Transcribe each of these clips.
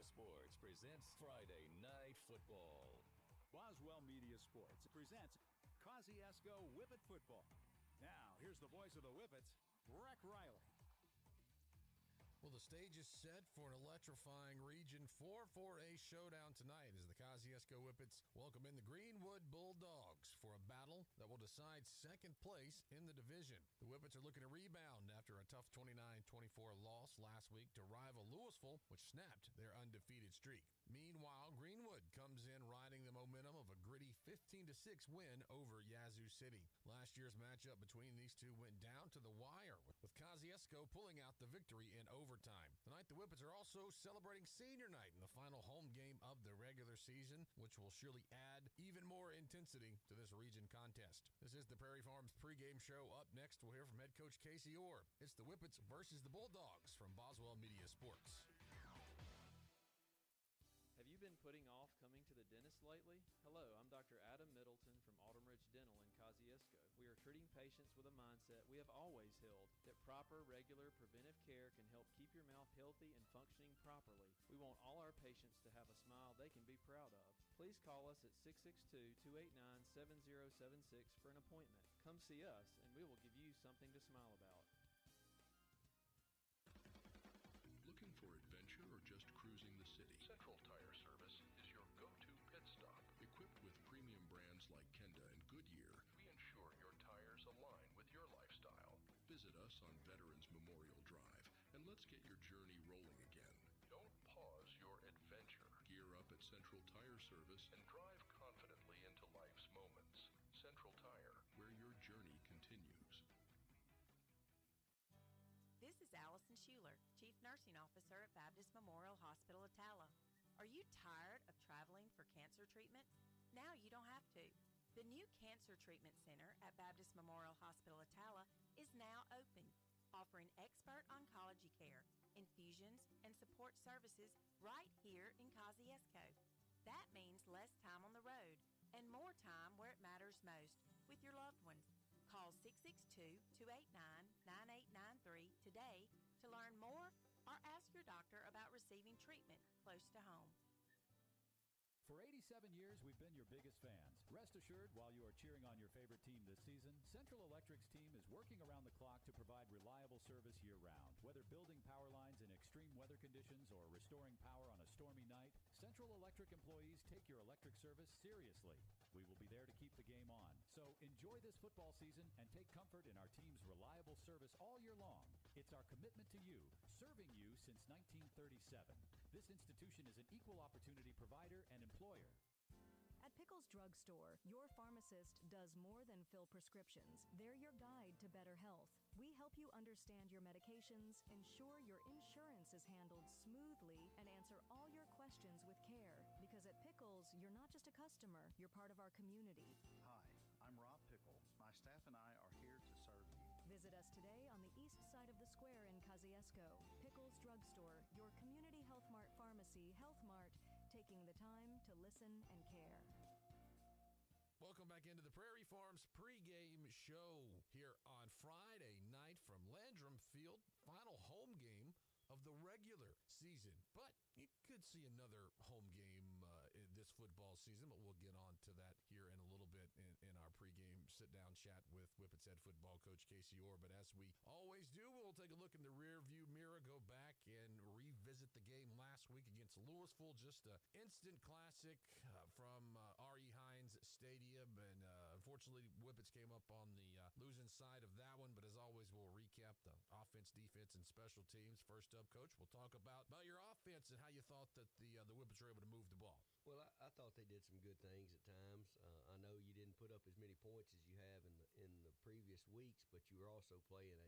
Sports presents Friday Night Football. Boswell Media Sports presents Kosciusko Whippet Football. Now, here's the voice of the Whippets, Breck Riley. Well, the stage is set for an electrifying Region 4 4A showdown tonight as the Kosciusko Whippets welcome in the Greenwood Bulldogs for a battle that will decide second place in the division. The Whippets are looking to rebound after a tough 29-24 loss last week to rival Louisville, which snapped their undefeated streak. Meanwhile, Greenwood comes in riding the momentum of a gritty 15-6 win over Yazoo City. Last year's matchup between these two went down to the wire, with Kosciusko pulling out the victory in overtime. Tonight, the Whippets are also celebrating senior night in the final home game of the regular season, which will surely add even more intensity to this region contest. This is the Prairie Farms pregame show. Up next, we'll hear from head coach Casey Orr. It's the Whippets versus the Bulldogs from Boswell Media Sports. Have you been putting off coming to the dentist lately? Hello, I'm Dr. Adam Middleton from Autumn Ridge Dental in Kosciusko. We are treating patients with a mindset we have always held, that proper, regular, preventive care can help keep your mouth healthy and functioning properly. We want all our patients to have a smile they can be proud of. Please call us at 662-289-7076 for an appointment. Come see us and we will give you something to smile about. Looking for adventure or just cruising the city? Central Tire Service is your go-to pit stop. Equipped with premium brands like Kenda and Goodyear, we ensure your tires align with your lifestyle. Visit us on Veterans Memorial Drive and let's get your journey rolling again. Don't pause your adventure. Gear up at Central Tire Service and drive confidently into life's moments. Central Tire, where your journey continues. This is Allison Schuler, Chief Nursing Officer at Baptist Memorial Hospital Attala. Are you tired of traveling for cancer treatment? Now you don't have to. The new Cancer Treatment Center at Baptist Memorial Hospital Attala is now open, offering expert oncology care, infusions, and support services right here in Kosciusko. That means less time on the road and more time where it matters most, with your loved ones. Call 662-289-9893 today to learn more or ask your doctor about receiving treatment close to home. For 87 years, we've been your biggest fans. Rest assured, while you are cheering on your favorite team this season, Central Electric's team is working around the clock to provide reliable service year-round. Whether building power lines in extreme weather conditions or restoring power on a stormy night, Central Electric employees take your electric service seriously. We will be there to keep the game on. So enjoy this football season and take comfort in our team's reliable service all year long. It's our commitment to you, serving you since 1937. This institution is an equal opportunity provider and employer. At Pickles Drug Store, your pharmacist does more than fill prescriptions. They're your guide to better health. We help you understand your medications, ensure your insurance is handled smoothly, and answer all your questions with care. Because at Pickles, you're not just a customer, you're part of our community. Hi, I'm Rob Pickle. My staff and I are here to serve you. Visit us today on the east side of the square in Kosciusko. Pickles Drug Store, your community Health Mart pharmacy, Health Mart, taking the time to listen and care. Welcome back into the Prairie Farms pregame show here on Friday night from Landrum Field. Final home game of the regular season. But you could see another home game in this football season, but we'll get on to that here in a little bit in our pregame sit-down chat with Whippets head football coach Casey Orr. But as we always do, we'll take a look in the rearview mirror, go back and revisit the game last week against Louisville. Just an instant classic from R.E. Hines Stadium. And unfortunately, Whippets came up on the losing side of that one. But as always, we'll recap the offense, defense, and special teams. First up, Coach, we'll talk about your offense and how you thought that the Whippets were able to move the ball. Well, I thought they did some good things at times. I know you didn't put up as many points as you have in the previous weeks, but you were also playing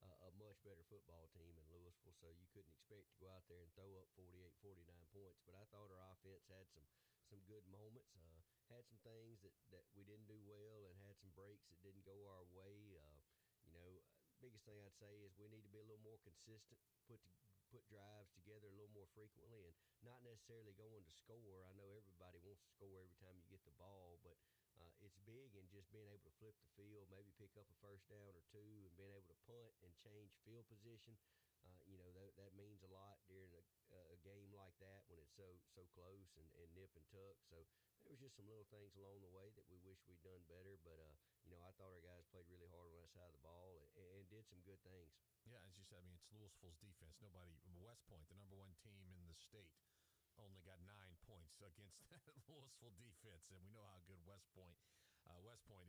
a much better football team in Louisville, so you couldn't expect to go out there and throw up 48, 49 points. But I thought our offense had some good moments, had some things that we didn't do well, and had some breaks that didn't go our way. Biggest thing I'd say is we need to be a little more consistent, put drives together a little more frequently, and not necessarily going to score. I know everybody wants to score every time you get the ball, but it's big in just being able to flip the field, maybe pick up a first down or two, and being able to punt and change field position. That means a lot during a game like that when it's so close and nip and tuck. So there was just some little things along the way that we wish we'd done better. But I thought our guys played really hard on that side of the ball and did some good things. Yeah, as you said, I mean, it's Louisville's defense. West Point, the number one team in the state, only got 9 points against that Louisville defense, and we know how good West Point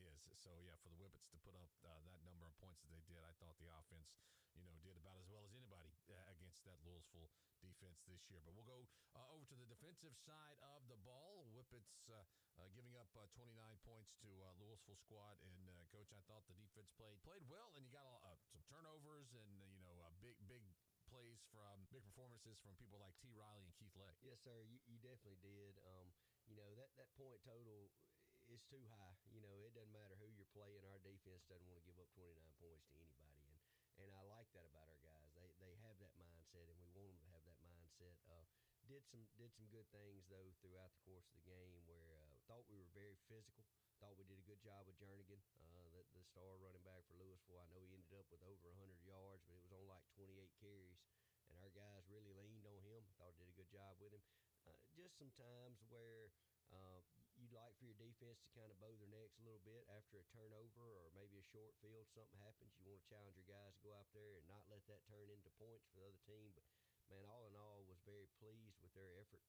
is. So, yeah, for the Whippets to put up that number of points that they did, I thought the offense, did about as well as anybody against that Louisville defense this year. But we'll go over to the defensive side of the ball. Whippets giving up 29 points to Louisville squad. And, Coach, I thought the defense played well, and you got some turnovers and, big plays from big performances from people like T. Riley and Keith Lay. Yes, sir. You definitely did. That point total is too high. It doesn't matter who you're playing. Our defense doesn't want to give up 29 points to anybody, and I like that about our guys. They have that mindset, and we want them to have that mindset. Did some good things though throughout the course of the game where thought we were very physical. Thought we did a good job with Jernigan, the star running back for Louisville. I know he ended up with over 100 yards, but it was on like 28 carries, and our guys really leaned on him. Thought he did a good job with him. Just some times where you'd like for your defense to kind of bow their necks a little bit after a turnover or maybe a short field, something happens. You want to challenge your guys to go out there and not let that turn into points for the other team. But, man, all in all, was very pleased with their effort.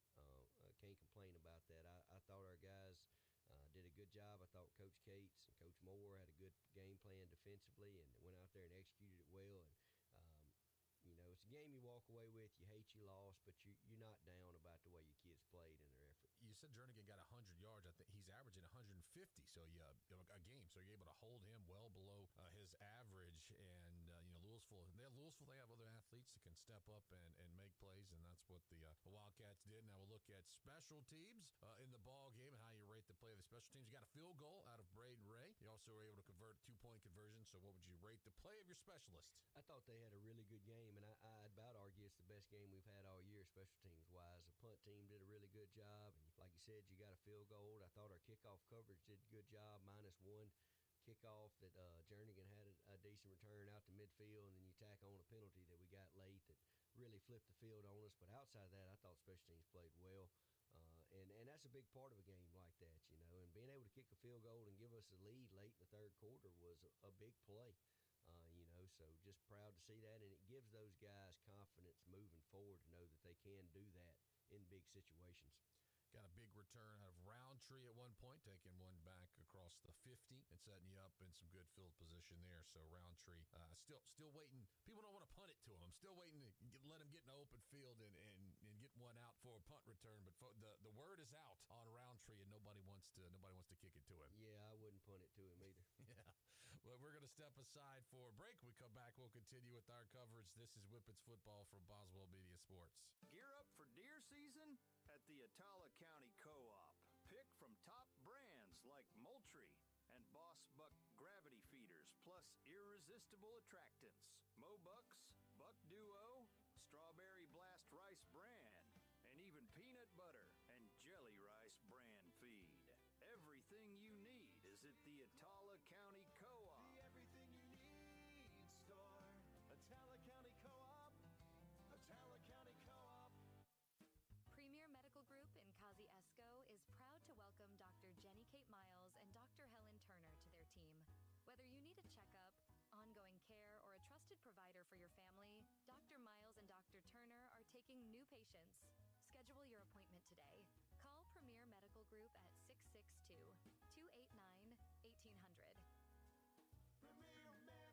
Can't complain about that. I thought our guys did a good job. I thought Coach Cates and Coach Moore had a good game plan defensively and went out there and executed it well. And it's a game you walk away with. You hate you lost, but you're not down about the way your kids played in their effort. You said Jernigan got 100 yards. I think he's averaging 150, so a game. So you're able to hold him well below his average. And Louisville, they have other athletes that can step up and make plays, and that's what the Wildcats did. Now we'll look at special teams in the ball game and how you rate the play of the special teams. You got a field goal out of Braden Ray. You also were able to convert 2-point conversion. So what would you rate the play of your specialist? I thought they had a really good game, and I'd about argue it's the best game we've had all year, special teams wise. The punt team did a really good job, and like you said, you got a field goal. I thought our kickoff coverage did a good job, -1 kickoff that Jernigan had a decent return out to midfield, and then you tack on a penalty that we got late that really flipped the field on us. But outside of that, I thought special teams played well. And that's a big part of a game like that, and being able to kick a field goal and give us a lead late in the third quarter was a big play. So just proud to see that, and it gives those guys confidence moving forward to know that they can do that in big situations. Got a big return out of Roundtree at one point, taking one back across the 50 and setting you up in some good field position there. So Roundtree still waiting. People don't want to punt it to him. I'm still waiting to let him get in the open field and get one out for a punt return. But the word is out on Roundtree, and nobody wants to kick it to him. Yeah, I wouldn't punt it to him either. Yeah. Well, we're going to step aside for a break. We come back, we'll continue with our coverage. This is Whippets football from Boswell Media Sports. Gear up for deer season at the Attala County Co-op. Pick from top brands like Moultrie and Boss Buck gravity feeders, plus irresistible attractants. Mobucks, Buck Duo, Strawberry Blast Rice Bran, and even peanut butter and jelly rice bran feed. Everything you need is at the Attala County Co-op. The everything you need store. Attala County Co-op. Attala County Co-op. Premier Medical Group in Kosciusko is proud to welcome Dr. Jenny Kate Miles and Dr. Helen Turner to their team. Whether you need a checkup, ongoing care, or a trusted provider for your family, Dr. Miles and Dr. Turner are taking new patients. Schedule your appointment today. Call Premier Medical Group at 662-289-1800. Premier Medical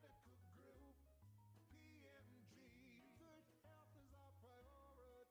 Group. PMG. Good health is our priority.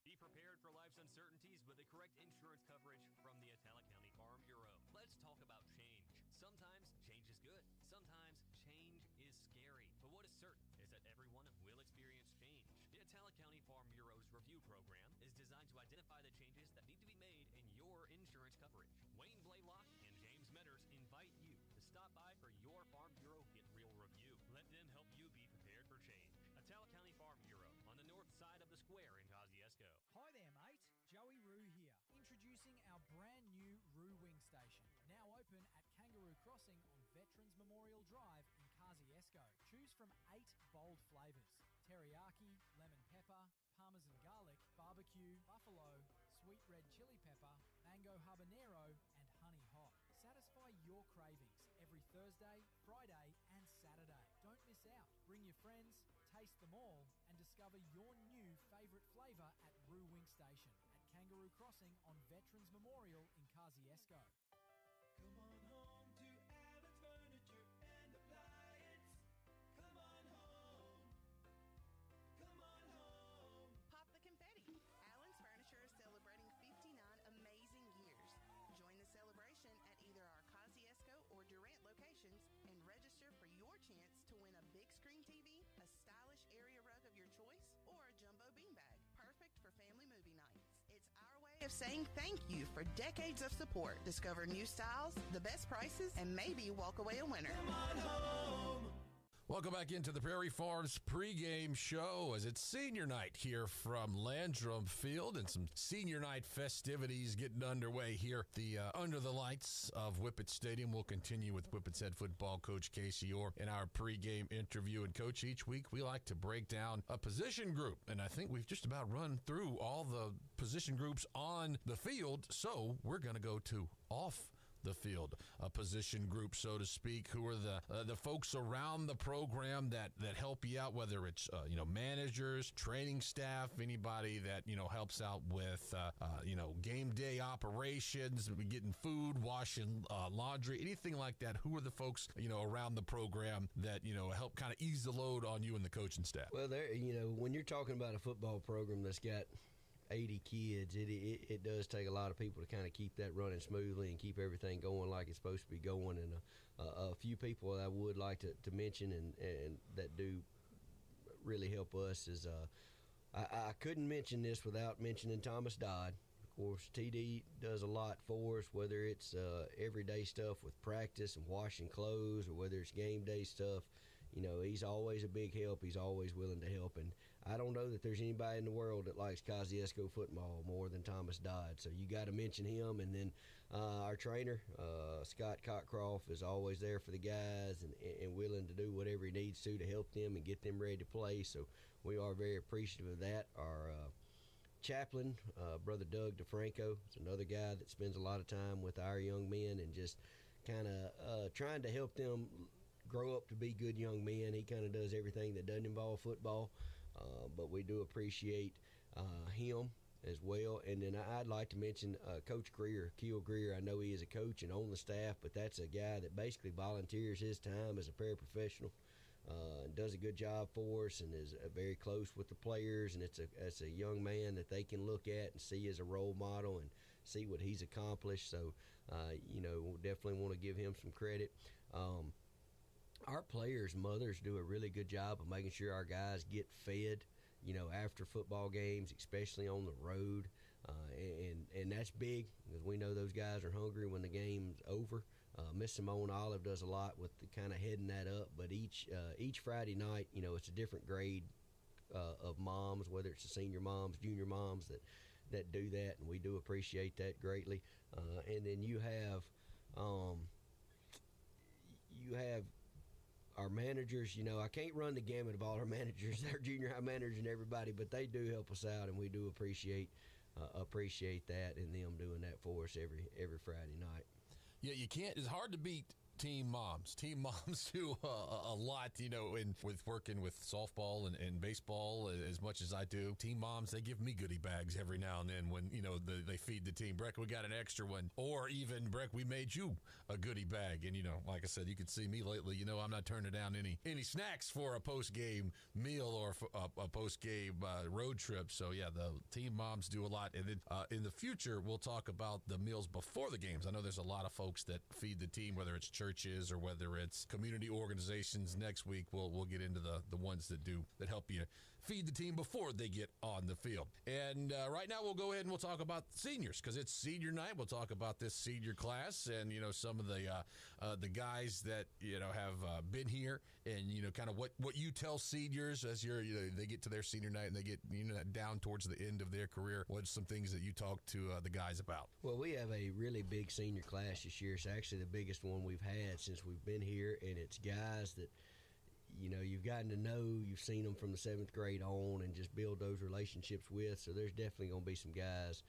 Be prepared for life's uncertainties with the correct insurance coverage from the Attala County Farm Bureau. Let's talk about change. Sometimes change is good. Sometimes change is scary. But what is certain is that everyone will experience change. The Attala County Farm Bureau's review program is designed to identify the changes that need to be made in your insurance coverage. Wayne Blaylock and James Metters invite you to stop by for your Farm Bureau Get Real review. Let them help you be prepared for change. Attala County Farm Bureau on the north side of the square in Kosciusko. Hi there, mate. Joey Roo here. Introducing our brand new Roo Wing Station. Now open at Kangaroo Crossing on Veterans Memorial Drive in Kosciusko. Choose from 8 bold flavours: teriyaki, lemon pepper, parmesan garlic, barbecue, buffalo, sweet red chili pepper, mango habanero, and honey hot. Satisfy your cravings every Thursday, Friday, and Saturday. Don't miss out. Bring your friends, taste them all, and discover your new favorite flavor at Roo Wing Station at Kangaroo Crossing on Veterans Memorial in Kosciusko. Come on home to Allen's Furniture and Appliance. Come on home. Come on home. Pop the confetti. Allen's Furniture is celebrating 59 amazing years. Join the celebration at either our Kosciusko or Durant locations and register for your chance to win a big screen TV, a stylish area rug of your choice, or a jumbo beanbag, perfect for family movie nights. It's our way of saying thank you for decades of support. Discover new styles, the best prices, and maybe walk away a winner. Come on home. Welcome back into the Prairie Farms pregame show as it's senior night here from Landrum Field and some senior night festivities getting underway here. The Under the Lights of Whippets Stadium will continue with Whippets head football coach Casey Orr in our pregame interview. And coach, each week we like to break down a position group, and I think we've just about run through all the position groups on the field, so we're going to go to off the field, a position group, so to speak, who are the folks around the program that help you out, whether it's managers, training staff, anybody that helps out with game day operations, getting food, washing laundry, anything like that. Who are the folks around the program that help kind of ease the load on you and the coaching staff? Well, there, when you're talking about a football program that's got 80 kids, it does take a lot of people to kind of keep that running smoothly and keep everything going like it's supposed to be going. And a few people I would like to mention and that do really help us is I couldn't mention this without mentioning Thomas Dodd. Of course, TD does a lot for us, whether it's everyday stuff with practice and washing clothes or whether it's game day stuff. He's always a big help. He's always willing to help. And I don't know that there's anybody in the world that likes Kosciusko football more than Thomas Dodd. So you got to mention him. And then our trainer, Scott Cockcroft, is always there for the guys and willing to do whatever he needs to help them and get them ready to play. So we are very appreciative of that. Our chaplain, Brother Doug DeFranco, is another guy that spends a lot of time with our young men and just kind of trying to help them grow up to be good young men. He kind of does everything that doesn't involve football, but we do appreciate him as well. And then I'd like to mention Coach Greer, Keel Greer. I know he is a coach and on the staff, but that's a guy that basically volunteers his time as a paraprofessional and does a good job for us and is very close with the players. And it's a young man that they can look at and see as a role model and see what he's accomplished. So, definitely want to give him some credit. Our players' mothers do a really good job of making sure our guys get fed, after football games, especially on the road. And that's big because we know those guys are hungry when the game's over. Miss Simone Olive does a lot with the kind of heading that up. But each Friday night, it's a different grade of moms, whether it's the senior moms, junior moms that do that. And we do appreciate that greatly. And then you have our managers. I can't run the gamut of all our managers, our junior high managers and everybody, but they do help us out, and we do appreciate that and them doing that for us every Friday night. Yeah, you can't. It's hard to beat team moms. Team moms do a lot, with working with softball and baseball as much as I do. Team moms, they give me goodie bags every now and then when, they feed the team. Breck, we got an extra one. Or even, Breck, we made you a goodie bag. And, like I said, you can see me lately. I'm not turning down any snacks for a post-game meal or a post-game road trip. So, yeah, the team moms do a lot. And then in the future, we'll talk about the meals before the games. I know there's a lot of folks that feed the team, whether it's churches or whether it's community organizations. Next week we'll get into the ones that help you feed the team before they get on the field. And right now we'll go ahead and we'll talk about seniors because it's senior night. We'll talk about this senior class and some of the guys that have been here and kind of what you tell seniors as they get to their senior night and they get down towards the end of their career. What's some things that you talk to the guys about? Well, we have a really big senior class this year. It's actually the biggest one we've had since we've been here, and it's guys that you've gotten to know, you've seen them from the 7th grade on and just build those relationships with. So there's definitely going to be some guys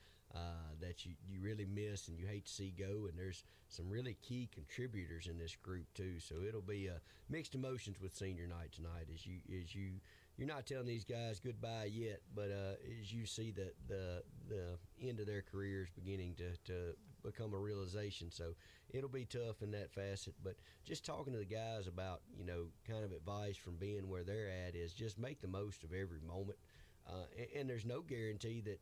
that you really miss and you hate to see go. And there's some really key contributors in this group too. So it'll be mixed emotions with senior night tonight as you're not telling these guys goodbye yet, but as you see the end of their careers beginning to become a realization. So it'll be tough in that facet. But just talking to the guys about, kind of advice from being where they're at is just make the most of every moment. And there's no guarantee that,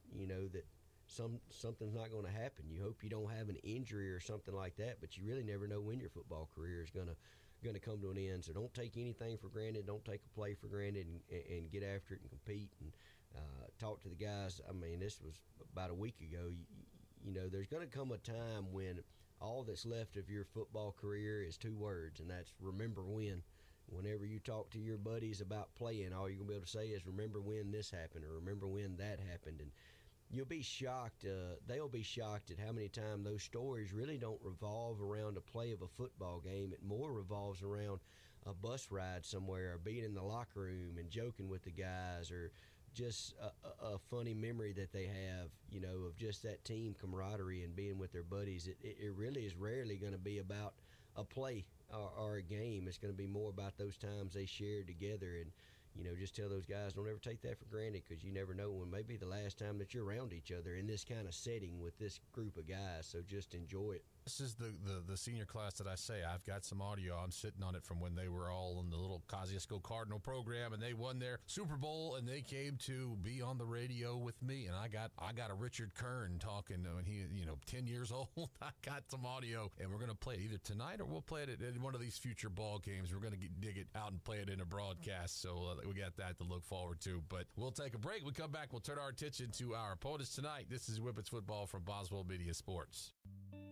that something's not going to happen. You hope you don't have an injury or something like that, but you really never know when your football career is going to come to an end. So don't take anything for granted. Don't take a play for granted, and get after it and compete and talk to the guys. I mean, this was about a week ago. There's going to come a time when all that's left of your football career is 2 words, and that's remember when. Whenever you talk to your buddies about playing, all you're going to be able to say is remember when this happened or remember when that happened. And you'll be shocked. They'll be shocked at how many times those stories really don't revolve around a play of a football game. It more revolves around a bus ride somewhere or being in the locker room and joking with the guys, or just a funny memory that they have, of just that team camaraderie and being with their buddies. It really is rarely going to be about a play or a game. It's going to be more about those times they shared together. And just tell those guys, don't ever take that for granted, because you never know when may be the last time that you're around each other in this kind of setting with this group of guys. So just enjoy it. This is the senior class that I say. I've got some audio. I'm sitting on it from when they were all in the little Kosciusko Cardinal program, and they won their Super Bowl, and they came to be on the radio with me. And I got a Richard Kern talking when he, 10 years old. I got some audio, and we're going to play it either tonight or we'll play it in one of these future ball games. We're going to dig it out and play it in a broadcast. So we got that to look forward to. But we'll take a break. We come back. We'll turn our attention to our opponents tonight. This is Whippets football from Boswell Media Sports.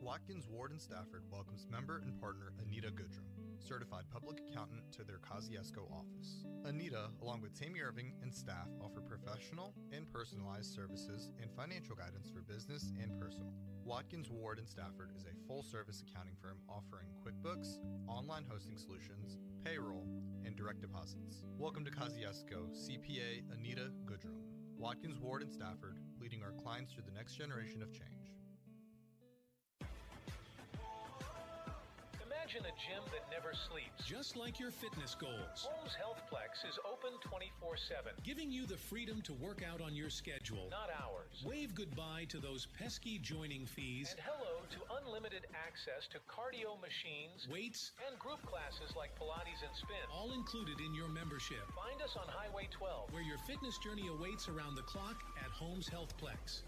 Watkins Ward and Stafford welcomes member and partner Anita Goodrum, certified public accountant, to their Kosciusko office. Anita, along with Tammy Irving and staff, offer professional and personalized services and financial guidance for business and personal. Watkins Ward and Stafford is a full-service accounting firm offering QuickBooks, online hosting solutions, payroll, and direct deposits. Welcome to Kosciusko, CPA Anita Goodrum. Watkins Ward and Stafford, leading our clients through the next generation of change. Imagine a gym that never sleeps. Just like your fitness goals. Holmes Healthplex is open 24/7. Giving you the freedom to work out on your schedule. Not hours. Wave goodbye to those pesky joining fees. And hello to unlimited access to cardio machines, weights, and group classes like Pilates and spin. All included in your membership. Find us on Highway 12. Where your fitness journey awaits around the clock at Holmes Healthplex.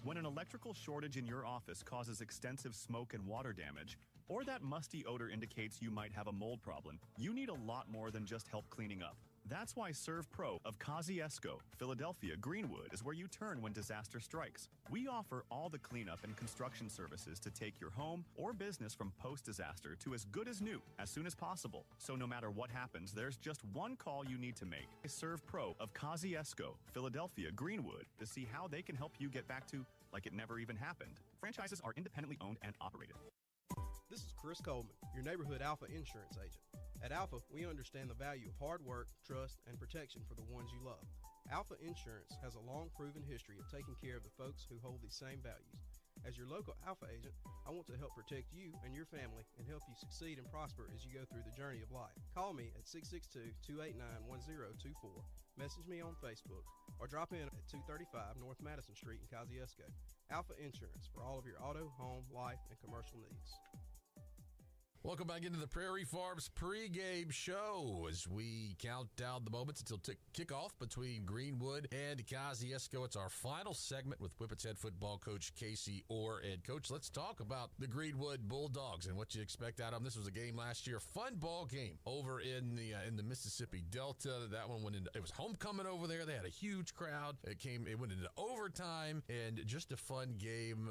When an electrical shortage in your office causes extensive smoke and water damage, or that musty odor indicates you might have a mold problem, you need a lot more than just help cleaning up. That's why Serve Pro of Kosciusko, Philadelphia, Greenwood is where you turn when disaster strikes. We offer all the cleanup and construction services to take your home or business from post-disaster to as good as new as soon as possible. So no matter what happens, there's just one call you need to make. Serve Pro of Kosciusko, Philadelphia, Greenwood, to see how they can help you get back to like it never even happened. Franchises are independently owned and operated. This is Chris Coleman, your neighborhood Alpha insurance agent. At Alpha, we understand the value of hard work, trust, and protection for the ones you love. Alpha Insurance has a long proven history of taking care of the folks who hold these same values. As your local Alpha agent, I want to help protect you and your family and help you succeed and prosper as you go through the journey of life. Call me at 662-289-1024, message me on Facebook, or drop in at 235 North Madison Street in Kosciusko. Alpha Insurance for all of your auto, home, life, and commercial needs. Welcome back into the Prairie Farms pregame show as we count down the moments until kickoff between Greenwood and Kosciusko. It's our final segment with Whippets head football coach Casey Orr. And, Coach, let's talk about the Greenwood Bulldogs and what you expect out of them. This was a game last year, fun ball game over in the Mississippi Delta. That one went into, it was homecoming over there. They had a huge crowd. It went into overtime, and just a fun game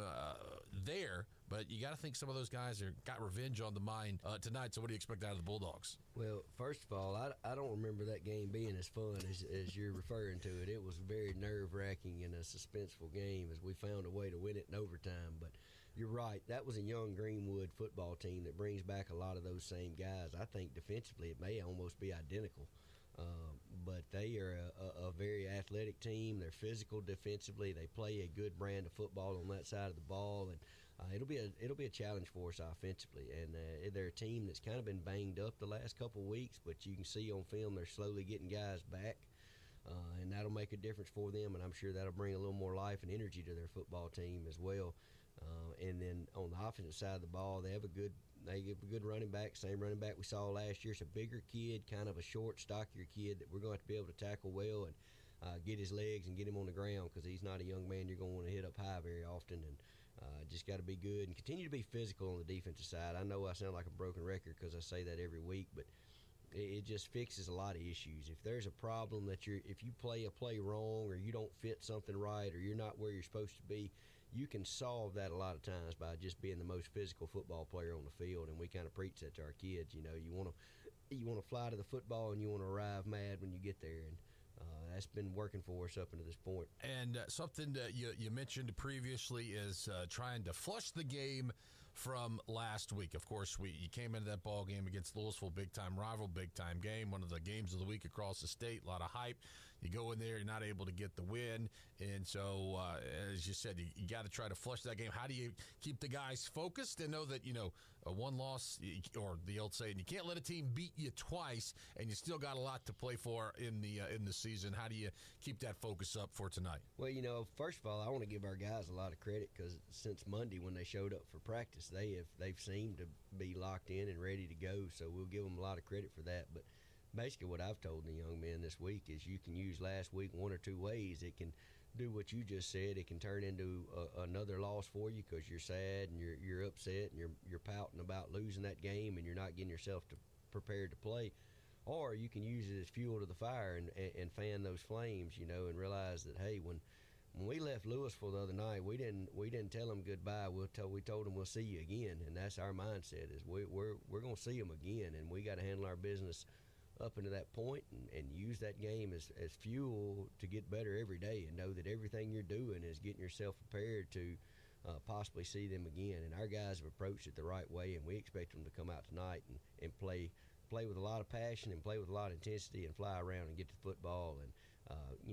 there. But you got to think some of those guys got revenge on the mind tonight. So what do you expect out of the Bulldogs? Well, first of all, I don't remember that game being as fun as you're referring to it. It was very nerve-wracking and a suspenseful game as we found a way to win it in overtime. But you're right. That was a young Greenwood football team that brings back a lot of those same guys. I think defensively it may almost be identical. But they are a very athletic team. They're physical defensively. They play a good brand of football on that side of the ball, and it'll be a challenge for us offensively. And they're a team that's kind of been banged up the last couple of weeks, but you can see on film they're slowly getting guys back, and that'll make a difference for them. And I'm sure that'll bring a little more life and energy to their football team as well. And then on the offensive side of the ball, they have a good running back, same running back we saw last year. It's a bigger kid, kind of a short, stockier kid that we're going to have to be able to tackle well and get his legs and get him on the ground, because he's not a young man you're going to want to hit up high very often. And just got to be good and continue to be physical on the defensive side. I know I sound like a broken record because I say that every week, but it just fixes a lot of issues. If there's a problem if you play a play wrong, or you don't fit something right, or you're not where you're supposed to be, you can solve that a lot of times by just being the most physical football player on the field. And we kind of preach that to our kids. You know, you want to fly to the football, and you want to arrive mad when you get there. And that's been working for us up until this point. And something that you mentioned previously is trying to flush the game from last week. Of course, you came into that ball game against Louisville, big-time rival, big-time game, one of the games of the week across the state, a lot of hype. You go in there, you're not able to get the win. And so, as you said, you got to try to flush that game. How do you keep the guys focused and know that, a one loss, or the old saying, you can't let a team beat you twice, and you still got a lot to play for in the season. How do you keep that focus up for tonight? Well, first of all, I want to give our guys a lot of credit, because since Monday when they showed up for practice, they've seemed to be locked in and ready to go. So we'll give them a lot of credit for that. But basically what I've told the young men this week is you can use last week one or two ways. It can do what you just said. It can turn into another loss for you because you're sad and you're upset and you're pouting about losing that game and you're not getting yourself prepared to play. Or you can use it as fuel to the fire and fan those flames, and realize that, hey, when we left Louisville the other night, we didn't tell them goodbye. We told them we'll see you again, and that's our mindset. Is we're going to see them again, and we got to handle our business up into that point and use that game as fuel to get better every day, and know that everything you're doing is getting yourself prepared to possibly see them again. And our guys have approached it the right way, and we expect them to come out tonight and play with a lot of passion and play with a lot of intensity and fly around and get to football. And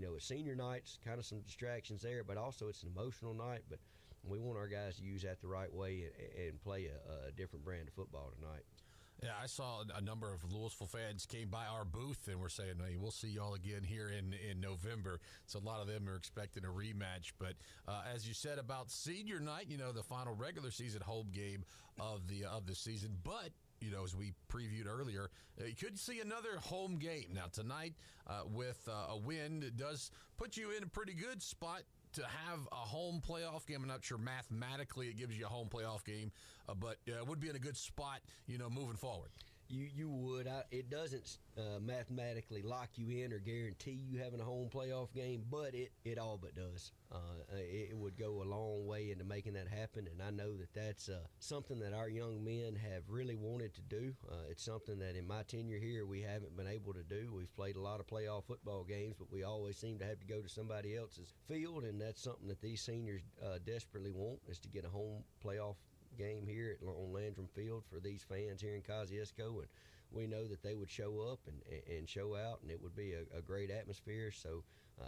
it's senior nights, kind of some distractions there, but also it's an emotional night. But we want our guys to use that the right way and play a different brand of football tonight. Yeah, I saw a number of Louisville fans came by our booth and were saying, hey, we'll see y'all again here in November. So a lot of them are expecting a rematch. But as you said about senior night, the final regular season home game of the season. But, as we previewed earlier, you could see another home game. Now, tonight, with a win, it does put you in a pretty good spot to have a home playoff game. I'm not sure mathematically it gives you a home playoff game, but it would be in a good spot, moving forward. You would. It doesn't mathematically lock you in or guarantee you having a home playoff game, but it all but does. It would go a long way into making that happen, and I know that that's something that our young men have really wanted to do. It's something that in my tenure here we haven't been able to do. We've played a lot of playoff football games, but we always seem to have to go to somebody else's field, and that's something that these seniors desperately want, is to get a home playoff game here on Landrum Field for these fans here in Kosciusko, and we know that they would show up and show out, and it would be a great atmosphere. So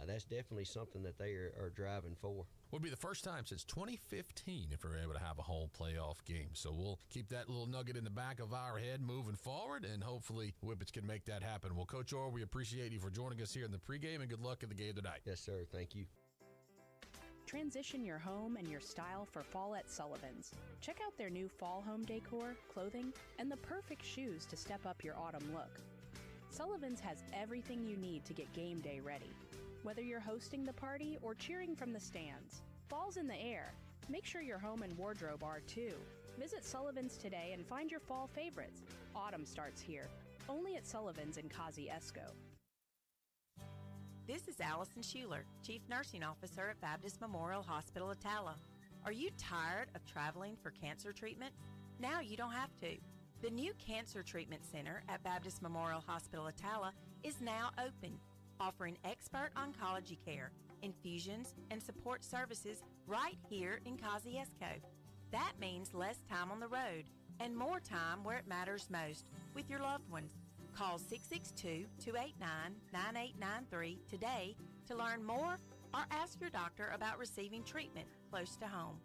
that's definitely something that they are driving for. Would be the first time since 2015 if we're able to have a home playoff game. So we'll keep that little nugget in the back of our head moving forward, and hopefully Whippets can make that happen. Well, Coach Orr, we appreciate you for joining us here in the pregame, and good luck in the game tonight. Yes, sir. Thank you. Transition your home and your style for fall at Sullivan's. Check out their new fall home decor, clothing, and the perfect shoes to step up your autumn look. Sullivan's has everything you need to get game day ready. Whether you're hosting the party or cheering from the stands, fall's in the air. Make sure your home and wardrobe are too. Visit Sullivan's today and find your fall favorites. Autumn starts here, only at Sullivan's in Kosciusko. This is Allison Schuler, Chief Nursing Officer at Baptist Memorial Hospital Attala. Are you tired of traveling for cancer treatment? Now you don't have to. The new Cancer Treatment Center at Baptist Memorial Hospital Attala is now open, offering expert oncology care, infusions, and support services right here in Kosciusko. That means less time on the road and more time where it matters most with your loved ones. Call 662-289-9893 today to learn more or ask your doctor about receiving treatment close to home.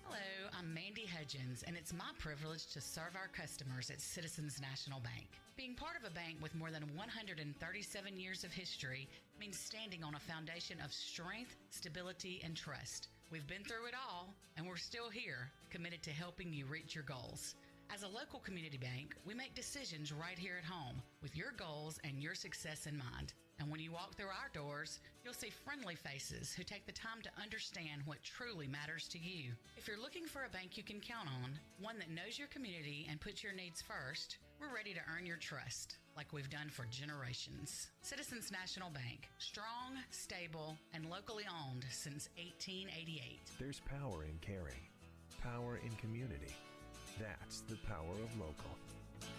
Hello, I'm Mandy Hudgens, and it's my privilege to serve our customers at Citizens National Bank. Being part of a bank with more than 137 years of history means standing on a foundation of strength, stability, and trust. We've been through it all, and we're still here, committed to helping you reach your goals. As a local community bank, we make decisions right here at home with your goals and your success in mind. And when you walk through our doors, you'll see friendly faces who take the time to understand what truly matters to you. If you're looking for a bank you can count on, one that knows your community and puts your needs first, we're ready to earn your trust, like we've done for generations. Citizens National Bank, strong, stable, and locally owned since 1888. There's power in caring, power in community. That's the power of local.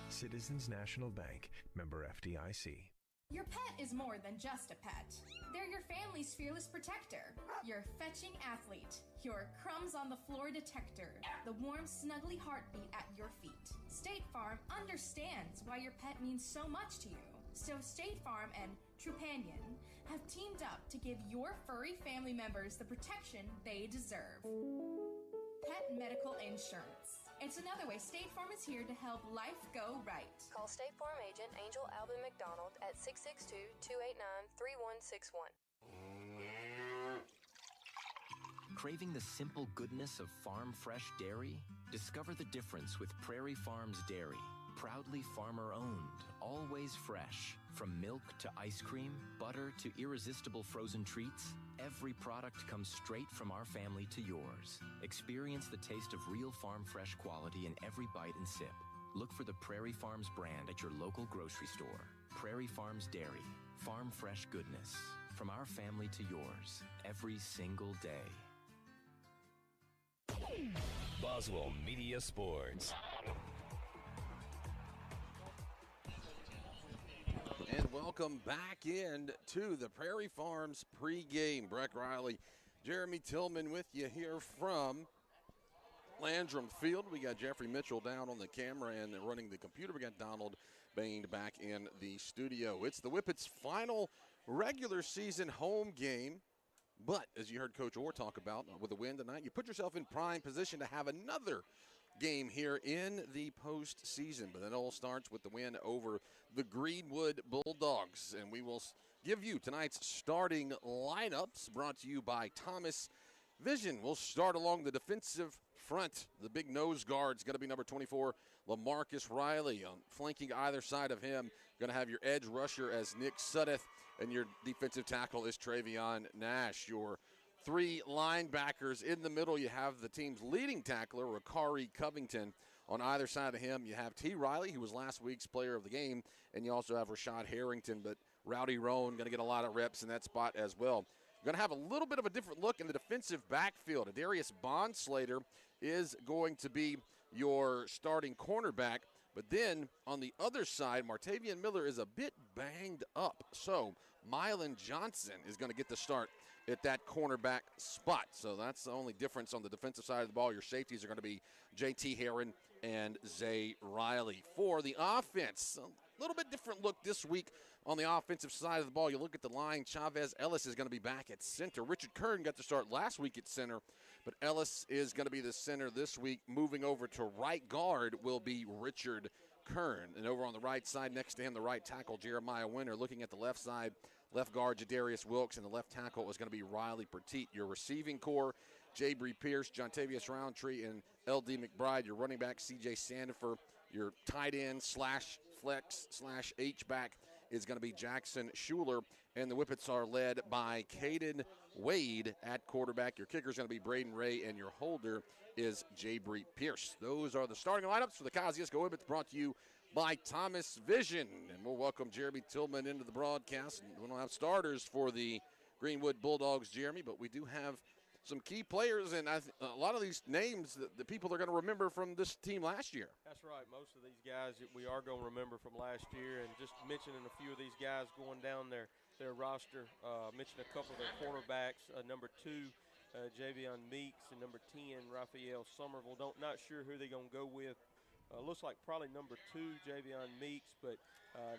Citizens National Bank, member FDIC. Your pet is more than just a pet. They're your family's fearless protector, your fetching athlete, your crumbs on the floor detector, the warm, snuggly heartbeat at your feet. State Farm understands why your pet means so much to you. So State Farm and Trupanion have teamed up to give your furry family members the protection they deserve. Pet medical insurance. It's another way State Farm is here to help life go right. Call State Farm agent Angel Alvin McDonald at 662-289-3161. Craving the simple goodness of farm fresh dairy? Discover the difference with Prairie Farms Dairy. Proudly farmer-owned, always fresh. From milk to ice cream, butter to irresistible frozen treats, every product comes straight from our family to yours. Experience the taste of real farm fresh quality in every bite and sip. Look for the Prairie Farms brand at your local grocery store. Prairie Farms Dairy. Farm fresh goodness. From our family to yours, every single day. Boswell Media Sports. And welcome back in to the Prairie Farms pregame. Breck Riley, Jeremy Tillman with you here from Landrum Field. We got Jeffrey Mitchell down on the camera and running the computer. We got Donald Bain back in the studio. It's the Whippets' final regular season home game. But as you heard Coach Orr talk about, with a win tonight, you put yourself in prime position to have another game here in the postseason. But it all starts with the win over the Greenwood Bulldogs. And we will give you tonight's starting lineups, brought to you by Thomas Vision. We'll start along the defensive front. The big nose guard's going to be number 24, LaMarcus Riley. Flanking either side of him, going to have your edge rusher as Nick Suddeth, and your defensive tackle is Travion Nash. Your three linebackers in the middle, you have the team's leading tackler, Rakari Covington. On either side of him, you have T. Riley, who was last week's player of the game, and you also have Rashad Harrington, but Rowdy Roan going to get a lot of reps in that spot as well. You're going to have a little bit of a different look in the defensive backfield. Adarius Bondslater is going to be your starting cornerback, but then on the other side, Martavian Miller is a bit banged up. So Mylan Johnson is going to get the start at that cornerback spot. So that's the only difference on the defensive side of the ball. Your safeties are going to be J.T. Herron and Zay Riley. For the offense, a little bit different look this week on the offensive side of the ball. You look at the line, Chavez Ellis is going to be back at center. Richard Kern got to start last week at center, but Ellis is going to be the center this week. Moving over to right guard will be Richard Kern. And over on the right side, next to him, the right tackle, Jeremiah Winter. Looking at the left side, left guard, Jadarius Wilkes, and the left tackle is going to be Riley Petit. Your receiving core, Jabri Pierce, Jontavius Roundtree, and L.D. McBride. Your running back, C.J. Sandifer. Your tight end slash flex slash H-back is going to be Jackson Schuler. And the Whippets are led by Caden Wade at quarterback. Your kicker is going to be Braden Ray, and your holder is Jabri Pierce. Those are the starting lineups for the Kosciusko Whippets, brought to you by Thomas Vision. And we'll welcome Jeremy Tillman into the broadcast. We don't have starters for the Greenwood Bulldogs, Jeremy, but we do have some key players, and a lot of these names that the people are going to remember from this team last year. That's right. Most of these guys we are going to remember from last year, and just mentioning a few of these guys going down their their roster. Mentioned a couple of their cornerbacks. Number 2, Javion Meeks, and number 10, Raphael Somerville. Not sure who they're going to go with. Looks like probably number 2, Javion Meeks, but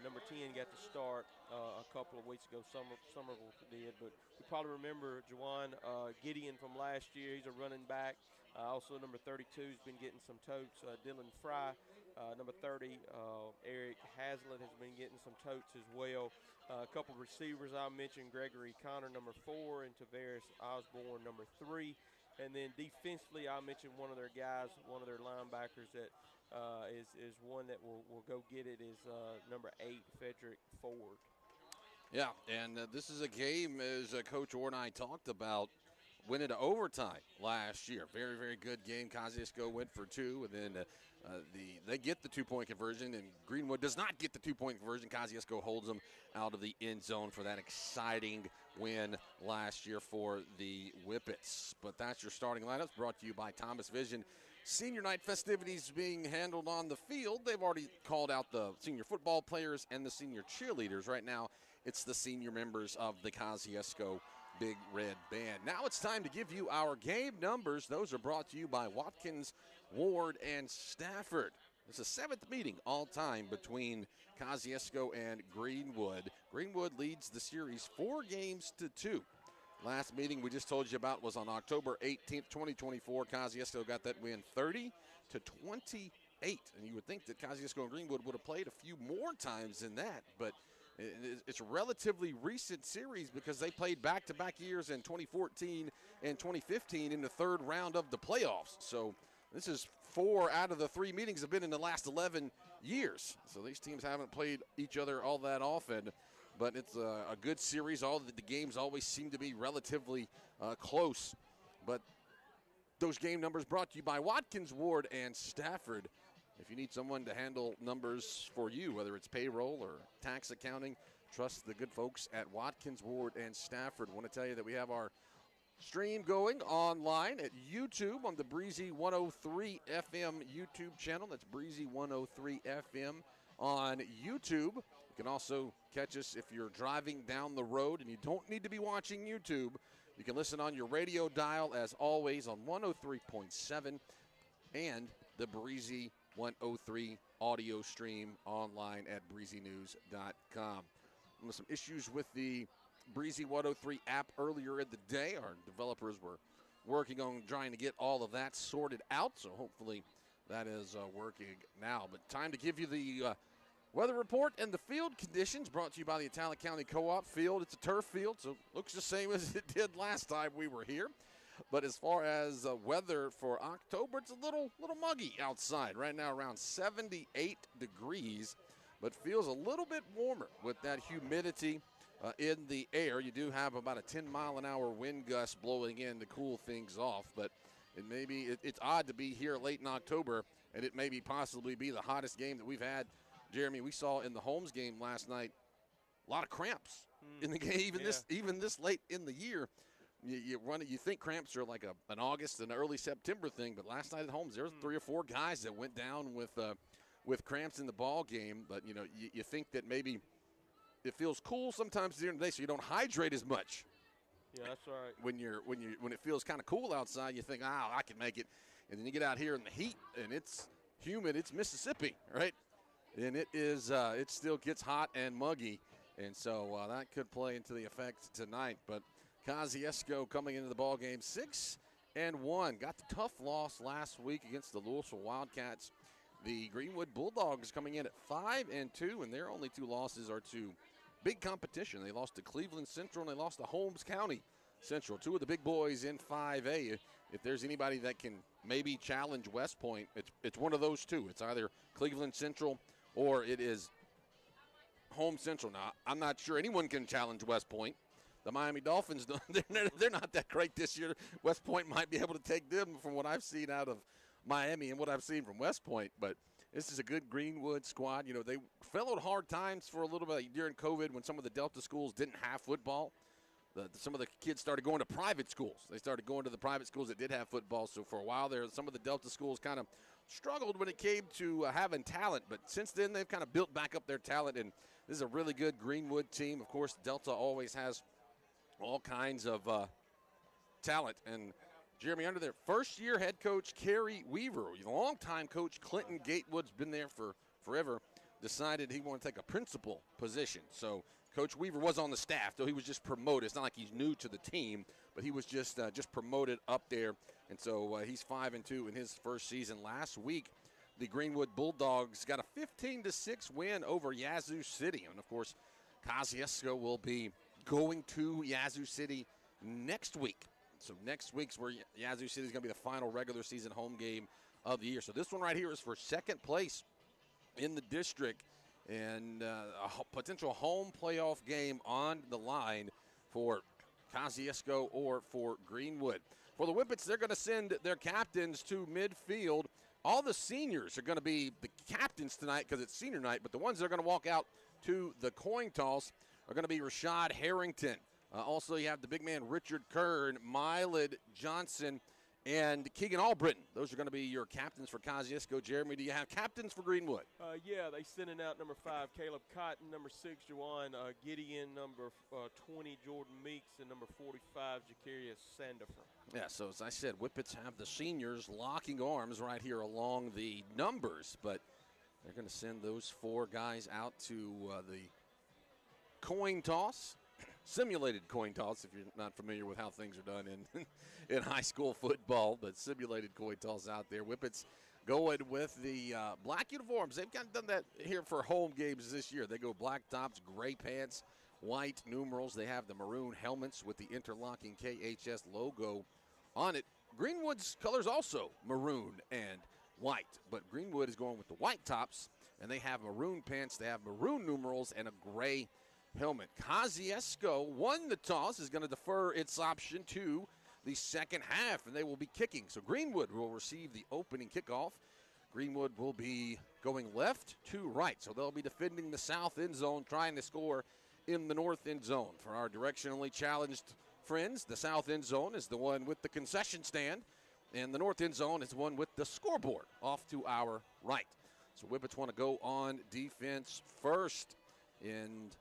number 10 got to start a couple of weeks ago. Somerville did, but you probably remember Juwan Gideon from last year. He's a running back. Also, number 32 has been getting some totes. Dylan Fry, number 30, Eric Hazlitt has been getting some totes as well. A couple of receivers I mentioned, Gregory Connor, number 4, and Tavares Osborne, number 3. And then defensively, I mentioned one of their guys, one of their linebackers that is one that will go get it is number 8, Frederick Ford. Yeah, and this is a game, as Coach Orr and I talked about, went into overtime last year. Very, very good game. Kosciusko went for 2, and then they get the 2-point conversion, and Greenwood does not get the 2-point conversion. Kosciusko holds them out of the end zone for that exciting win last year for the Whippets. But that's your starting lineups, brought to you by Thomas Vision. Senior night festivities being handled on the field. They've already called out the senior football players and the senior cheerleaders. Right now, it's the senior members of the Kosciusko Big Red Band. Now it's time to give you our game numbers. Those are brought to you by Watkins, Ward, and Stafford. It's the 7th meeting all time between Kosciusko and Greenwood. Greenwood leads the series 4-2. Last meeting we just told you about was on October 18th, 2024. Kosciusko got that win 30-28. And you would think that Kosciusko and Greenwood would have played a few more times than that, but it's a relatively recent series because they played back-to-back years in 2014 and 2015 in the 3rd round of the playoffs. So this is 4 out of the 3 meetings have been in the last 11 years. So these teams haven't played each other all that often, but it's a good series. All the games always seem to be relatively close. But those game numbers brought to you by Watkins, Ward, and Stafford. If you need someone to handle numbers for you, whether it's payroll or tax accounting, trust the good folks at Watkins, Ward, and Stafford. I want to tell you that we have our stream going online at YouTube on the Breezy 103 FM YouTube channel. That's Breezy 103 FM on YouTube. You can also catch us if you're driving down the road and you don't need to be watching YouTube. You can listen on your radio dial, as always, on 103.7 and the Breezy 103 audio stream online at breezynews.com. Some issues with the Breezy 103 app earlier in the day. Our developers were working on trying to get all of that sorted out, so hopefully that is working now. But time to give you the weather report and the field conditions, brought to you by the Italic County Co-op field. It's a turf field, so it looks the same as it did last time we were here. But as far as weather for October, it's a little muggy outside. Right now around 78 degrees, but feels a little bit warmer with that humidity in the air. You do have about a 10-mile-an-hour wind gust blowing in to cool things off, but it's odd to be here late in October, and it may possibly be the hottest game that we've had. Jeremy, we saw in the Holmes game last night a lot of cramps in the game, even this late in the year. You think cramps are like an August and early September thing, but last night at Holmes there was 3 or 4 guys that went down with cramps in the ball game. But you think that maybe it feels cool sometimes during the day, so you don't hydrate as much. Yeah, that's right. When it feels kind of cool outside, you think, I can make it, and then you get out here in the heat and it's humid. It's Mississippi, right? And it is. It still gets hot and muggy, and so that could play into the effect tonight. But Kosciusko coming into the ball game 6-1. Got the tough loss last week against the Louisville Wildcats. The Greenwood Bulldogs coming in at 5-2, and their only 2 losses are to big competition. They lost to Cleveland Central and they lost to Holmes County Central, 2 of the big boys in 5A. If there's anybody that can maybe challenge West Point, it's one of those 2. It's either Cleveland Central or it is Holmes Central. Now, I'm not sure anyone can challenge West Point. The Miami Dolphins, they're not that great this year. West Point might be able to take them from what I've seen out of Miami and what I've seen from West Point. But this is a good Greenwood squad. They fell at hard times for a little bit during COVID when some of the Delta schools didn't have football. Some of the kids started going to private schools. They started going to the private schools that did have football. So for a while there, some of the Delta schools kind of struggled when it came to having talent, but since then they've kind of built back up their talent, and this is a really good Greenwood team. Of course, Delta always has all kinds of talent. And Jeremy, under their first-year head coach, Kerry Weaver, longtime coach Clinton Gatewood's been there for forever, decided he wanted to take a principal position. So Coach Weaver was on the staff, though he was just promoted. It's not like he's new to the team, but he was just promoted up there. And so he's 5-2 in his first season. Last week, the Greenwood Bulldogs got a 15-6 win over Yazoo City. And, of course, Kosciusko will be going to Yazoo City next week. So next week's where Yazoo City is going to be the final regular season home game of the year. So this one right here is for second place in the district, and a potential home playoff game on the line for Kosciusko or for Greenwood. For the Whippets, they're going to send their captains to midfield. All the seniors are going to be the captains tonight because it's senior night, but the ones that are going to walk out to the coin toss are going to be Rashad Harrington. Also, you have the big man Richard Kern, Mylid Johnson, and Keegan Albritton. Those are going to be your captains for Kosciusko. Jeremy, do you have captains for Greenwood? Yeah, they sending out number 5, Caleb Cotton, number 6, Jawan Gideon, number 20, Jordan Meeks, and number 45, Jacarius Sandifer. Yeah, so as I said, Whippets have the seniors locking arms right here along the numbers, but they're going to send those 4 guys out to the coin toss. Simulated coin toss, if you're not familiar with how things are done in high school football, but simulated coin toss out there. Whippets going with the black uniforms. They've kind of done that here for home games this year. They go black tops, gray pants, white numerals. They have the maroon helmets with the interlocking KHS logo on it. Greenwood's colors also maroon and white, but Greenwood is going with the white tops, and they have maroon pants. They have maroon numerals and a gray helmet. Kosciusko won the toss, is going to defer its option to the second half, and they will be kicking. So Greenwood will receive the opening kickoff. Greenwood will be going left to right, so they'll be defending the south end zone, trying to score in the north end zone. For our directionally challenged friends, the south end zone is the one with the concession stand, and the north end zone is the one with the scoreboard off to our right. So Whippets want to go on defense first, and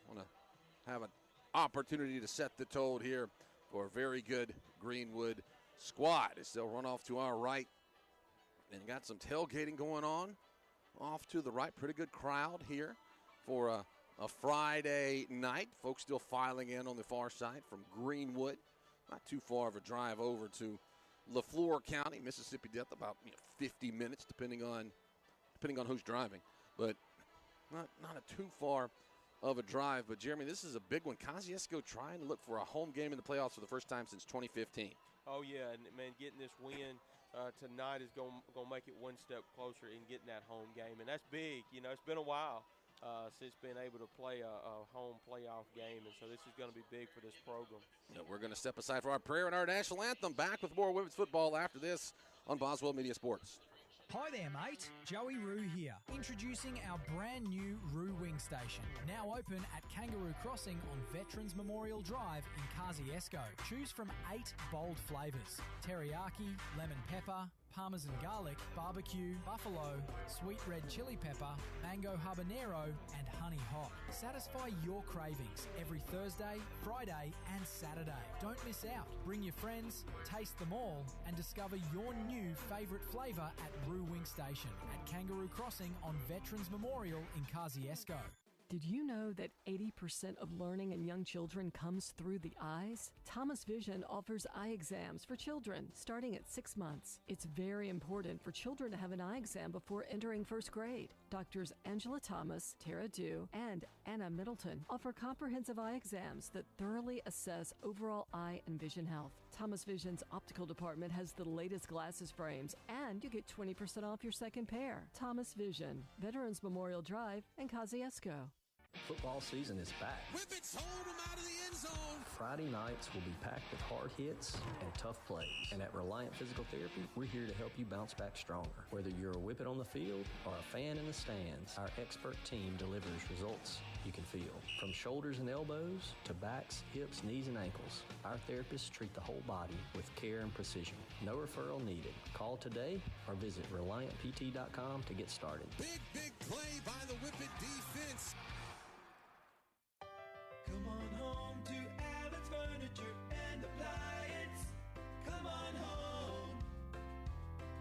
want to have an opportunity to set the tone here for a very good Greenwood squad. As they'll run off to our right, and got some tailgating going on off to the right. Pretty good crowd here for a Friday night. Folks still filing in on the far side from Greenwood. Not too far of a drive over to LaFleur County, Mississippi Delta, about 50 minutes depending on who's driving, but not a too far of a drive. But Jeremy, this is a big one. Kosciusko trying to look for a home game in the playoffs for the first time since 2015. Oh yeah, and man, getting this win tonight is going to make it one step closer in getting that home game, and that's big. You know, it's been a while since being able to play a home playoff game, and so this is going to be big for this program. Yeah, we're going to step aside for our prayer and our national anthem. Back with more women's football after this on Boswell Media Sports. Hi there, mate. Joey Roo here. Introducing our brand new Roo Wing Station. Now open at Kangaroo Crossing on Veterans Memorial Drive in Kosciusko. Choose from 8 bold flavours: teriyaki, lemon pepper, parmesan garlic, barbecue, buffalo, sweet red chili pepper, mango habanero, and honey hot. Satisfy your cravings every Thursday, Friday, and Saturday. Don't miss out. Bring your friends, taste them all, and discover your new favourite flavour at Roo Wing Station at Kangaroo Crossing on Veterans Memorial in Kosciusko. Did you know that 80% of learning in young children comes through the eyes? Thomas Vision offers eye exams for children starting at 6 months. It's very important for children to have an eye exam before entering first grade. Doctors Angela Thomas, Tara Dew, and Anna Middleton offer comprehensive eye exams that thoroughly assess overall eye and vision health. Thomas Vision's optical department has the latest glasses frames, and you get 20% off your second pair. Thomas Vision, Veterans Memorial Drive, and Kosciusko. Football season is back. Whippets hold them out of the end zone. Friday nights will be packed with hard hits and tough plays. And at Reliant Physical Therapy, we're here to help you bounce back stronger. Whether you're a Whippet on the field or a fan in the stands, our expert team delivers results you can feel. From shoulders and elbows to backs, hips, knees, and ankles, our therapists treat the whole body with care and precision. No referral needed. Call today or visit ReliantPT.com to get started. Big play by the Whippet defense. Come on home to Allen's Furniture and Appliance. Come on home.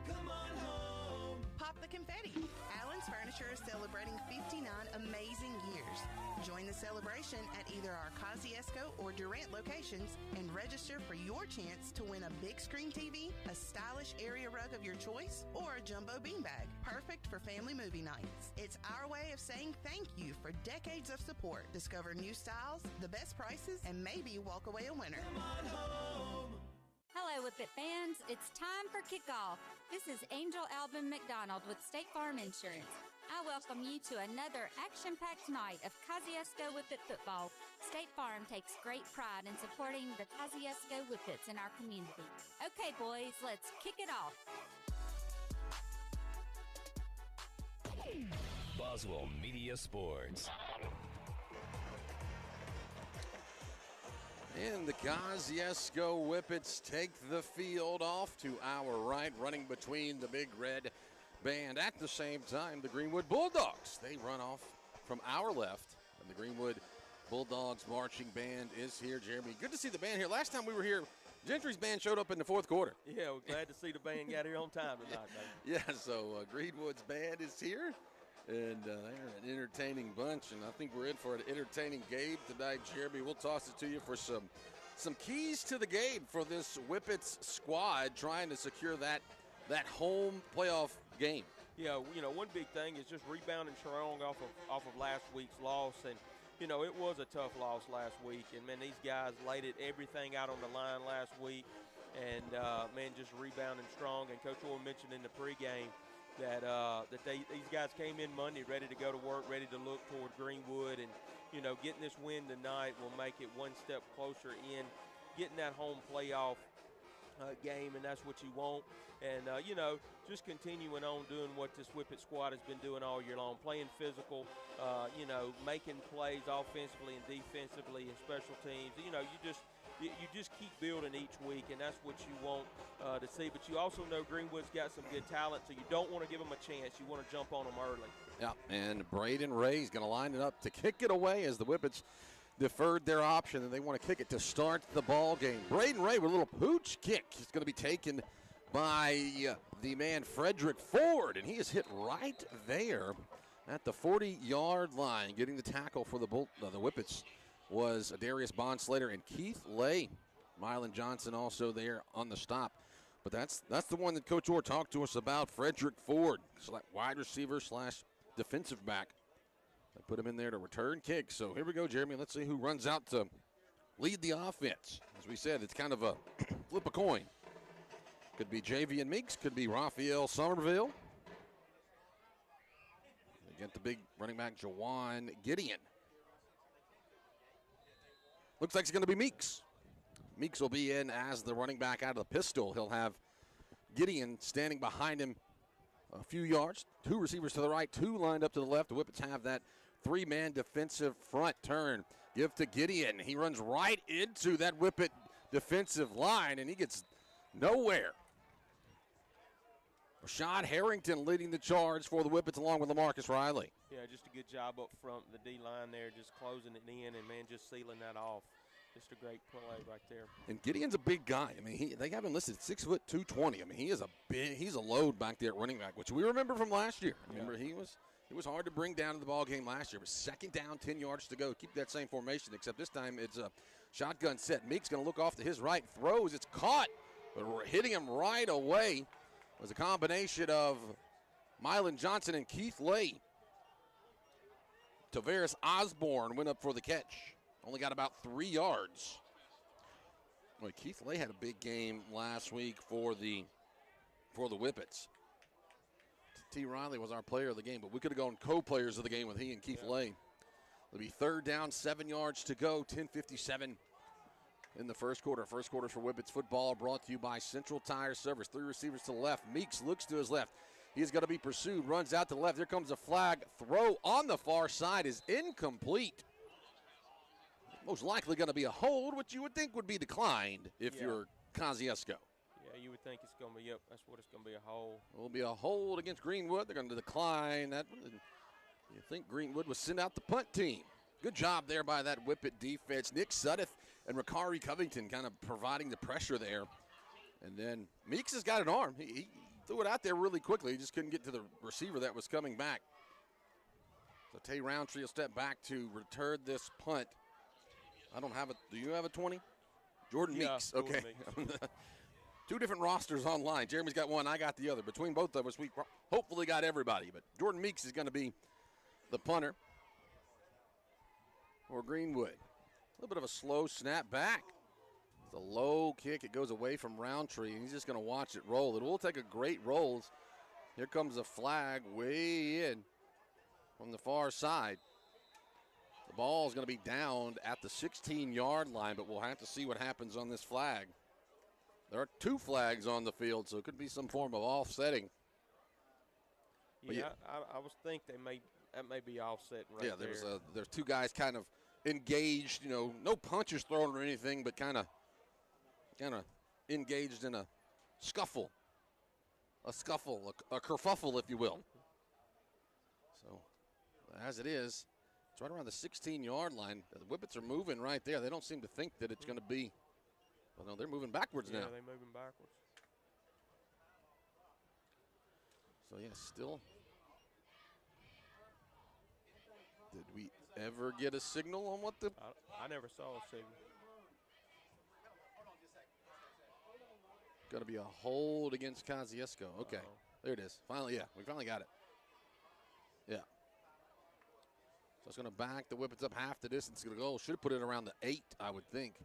Come on home. Pop the confetti. Allen's Furniture is celebrating 59 amazing years. Join the celebration at either our Kosciusko or Durant locations and register for your chance to win a big screen TV, a stylish area rug of your choice, or a jumbo beanbag. Perfect for family movie nights. It's our way of saying thank you for decades of support. Discover new styles, the best prices, and maybe walk away a winner. Come on home. Hello, Whippet fans. It's time for kickoff. This is Angel Alvin McDonald with State Farm Insurance. I welcome you to another action-packed night of Kosciusko Whippet football. State Farm takes great pride in supporting the Kosciusko Whippets in our community. Okay, boys, let's kick it off. Boswell Media Sports. And the Kosciusko Whippets take the field off to our right, running between the big red band. At the same time, the Greenwood Bulldogs, they run off from our left, and the Greenwood Bulldogs marching band is here. Jeremy, good to see the band here. Last time we were here, Gentry's band showed up in the fourth quarter. Yeah, we're glad to see the band got here on time tonight, man. Yeah, so Greenwood's band is here, and they're an entertaining bunch, and I think we're in for an entertaining game tonight, Jeremy. We'll toss it to you for some keys to the game for this Whippets squad trying to secure that home playoff game. Yeah, one big thing is just rebounding strong off of last week's loss, and it was a tough loss last week, and man, these guys laid everything out on the line last week, and just rebounding strong. And Coach Orr mentioned in the pregame that these guys came in Monday ready to go to work, ready to look toward Greenwood, and getting this win tonight will make it one step closer in getting that home playoff game, and that's what you want. And, just continuing on doing what this Whippet squad has been doing all year long, playing physical, making plays offensively and defensively and special teams. You just keep building each week, and that's what you want to see. But you also know Greenwood's got some good talent, so you don't want to give them a chance. You want to jump on them early. Yeah, and Braden Ray's going to line it up to kick it away as the Whippets deferred their option, and they want to kick it to start the ball game. Braden Ray with a little pooch kick. It's going to be taken by the man Frederick Ford, and he is hit right there at the 40-yard line. Getting the tackle for the Whippets was Darius Bond-Slater and Keith Lay. Mylan Johnson also there on the stop. But that's the one that Coach Orr talked to us about, Frederick Ford, wide receiver / defensive back. They put him in there to return kicks. So here we go, Jeremy. Let's see who runs out to lead the offense. As we said, it's kind of a flip a coin. Could be Javian Meeks, could be Raphael Somerville. They get the big running back, Jawan Gideon. Looks like it's going to be Meeks. Meeks will be in as the running back out of the pistol. He'll have Gideon standing behind him a few yards. Two receivers to the right, two lined up to the left. The Whippets have that three-man defensive front turn. Give to Gideon. He runs right into that Whippet defensive line, and he gets nowhere. Rashad Harrington leading the charge for the Whippets along with LaMarcus Riley. Yeah, just a good job up front, the D-line there, just closing it in and, man, just sealing that off. Just a great play right there. And Gideon's a big guy. I mean, they have him listed 6 foot 220. I mean, he's a load back there at running back, which we remember from last year. Remember, he was hard to bring down in the ball game last year. It was second down, 10 yards to go. Keep that same formation, except this time it's a shotgun set. Meek's going to look off to his right, throws. It's caught, but hitting him right away was a combination of Mylan Johnson and Keith Lay. Tavares Osborne went up for the catch. Only got about 3 yards. Well, Keith Lay had a big game last week for the Whippets. T. Riley was our player of the game, but we could have gone co-players of the game with he and Keith Lay. It'll be 3rd down, 7 yards to go, 10:57 in the first quarter. First quarter for Whippets football brought to you by Central Tire Service. 3 receivers to the left. Meeks looks to his left. He's going to be pursued, runs out to the left. Here comes a flag. Throw on the far side is incomplete. Most likely going to be a hold, which you would think would be declined if you're Kosciusko. Yeah, you would think it's going to be, that's what it's going to be, a hold. It will be a hold against Greenwood. They're going to decline that one. You think Greenwood would send out the punt team. Good job there by that Whippet defense. Nick Suddeth and Ricari Covington kind of providing the pressure there. And then Meeks has got an arm. He threw it out there really quickly. He just couldn't get to the receiver that was coming back. So Tay Roundtree will step back to return this punt. I don't have it. Do you have a 20? Jordan Meeks. Okay. Meeks. 2 different rosters online. Jeremy's got one. I got the other. Between both of us, we hopefully got everybody. But Jordan Meeks is going to be the punter for Greenwood. A little bit of a slow snap back. It's a low kick. It goes away from Roundtree, and he's just going to watch it roll. It will take a great rolls. Here comes a flag way in from the far side. The ball is going to be downed at the 16-yard line, but we'll have to see what happens on this flag. There are 2 flags on the field, so it could be some form of offsetting. Yeah, I was think that may be offset right there. Yeah, there's 2 guys kind of engaged, no punches thrown or anything, but kind of engaged in a scuffle, a kerfuffle, if you will. So, as it is, it's right around the 16-yard line. The Whippets are moving right there. They don't seem to think that it's going to be. Well, no, they're moving backwards now. Yeah, they're moving backwards. So, yeah, still. Did we ever get a signal on what the. I never saw a signal. Going to be a hold against Kosciusko. Okay. There it is. Finally, we finally got it. Yeah. So it's going to back the Whippets up half the distance to the goal. Should have put it around the 8, I would think.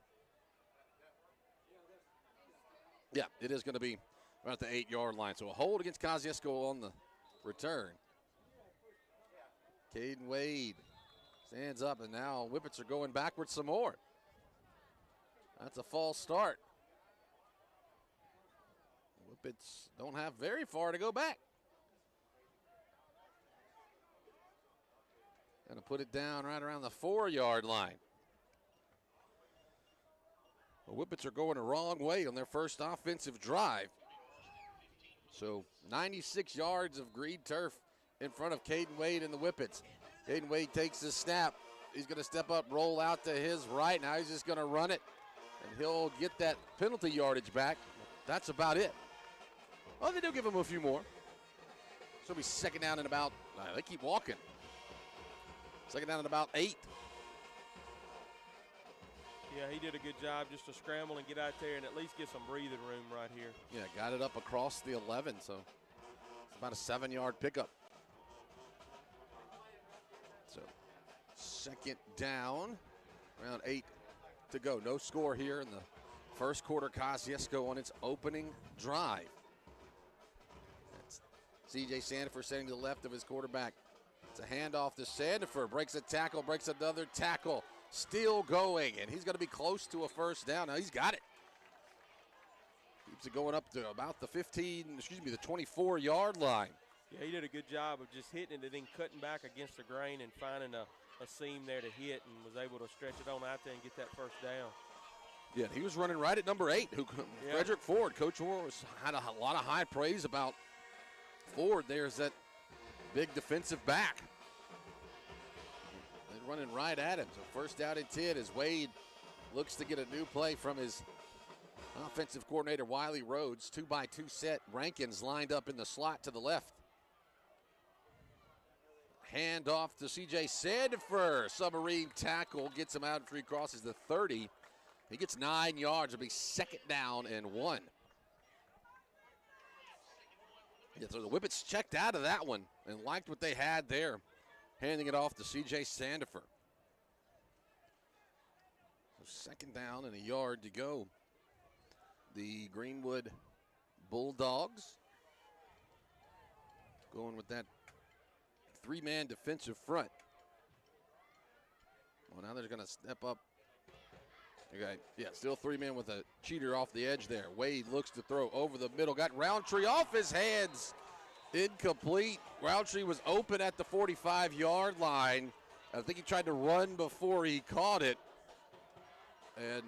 Yeah, it is going to be around the 8-yard line. So a hold against Kosciusko on the return. Caden Wade stands up, and now Whippets are going backwards some more. That's a false start. Whippets don't have very far to go back. Going to put it down right around the 4-yard line. The Whippets are going the wrong way on their first offensive drive. So 96 yards of green turf in front of Caden Wade and the Whippets. Caden Wade takes the snap. He's going to step up, roll out to his right. Now he's just going to run it, and he'll get that penalty yardage back. That's about it. Well, they do give him a few more. So it'll be second down and about, they keep walking. Second down and about 8. Yeah, he did a good job just to scramble and get out there and at least get some breathing room right here. Yeah, got it up across the 11, so it's about a 7-yard pickup. So second down, around 8 to go. No score here in the first quarter. Kosciusko on its opening drive. That's C.J. Sandifer standing to the left of his quarterback. It's a handoff to Sandifer. Breaks a tackle, breaks another tackle. Still going, and he's going to be close to a first down. Now he's got it. Keeps it going up to about the 24-yard line. Yeah, he did a good job of just hitting it and then cutting back against the grain and finding a seam there to hit, and was able to stretch it on out there and get that first down. Yeah, he was running right at number 8, Frederick Ford. Coach Morris had a lot of high praise about Ford. There's that big defensive back. They're running right at him. So first down and 10 as Wade looks to get a new play from his offensive coordinator, Wiley Rhodes. 2-by-2 set. Rankins lined up in the slot to the left. Hand off to C.J. Sandifer. Submarine tackle gets him out after he crosses the 30. He gets 9 yards. It'll be second down and 1. Yeah, so the Whippets checked out of that one and liked what they had there, handing it off to C.J. Sandifer. So second down and a yard to go. The Greenwood Bulldogs going with that 3-man defensive front. Well, now they're going to step up. Okay, yeah, still 3 men with a cheater off the edge there. Wade looks to throw over the middle. Got Roundtree off his hands. Incomplete. Roundtree was open at the 45-yard line. I think he tried to run before he caught it. And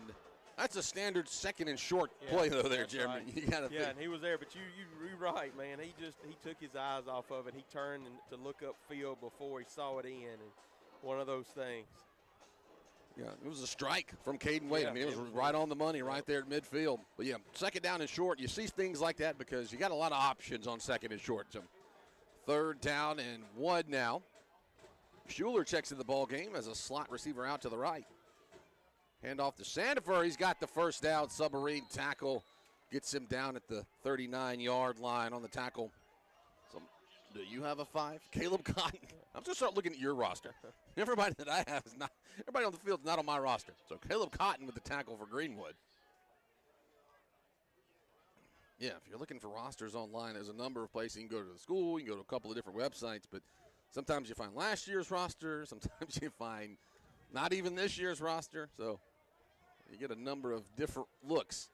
that's a standard second and short play, though, there, Jeremy. Right. You gotta think. And he was there, but you're right, man. He took his eyes off of it. He turned to look up field before he saw it in, and one of those things. Yeah, it was a strike from Caden Wade. Yeah, I mean, it was right on the money right there at midfield. But, yeah, second down and short, you see things like that because you got a lot of options on second and short. So third down and 1 now. Schuler checks in the ball game as a slot receiver out to the right. Hand off to Sandifer. He's got the first down. Submarine tackle gets him down at the 39-yard line on the tackle. So, do you have a 5? Caleb Cotton. I'm just start looking at your roster. Everybody that I have is not. Everybody on the field is not on my roster. So Caleb Cotton with the tackle for Greenwood. Yeah, if you're looking for rosters online, there's a number of places. You can go to the school. You can go to a couple of different websites. But sometimes you find last year's roster. Sometimes you find not even this year's roster. So you get a number of different looks.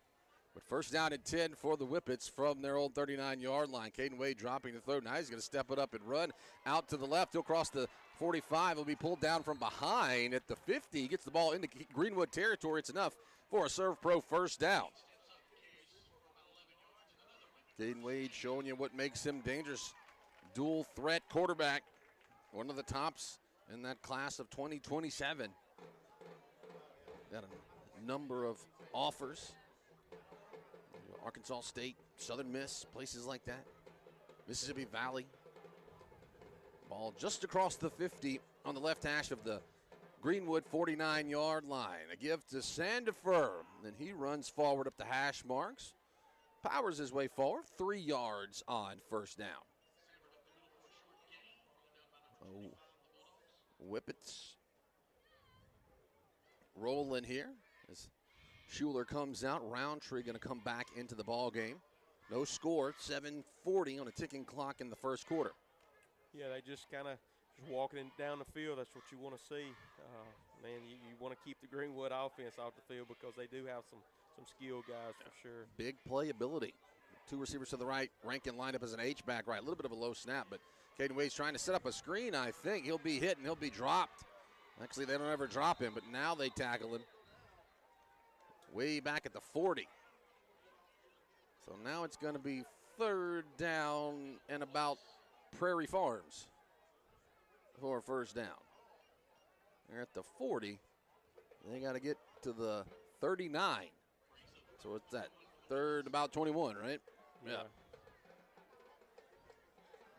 But first down and 10 for the Whippets from their old 39-yard line. Caden Wade dropping the throw. Now he's going to step it up and run out to the left. He'll cross the 45. He'll be pulled down from behind at the 50. He gets the ball into Greenwood territory. It's enough for a Serve Pro first down. Caden Wade showing you what makes him dangerous. Dual threat quarterback. One of the tops in that class of 2027. Got a number of offers. Arkansas State, Southern Miss, places like that. Mississippi Valley. Ball just across the 50 on the left hash of the Greenwood 49-yard line. A give to Sandifer. Then he runs forward up the hash marks. Powers his way forward. 3 yards on first down. Oh, Whippets rolling here as Schuler comes out. Roundtree going to come back into the ball game. No score. 7:40 on a ticking clock in the first quarter. Yeah, they just kind of walking down the field. That's what you want to see. Man, you want to keep the Greenwood offense off the field because they do have some skilled guys for sure. Big playability. 2 receivers to the right. Rankin lined up as an H-back right. A little bit of a low snap, but Caden Wade's trying to set up a screen, I think. He'll be hit and he'll be dropped. Actually, they don't ever drop him, but now they tackle him. Way back at the 40. So now it's going to be third down and about Prairie Farms for first down. They're at the 40. They got to get to the 39. So what's that? Third, about 21, right? Yeah.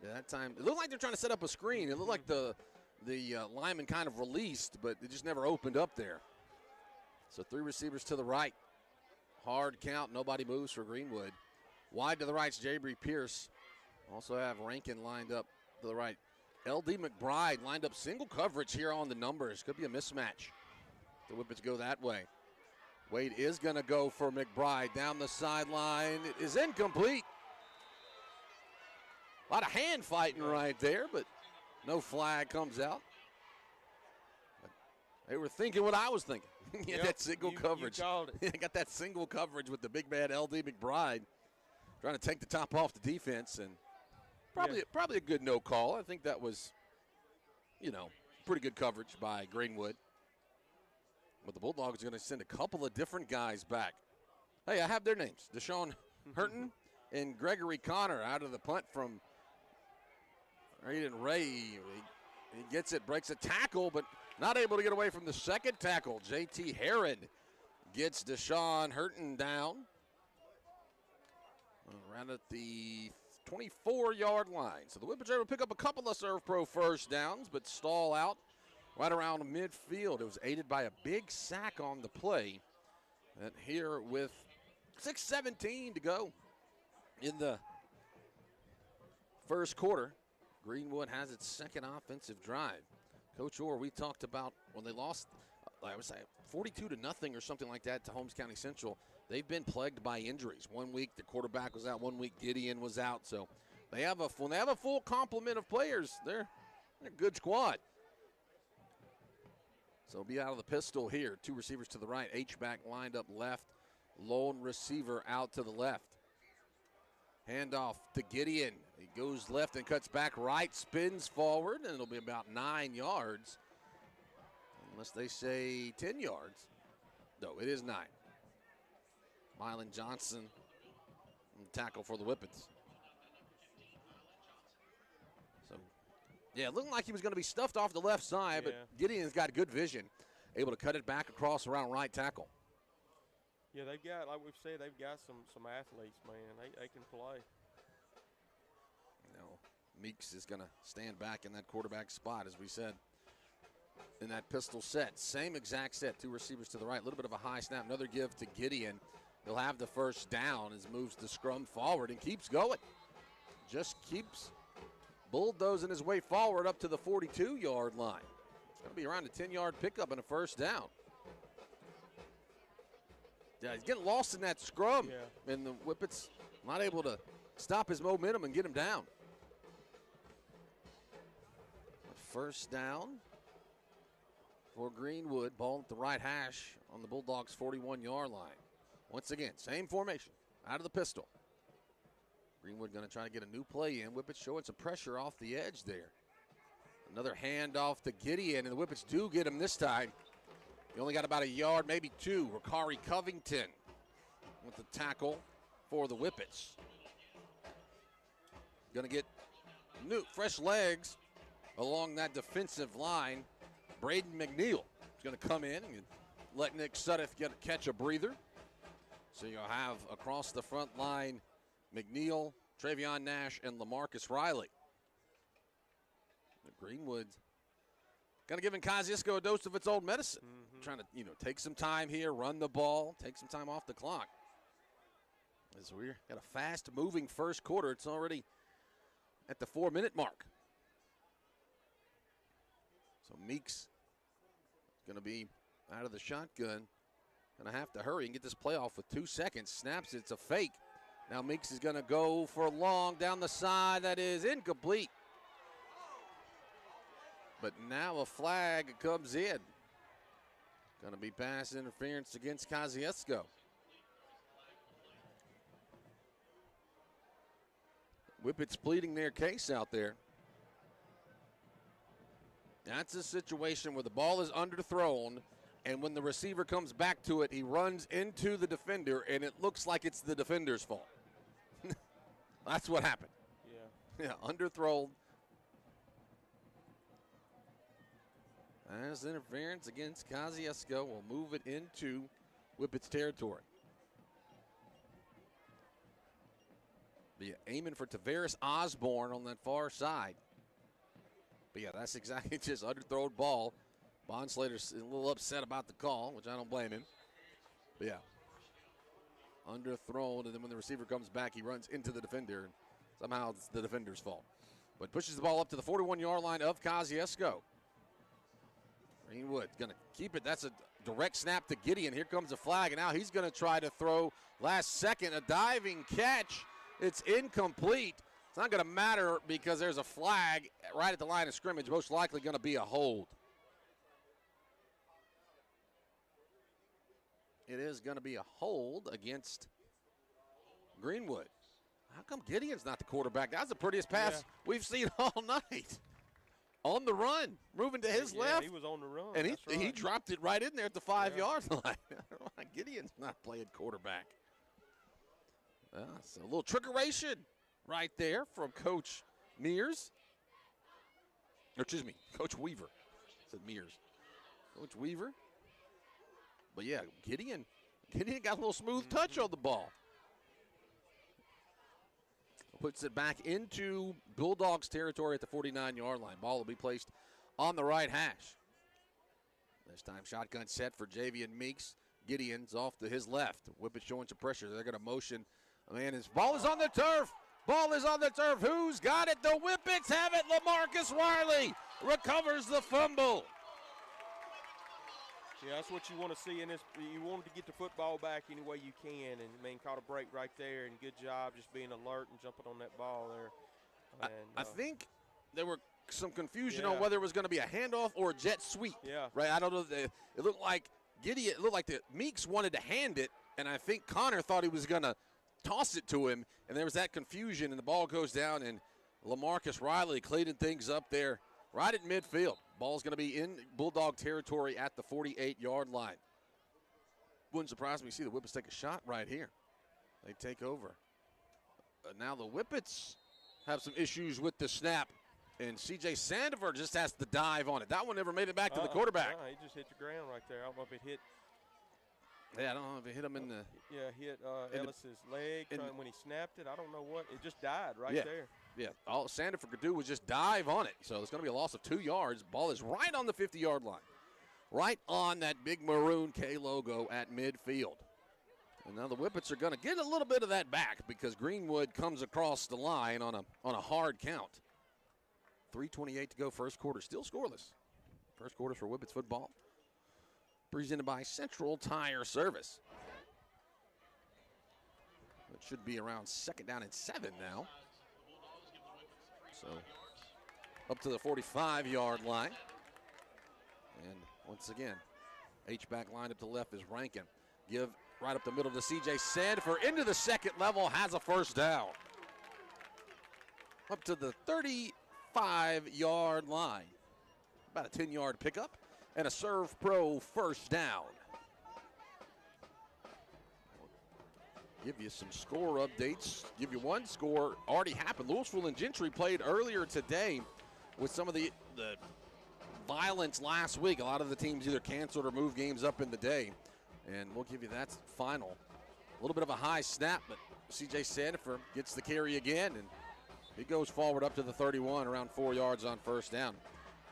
Yeah, that time, it looked like they're trying to set up a screen. It looked like the lineman kind of released, but it just never opened up there. So 3 receivers to the right. Hard count. Nobody moves for Greenwood. Wide to the right's Jabry Pierce. Also have Rankin lined up to the right. L.D. McBride lined up single coverage here on the numbers. Could be a mismatch. The Whippets go that way. Wade is going to go for McBride down the sideline. It is incomplete. A lot of hand fighting right there, but no flag comes out. They were thinking what I was thinking. That single coverage. You called it. Got that single coverage with the big man L.D. McBride trying to take the top off the defense, and probably a good no call. I think that was, pretty good coverage by Greenwood. But the Bulldogs are going to send a couple of different guys back. Hey, I have their names. Deshaun Hurton and Gregory Connor out of the punt from Aiden Ray. He gets it, breaks a tackle, but not able to get away from the second tackle. J.T. Heron gets Deshaun Hurton down around at the 24-yard line. So the Whippets are able to pick up a couple of Serve Pro first downs, but stall out right around midfield. It was aided by a big sack on the play. And here with 6:17 to go in the first quarter, Greenwood has its second offensive drive. Coach Orr, we talked about when they lost, I would say 42-0 or something like that to Holmes County Central. They've been plagued by injuries. 1 week the quarterback was out, 1 week Gideon was out. So when they have a full complement of players, they're a good squad. So be out of the pistol here. 2 receivers to the right. H-back lined up left. Lone receiver out to the left. Handoff to Gideon. He goes left and cuts back right, spins forward, and it'll be about 9 yards. Unless they say 10 yards. No, it is 9. Mylan Johnson on the tackle for the Whippets. So, yeah, looking like he was going to be stuffed off the left side, but Gideon's got good vision, able to cut it back across around right tackle. Yeah, they've got, like we've said, they've got some athletes, man. They can play. You know, Meeks is going to stand back in that quarterback spot, as we said, in that pistol set. Same exact set, 2 receivers to the right. A little bit of a high snap, another give to Gideon. He'll have the first down as moves the scrum forward and keeps going. Just keeps bulldozing his way forward up to the 42-yard line. It's going to be around a 10-yard pickup and a first down. Yeah, he's getting lost in that scrum, and the Whippets not able to stop his momentum and get him down. First down for Greenwood. Ball at the right hash on the Bulldogs' 41-yard line. Once again, same formation, out of the pistol. Greenwood going to try to get a new play in. Whippets showing some pressure off the edge there. Another handoff to Gideon, and the Whippets do get him this time. He only got about a yard, maybe 2. Ricari Covington with the tackle for the Whippets. Going to get new, fresh legs along that defensive line. Braden McNeil is going to come in and let Nick Suddiff catch a breather. So you'll have across the front line McNeil, Travion Nash, and LaMarcus Riley. Greenwood kind of giving Kosciusko a dose of its old medicine. Trying to, take some time here, run the ball, take some time off the clock. As we've got a fast-moving first quarter. It's already at the 4-minute mark. So Meeks going to be out of the shotgun. Going to have to hurry and get this play off with 2 seconds. Snaps, it's a fake. Now Meeks is going to go for a long down the side. That is incomplete. But now a flag comes in. Going to be pass interference against Kosciusko. Whippets pleading their case out there. That's a situation where the ball is underthrown, and when the receiver comes back to it, he runs into the defender, and it looks like it's the defender's fault. That's what happened. Yeah, underthrown. As interference against Kosciusko will move it into Whippets territory. Be aiming for Tavares Osborne on that far side. But yeah, that's exactly just underthrown ball. Bonslater's a little upset about the call, which I don't blame him. But yeah, underthrown, and then when the receiver comes back, he runs into the defender, and somehow it's the defender's fault. But pushes the ball up to the 41-yard line of Kosciusko. Greenwood going to keep it. That's a direct snap to Gideon. Here comes a flag, and now he's going to try to throw last second. A diving catch. It's incomplete. It's not going to matter because there's a flag right at the line of scrimmage. Most likely going to be a hold. It is going to be a hold against Greenwood. How come Gideon's not the quarterback? That's the prettiest pass we've seen all night. On the run, moving to his left. He was on the run. And he dropped it right in there at the 5-yard line. I don't know why Gideon's not playing quarterback. So a little trickeration right there from Coach Mears. Or excuse me, Coach Weaver. I said Mears. Coach Weaver. But yeah, Gideon got a little smooth touch on the ball. Puts it back into Bulldogs territory at the 49-yard line. Ball will be placed on the right hash. This time shotgun set for Javian Meeks. Gideon's off to his left. Whippets showing some pressure. They're going to motion. Man, his ball is on the turf. Ball is on the turf. Who's got it? The Whippets have it. LaMarcus Riley recovers the fumble. Yeah, that's what you want to see in this. You want to get the football back any way you can, and caught a break right there, and good job just being alert and jumping on that ball there. I think they were some confusion on whether it was going to be a handoff or a jet sweep. Yeah. Right. I don't know. It looked like It looked like the Meeks wanted to hand it, and I think Connor thought he was going to toss it to him, and there was that confusion, and the ball goes down, and LaMarcus Riley cleaning things up there right at midfield. Ball's going to be in Bulldog territory at the 48-yard line. Wouldn't surprise me to see the Whippets take a shot right here. They take over. Now the Whippets have some issues with the snap, and C.J. Sandifer just has to dive on it. That one never made it back to the quarterback. No, he just hit the ground right there. I don't know if it hit. Yeah, I don't know if it hit him in the. Yeah, hit Ellis's leg when he snapped it. I don't know what. It just died right there. Yeah, all Sandifer could do was just dive on it. So it's going to be a loss of 2 yards. Ball is right on the 50-yard line. Right on that big maroon K logo at midfield. And now the Whippets are going to get a little bit of that back because Greenwood comes across the line on a hard count. 3:28 to go, first quarter, still scoreless. First quarter for Whippets football. Presented by Central Tire Service. It should be around 2nd down and 7 now. So up to the 45-yard line. And once again, H-back line up to the left is Rankin. Give right up the middle to C.J. Sandifer into the second level, has a first down. Up to the 35-yard line. About a 10-yard pickup and a Serve Pro first down. Give you some score updates. Give you one score already happened. Louisville and Gentry played earlier today with some of the violence last week. A lot of the teams either canceled or moved games up in the day. And we'll give you that final. A little bit of a high snap, but C.J. Sandifer gets the carry again, and he goes forward up to the 31, around 4 yards on first down.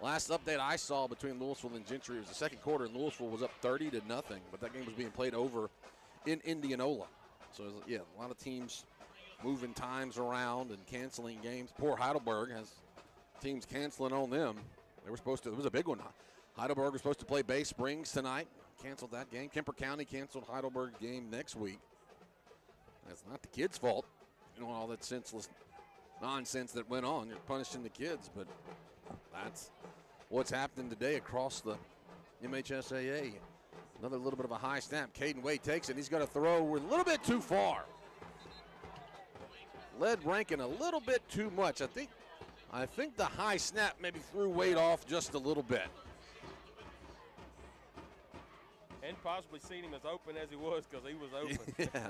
Last update I saw between Louisville and Gentry was the second quarter, and Louisville was up 30-0, but that game was being played over in Indianola. So, yeah, a lot of teams moving times around and canceling games. Poor Heidelberg has teams canceling on them. They were supposed to, it was a big one. Heidelberg was supposed to play Bay Springs tonight. Canceled that game. Kemper County canceled Heidelberg's game next week. That's not the kids' fault. You know, all that senseless nonsense that went on. You're punishing the kids, but that's what's happening today across the MHSAA. Another little bit of a high snap. Caden Wade takes it. He's going to throw a little bit too far. Led Rankin a little bit too much. I think the high snap maybe threw Wade off just a little bit. And possibly seen him as open as he was because he was open. Yeah.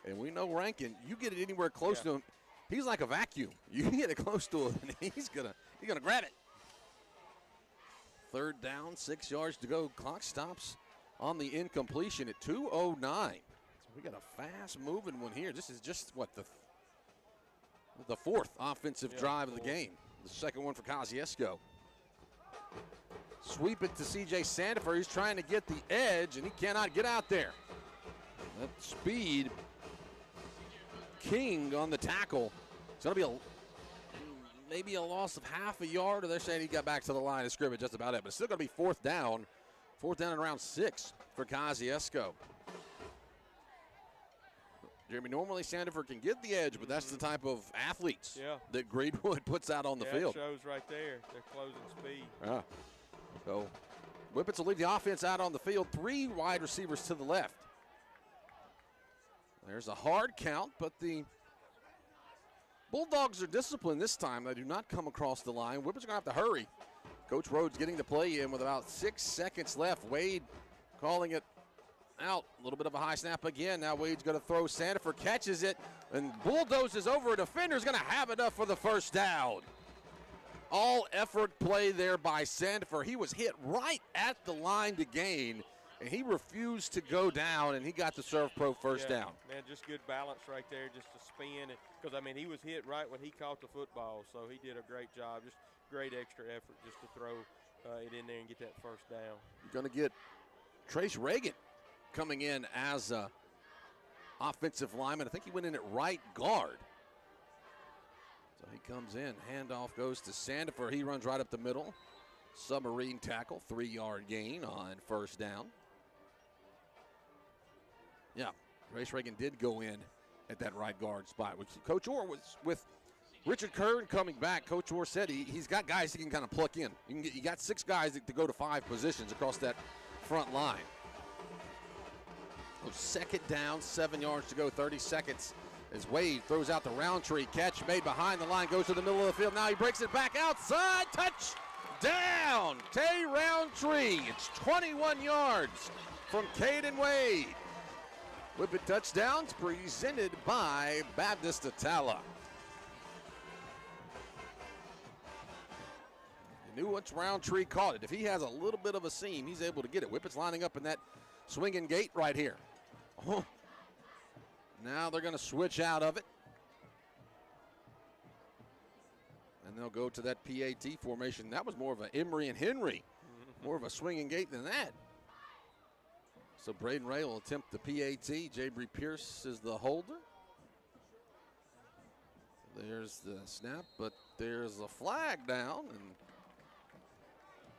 And we know Rankin, you get it anywhere close to him, he's like a vacuum. You get it close to him, and he's gonna grab it. Third down, 6 yards to go. Clock stops on the incompletion at 2:09. So we got a fast-moving one here. This is just, what, the fourth offensive drive of the game. The second one for Kosciusko. Sweep it to C.J. Sandifer. He's trying to get the edge, and he cannot get out there. That speed, King on the tackle. It's going to be maybe a loss of half a yard, or they're saying he got back to the line of scrimmage. That's about it. But it's still going to be fourth down. Fourth down and around 6 for Kosciusko. Jeremy, normally Sandifer can get the edge, but that's the type of athletes that Greenwood puts out on the field. It shows right there. They're closing speed. Yeah. So Whippets will leave the offense out on the field. 3 wide receivers to the left. There's a hard count, but the Bulldogs are disciplined this time. They do not come across the line. Whippets are going to have to hurry. Coach Rhodes getting the play in with about 6 seconds left. Wade calling it out. A little bit of a high snap again. Now Wade's going to throw. Sandifer catches it and bulldozes over. A defender's going to have enough for the first down. All effort play there by Sandifer. He was hit right at the line to gain, and he refused to go down, and he got the Serve Pro first down. Man, just good balance right there, just to spin it. Because, I mean, he was hit right when he caught the football, so he did a great job. Just great extra effort just to throw it in there and get that first down. You're going to get Trace Reagan coming in as offensive lineman. I think he went in at right guard. So he comes in. Handoff goes to Sandifer. He runs right up the middle. Submarine tackle, 3-yard gain on first down. Yeah, Trace Reagan did go in at that right guard spot. Coach Orr was with Richard Kern coming back. Coach Orr said he's got guys he can kind of pluck in. You got 6 guys to go to 5 positions across that front line. So second down, 7 yards to go, 30 seconds. As Wade throws out the Roundtree catch made behind the line, goes to the middle of the field. Now he breaks it back outside. Touchdown, Tay Roundtree. It's 21 yards from Caden Wade. Whippet touchdowns presented by Baptist Atala. You knew once Roundtree caught it. If he has a little bit of a seam, he's able to get it. Whippet's lining up in that swinging gate right here. Oh. Now they're going to switch out of it. And they'll go to that PAT formation. That was more of an Emery and Henry. More of a swinging gate than that. So Braden Ray will attempt the PAT. Jabry Pierce is the holder. There's the snap, but there's a flag down. And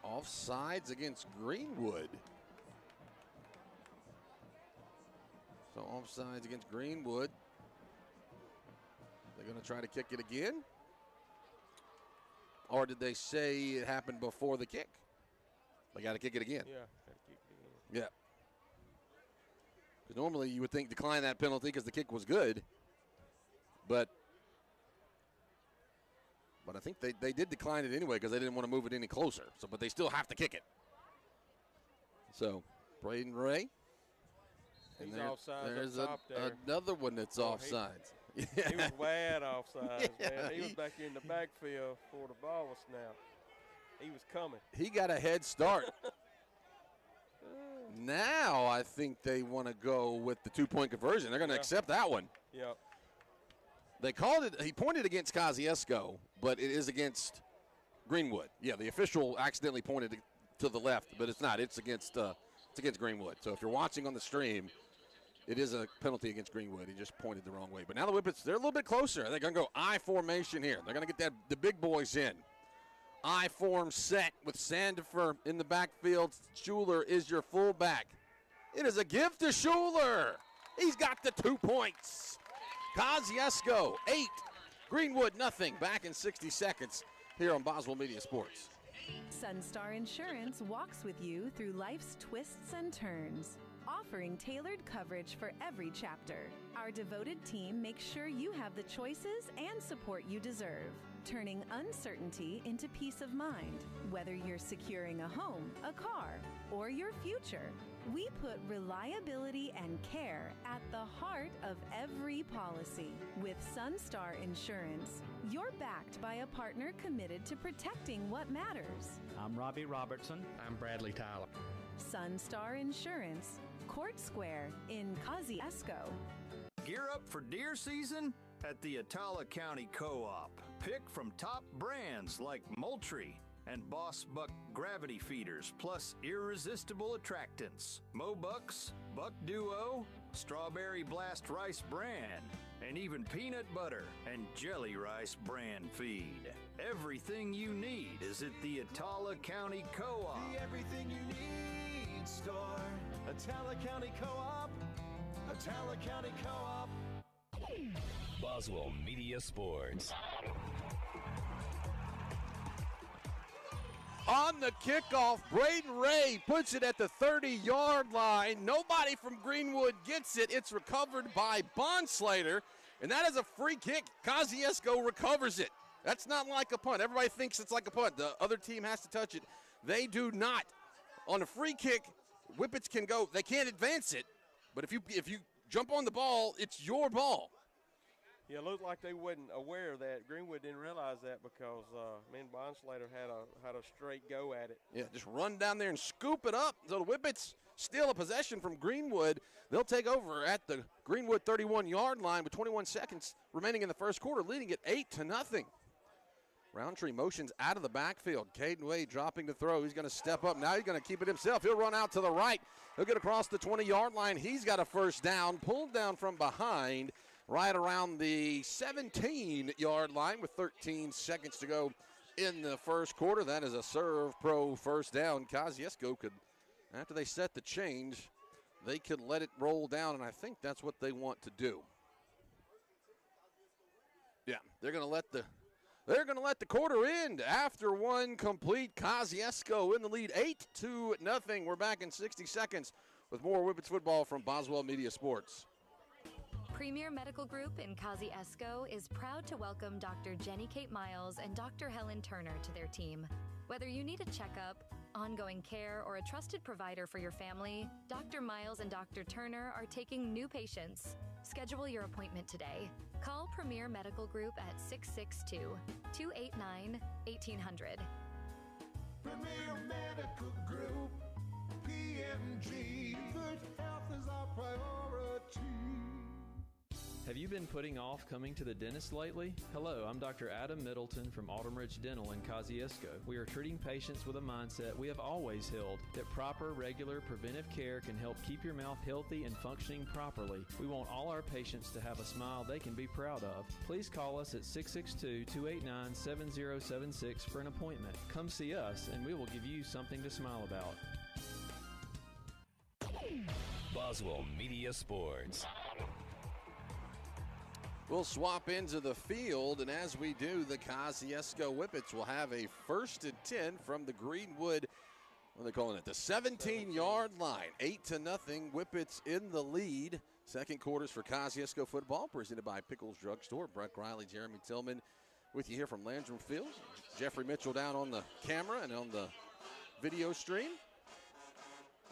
offsides against Greenwood. So offsides against Greenwood. They're going to try to kick it again. Or did they say it happened before the kick? They got to kick it again. Yeah, got to kick it again. Yeah. Because normally you would think decline that penalty because the kick was good. But I think they did decline it anyway because they didn't want to move it any closer. So, but they still have to kick it. So, Braden Ray. And there's another one that's offsides. He was bad offsides, man. He was back in the backfield before the ball was snapped. He was coming. He got a head start. Now I think they want to go with the 2-point conversion. They're going to accept that one. Yep. They called it, he pointed against Kosciusko, but it is against Greenwood. Yeah, the official accidentally pointed to the left, but it's not. It's against Greenwood. So if you're watching on the stream, it is a penalty against Greenwood. He just pointed the wrong way. But now the Whippets, they're a little bit closer. They're going to go I formation here. They're going to get the big boys in. I form set with Sandifer in the backfield. Schuler is your fullback. It is a give to Schuler. He's got the 2 points. Kosciusko, 8. Greenwood, nothing. Back in 60 seconds here on Boswell Media Sports. Sunstar Insurance walks with you through life's twists and turns, offering tailored coverage for every chapter. Our devoted team makes sure you have the choices and support you deserve, turning uncertainty into peace of mind. Whether you're securing a home, a car, or your future, we put reliability and care at the heart of every policy. With Sunstar Insurance, you're backed by a partner committed to protecting what matters. I'm Robbie Robertson. I'm Bradley Tyler. Sunstar Insurance, Court Square in Kosciusko. Gear up for deer season at the Atala County Co-op. Pick from top brands like Moultrie and Boss Buck gravity feeders, plus irresistible attractants, Mobucks, Buck Duo, Strawberry Blast Rice Bran, and even peanut butter and jelly rice brand feed. Everything you need is at the Atala County Co-op. The everything you need store. Atala County Co-op. Atala County Co-op. Boswell Media Sports. On the kickoff, Braden Ray puts it at the 30-yard line. Nobody from Greenwood gets it. It's recovered by Bonslater, and that is a free kick. Kosciusko recovers it. That's not like a punt. Everybody thinks it's like a punt. The other team has to touch it. They do not. On a free kick, Whippets can go. They can't advance it, but if you jump on the ball, it's your ball. Yeah, it looked like they wasn't aware of that. Greenwood didn't realize that because Bonslater had a straight go at it. Yeah, just run down there and scoop it up. So the Whippets steal a possession from Greenwood. They'll take over at the Greenwood 31-yard line with 21 seconds remaining in the first quarter, leading it 8-0. Roundtree motions out of the backfield. Caden Wade dropping to throw. He's going to step up. Now he's going to keep it himself. He'll run out to the right. He'll get across the 20-yard line. He's got a first down, pulled down from behind right around the 17-yard line with 13 seconds to go in the first quarter. That is a Serve Pro first down. Kosciusko could, after they set the change, they could let it roll down, and I think that's what they want to do. Yeah, they're going to let the quarter end after one complete. Kosciusko in the lead, 8-0. We're back in 60 seconds with more Whippets football from Boswell Media Sports. Premier Medical Group in Kosciusko is proud to welcome Dr. Jenny Kate Miles and Dr. Helen Turner to their team. Whether you need a checkup, ongoing care, or a trusted provider for your family, Dr. Miles and Dr. Turner are taking new patients. Schedule your appointment today. Call Premier Medical Group at 662-289-1800. Premier Medical Group, PMG, good health is our priority. Have you been putting off coming to the dentist lately? Hello, I'm Dr. Adam Middleton from Autumn Ridge Dental in Kosciusko. We are treating patients with a mindset we have always held, that proper, regular, preventive care can help keep your mouth healthy and functioning properly. We want all our patients to have a smile they can be proud of. Please call us at 662-289-7076 for an appointment. Come see us and we will give you something to smile about. Boswell Media Sports. We'll swap into the field, and as we do, the Kosciusko Whippets will have a 1st and 10 from the Greenwood, what are they calling it, the 17-yard line. 8-0, Whippets in the lead. Second quarters for Kosciusko football, presented by Pickles Drug Store. Brett Riley, Jeremy Tillman with you here from Landrum Field. Jeffrey Mitchell down on the camera and on the video stream.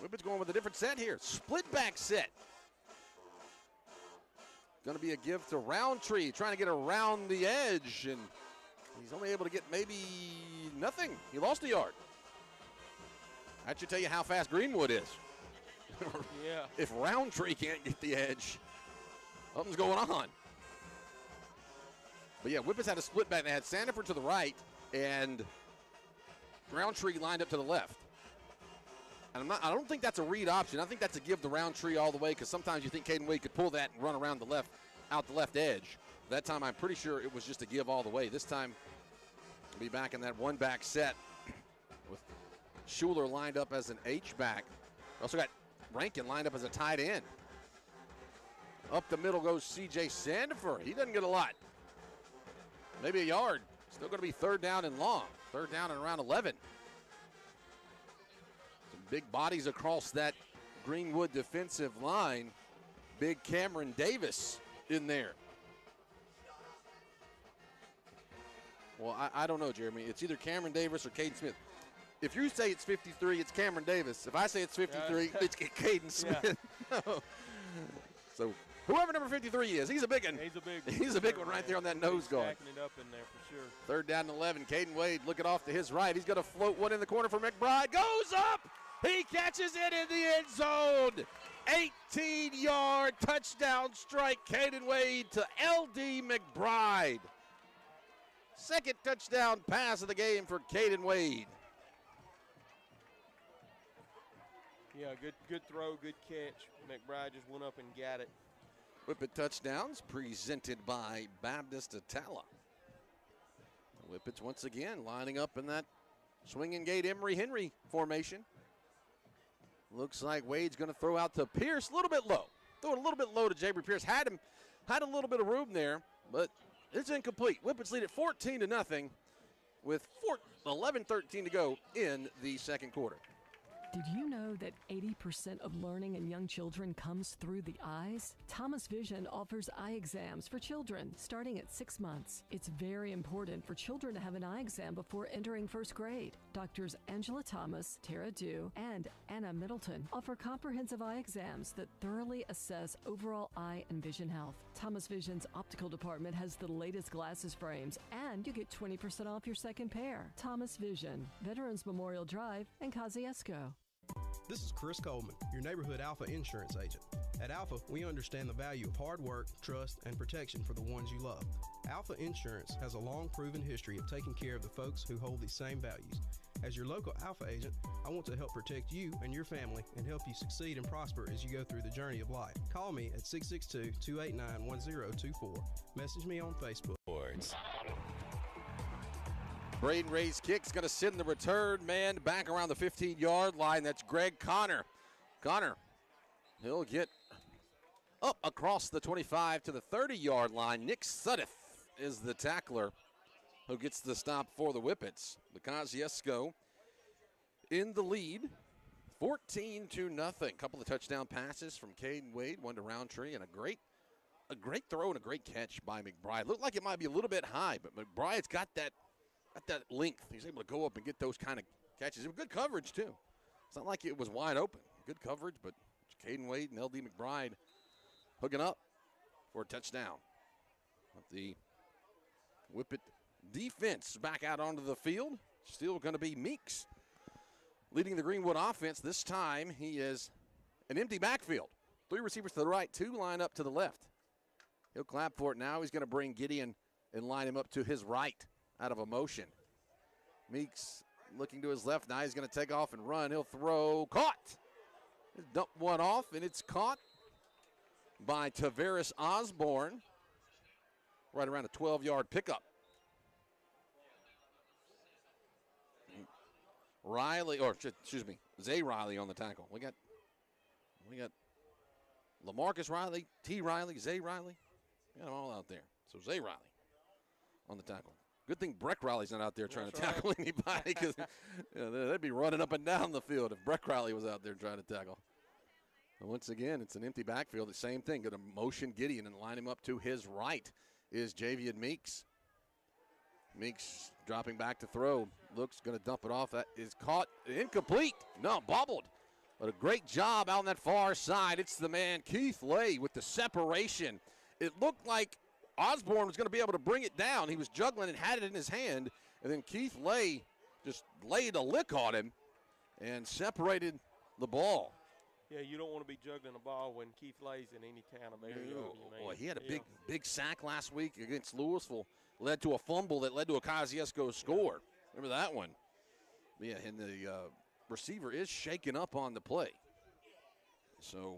Whippets going with a different set here, split back set. Going to be a give to Roundtree, trying to get around the edge, and he's only able to get maybe nothing. He lost a yard. That should tell you how fast Greenwood is. Yeah. If Roundtree can't get the edge, something's going on. But yeah, Whippets had a split back. They had Sandiford to the right, and Roundtree lined up to the left. And I don't think that's a read option. I think that's a give the Roundtree all the way, because sometimes you think Caden Wade could pull that and run around the left, out the left edge. That time I'm pretty sure it was just a give all the way. This time we'll be back in that one-back set with Schuler lined up as an H-back. Also got Rankin lined up as a tight end. Up the middle goes C.J. Sandiford. He doesn't get a lot. Maybe a yard. Still going to be 3rd down and long. 3rd down and around 11. Big bodies across that Greenwood defensive line. Big Cameron Davis in there. Well, I don't know, Jeremy. It's either Cameron Davis or Caden Smith. If you say it's 53, it's Cameron Davis. If I say it's 53, it's Caden Smith. Yeah. So whoever number 53 is, he's a big one. He's a big one right there on that nose guard. Stacking it up in there for sure. 3rd down and 11. Caden Wade looking off to his right. He's going to float one in the corner for McBride. Goes up. He catches it in the end zone. 18-yard touchdown strike, Caden Wade to L.D. McBride. 2nd touchdown pass of the game for Caden Wade. Yeah, good throw, good catch. McBride just went up and got it. Whippet touchdowns presented by Baptist Atala. Whippets once again lining up in that swinging gate Emory-Henry formation. Looks like Wade's going to throw out to Pierce a little bit low. Throw it a little bit low to Jabry Pierce. Had a little bit of room there, but it's incomplete. Whippets lead at 14-0 with 11:13 to go in the second quarter. Did you know that 80% of learning in young children comes through the eyes? Thomas Vision offers eye exams for children starting at 6 months. It's very important for children to have an eye exam before entering 1st grade. Doctors Angela Thomas, Tara Dew, and Anna Middleton offer comprehensive eye exams that thoroughly assess overall eye and vision health. Thomas Vision's optical department has the latest glasses frames, and you get 20% off your 2nd pair. Thomas Vision, Veterans Memorial Drive, and Kosciusko. This is Chris Coleman, your neighborhood Alpha insurance agent. At Alpha, we understand the value of hard work, trust, and protection for the ones you love. Alpha Insurance has a long proven history of taking care of the folks who hold these same values. As your local Alpha agent, I want to help protect you and your family and help you succeed and prosper as you go through the journey of life. Call me at 662-289-1024. Message me on Facebook. Braden Ray's kick's going to send the return man back around the 15-yard line. That's Greg Connor. Connor, he'll get up across the 25 to the 30-yard line. Nick Suddeth is the tackler who gets the stop for the Whippets. The Kosciusko in the lead, 14-0. Couple of touchdown passes from Caden Wade, one to Roundtree, and a great throw and a great catch by McBride. Looked like it might be a little bit high, but McBride's got that length. He's able to go up and get those kind of catches. Good coverage, too. It's not like it was wide open. Good coverage, but Caden Wade and LD McBride hooking up for a touchdown. The Whippet defense back out onto the field. Still going to be Meeks leading the Greenwood offense. This time he is an empty backfield. 3 receivers to the right, 2 line up to the left. He'll clap for it now. He's going to bring Gideon and line him up to his right out of a motion. Meeks looking to his left. Now he's going to take off and run. He'll throw. Caught. He'll dump one off, and it's caught by Tavares Osborne. Right around a 12-yard pickup. Zay Riley on the tackle. We got LaMarcus Riley, T. Riley, Zay Riley. We got them all out there. So Zay Riley on the tackle. Good thing Breck Riley's not out there trying to tackle anybody, because they'd be running up and down the field if Breck Riley was out there trying to tackle. And once again, it's an empty backfield. The same thing. Going to motion Gideon and line him up to his right is Javian Meeks. Meeks dropping back to throw. Looks going to dump it off. That is caught. Incomplete. No, bobbled. But a great job out on that far side. It's the man, Keith Lay, with the separation. It looked like Osborne was going to be able to bring it down. He was juggling and had it in his hand. And then Keith Lay just laid a lick on him and separated the ball. Yeah, you don't want to be juggling the ball when Keith Lay's in any kind of area. Boy, he had a big sack last week against Louisville. Led to a fumble that led to a Kosciusko score. Remember that one? Yeah, and the receiver is shaken up on the play. So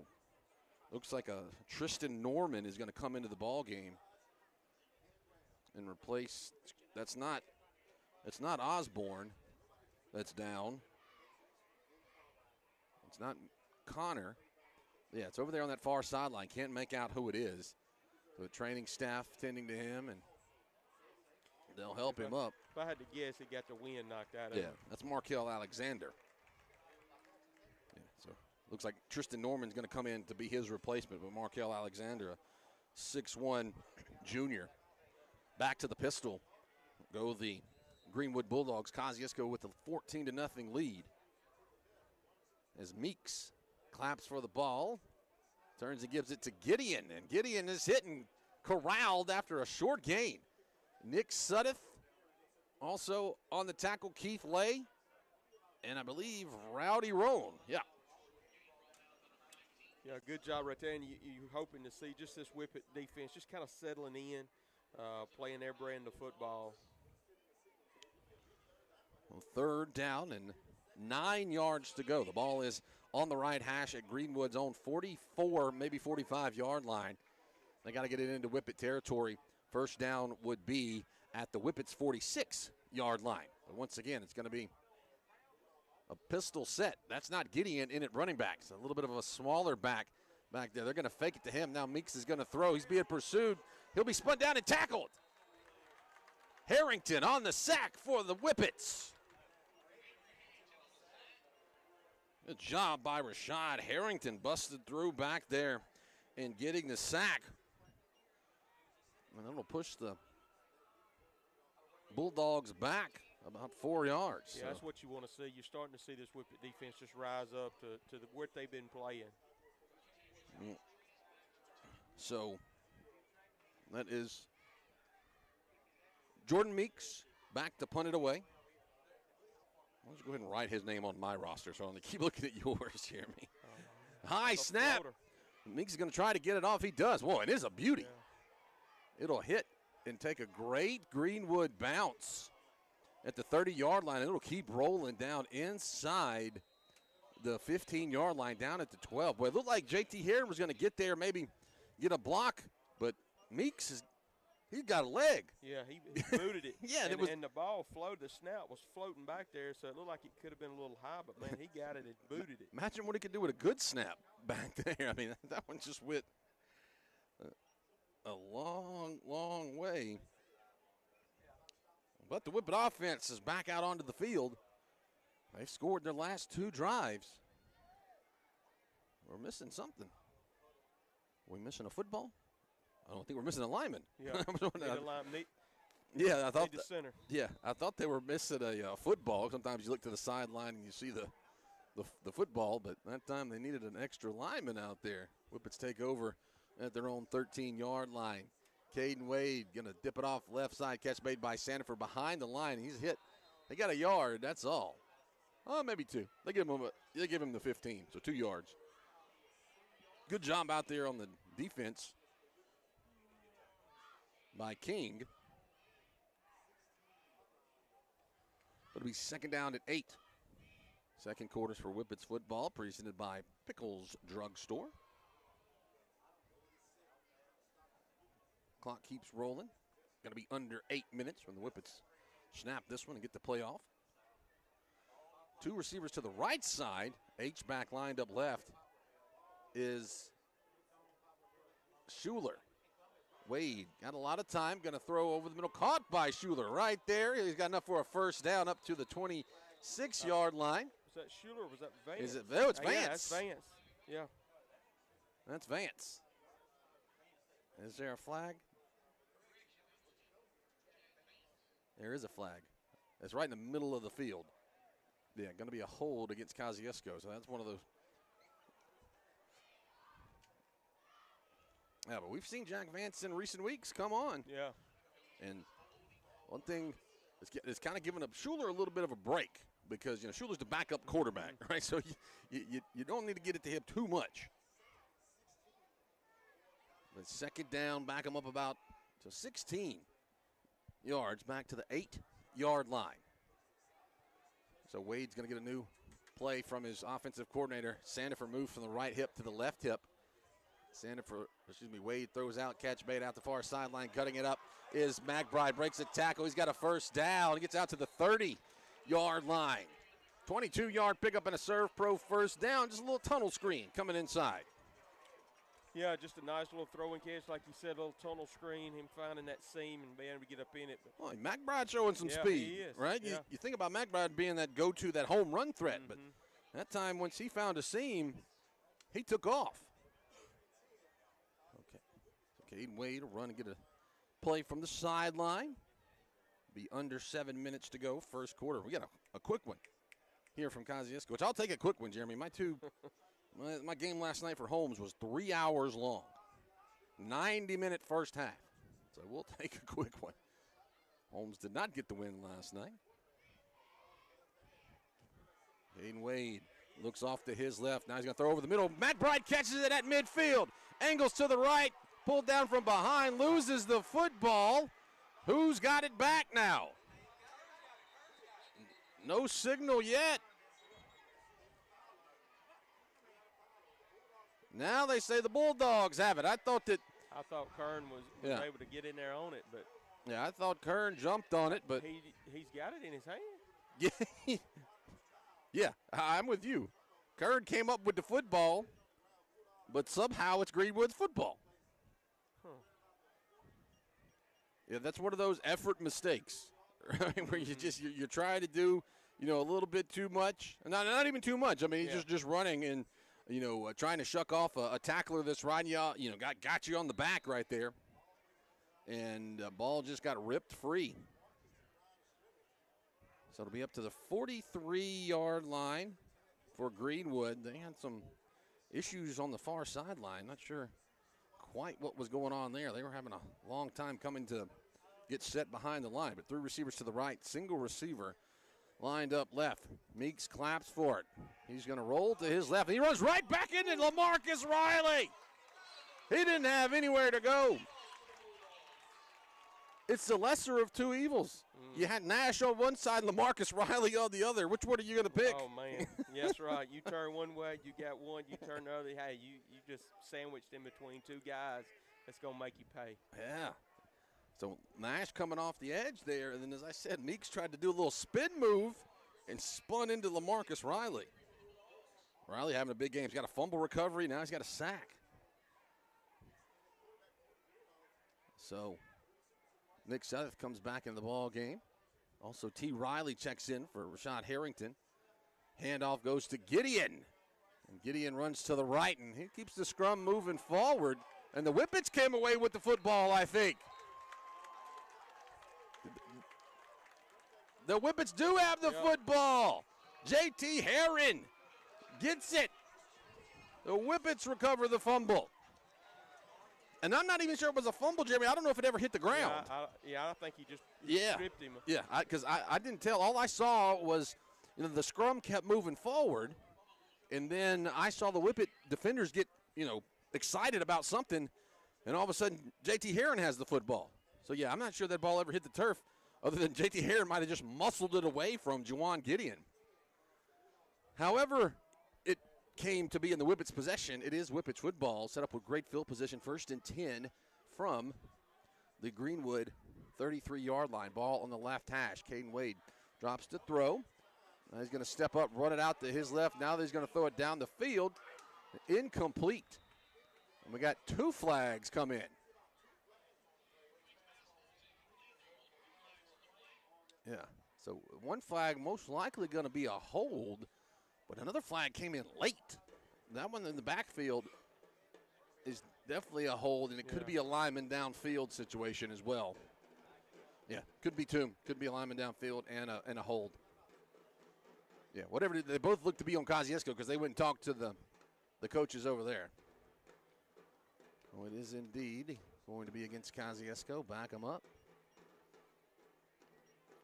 looks like a Tristan Norman is going to come into the ball game and replace. It's not Osborne that's down. It's not Connor. Yeah, it's over there on that far sideline. Can't make out who it is. The training staff tending to him, and they'll help him up. If I had to guess, he got the wind knocked out of him. Yeah, that's Markel Alexander. Yeah, so looks like Tristan Norman's going to come in to be his replacement, but Markel Alexander, a 6'1" junior. Back to the pistol. Go the Greenwood Bulldogs. Kosciusko with a 14-0 lead. As Meeks claps for the ball. Turns and gives it to Gideon, and Gideon is hit and corralled after a short gain. Nick Suddeth also on the tackle, Keith Lay, and I believe Rowdy Roan. Yeah. Yeah, good job right there, and you're hoping to see just this Whippet defense just kind of settling in, playing their brand of football. Well, 3rd down and 9 yards to go. The ball is on the right hash at Greenwood's own 44, maybe 45-yard line. They got to get it into Whippet territory. First down would be at the Whippets' 46-yard line. But once again, it's going to be a pistol set. That's not Gideon in at running back. It's a little bit of a smaller back there. They're going to fake it to him. Now Meeks is going to throw. He's being pursued. He'll be spun down and tackled. Harrington on the sack for the Whippets. Good job by Rashad Harrington, busted through back there and getting the sack. And it'll push the Bulldogs back about 4 yards. Yeah, so that's what you want to see. You're starting to see this Whippet defense just rise up to what they've been playing. So that is Jordan Meeks back to punt it away. Let's go ahead and write his name on my roster so I only keep looking at yours, Jeremy. High snap. Meeks is going to try to get it off. He does. Whoa, it is a beauty. Yeah. It'll hit and take a great Greenwood bounce at the 30-yard line. It'll keep rolling down inside the 15-yard line down at the 12. Boy, it looked like J.T. Heron was going to get there, maybe get a block, but Meeks he's got a leg. Yeah, he booted it. Yeah, and the ball floated. The snap was floating back there, so it looked like it could have been a little high, but, man, he got it and booted it. Imagine what he could do with a good snap back there. I mean, that one just went a long, long way. But the Whippet offense is back out onto the field. They've scored their last 2 drives. We're missing something. Are we missing a football? I don't think we're missing a lineman. Yeah, Yeah, I thought the center. Yeah, I thought they were missing a football. Sometimes you look to the sideline and you see the football, but that time they needed an extra lineman out there. Whippets take over at their own 13-yard line. Caden Wade going to dip it off left side. Catch made by Sanford behind the line. He's hit. They got a yard, that's all. Oh, maybe 2. They give him the 15, so 2 yards. Good job out there on the defense by King. It'll be second down at 8. Second quarters for Whippets football, presented by Pickles Drugstore. Clock keeps rolling. Going to be under 8 minutes when the Whippets snap this one and get the playoff. 2 receivers to the right side. H-back lined up left is Schuler. Wade got a lot of time, going to throw over the middle, caught by Schuler right there. He's got enough for a first down up to the 26-yard line. Was that Schuler or was that Vance? Is it? Oh, it's Vance. Yeah, that's Vance. Yeah. That's Vance. Is there a flag? There is a flag. It's right in the middle of the field. Yeah, going to be a hold against Kosciusko, so that's one of those. Yeah, but we've seen Jack Vance in recent weeks. Come on. Yeah. And one thing is kind of giving up Schuler a little bit of a break because, you know, Schuler's the backup quarterback, right? So you don't need to get it to him too much. But second down, back him up about to 16 yards, back to the 8-yard line. So Wade's going to get a new play from his offensive coordinator. Sandifer moves from the right hip to the left hip. Wade throws out, catch made out the far sideline. Cutting it up is McBride, breaks a tackle. He's got a first down. He gets out to the 30-yard line. 22-yard pickup and a serve pro first down. Just a little tunnel screen coming inside. Yeah, just a nice little throw and catch, like you said, a little tunnel screen, him finding that seam and being able to get up in it. Well, McBride showing some speed, he is. right? Yeah. You think about McBride being that go-to, that home run threat, but that time once he found a seam, he took off. Okay, Caden Wade will run and get a play from the sideline. Be under 7 minutes to go, first quarter. We got a quick one here from Kosciusko, which I'll take a quick one, Jeremy. My game last night for Holmes was 3 hours long. 90-minute first half. So we'll take a quick one. Holmes did not get the win last night. Caden Wade looks off to his left. Now he's going to throw over the middle. McBride catches it at midfield. Angles to the right. Pulled down from behind. Loses the football. Who's got it back now? No signal yet. Now they say the Bulldogs have it. I thought Kern was able to get in there on it, but I thought Kern jumped on it, but he's got it in his hand. Yeah, yeah, I'm with you. Kern came up with the football, but somehow it's Greenwood's football. Yeah, that's one of those effort mistakes, right? Where you're trying to do, a little bit too much. Not even too much. I mean, he's just running and, trying to shuck off a tackler that's riding you, got you on the back right there. And the ball just got ripped free. So it'll be up to the 43-yard line for Greenwood. They had some issues on the far sideline. Not sure quite what was going on there. They were having a long time coming to get set behind the line. But 3 receivers to the right, single receiver lined up left. Meeks claps for it. He's going to roll to his left. He runs right back into LaMarcus Riley. He didn't have anywhere to go. It's the lesser of two evils. You had Nash on one side, LaMarcus Riley on the other. Which one are you going to pick? Oh, man. Yes, right. You turn one way, you got one. You turn the other. Hey, you just sandwiched in between two guys. That's going to make you pay. Yeah. So Nash coming off the edge there. And then, as I said, Meeks tried to do a little spin move and spun into LaMarcus Riley. Riley having a big game. He's got a fumble recovery. Now he's got a sack. So Nick Seth comes back in the ball game. Also, T. Riley checks in for Rashad Harrington. Handoff goes to Gideon. And Gideon runs to the right, and he keeps the scrum moving forward. And the Whippets came away with the football, I think. The Whippets do have the football. J.T. Herron gets it. The Whippets recover the fumble. And I'm not even sure it was a fumble, Jeremy. I don't know if it ever hit the ground. I think he just stripped him. Yeah, because I didn't tell. All I saw was the scrum kept moving forward, and then I saw the Whippet defenders get, excited about something, and all of a sudden J.T. Herron has the football. So, yeah, I'm not sure that ball ever hit the turf, other than J.T. Herron might have just muscled it away from Juwan Gideon. However, it came to be in the Whippets' possession. It is Whippets football, set up with great field position, 1st and 10 from the Greenwood 33-yard line. Ball on the left hash. Caden Wade drops to throw. Now he's going to step up, run it out to his left. Now he's going to throw it down the field. Incomplete. And we got 2 flags come in. Yeah, so 1 flag most likely going to be a hold, but another flag came in late. That one in the backfield is definitely a hold, and it could be a lineman downfield situation as well. Yeah, could be 2. Could be a lineman downfield and a hold. Yeah, whatever. They both look to be on Kosciusko because they went and talked to the coaches over there. Oh, it is indeed going to be against Kosciusko. Back him up.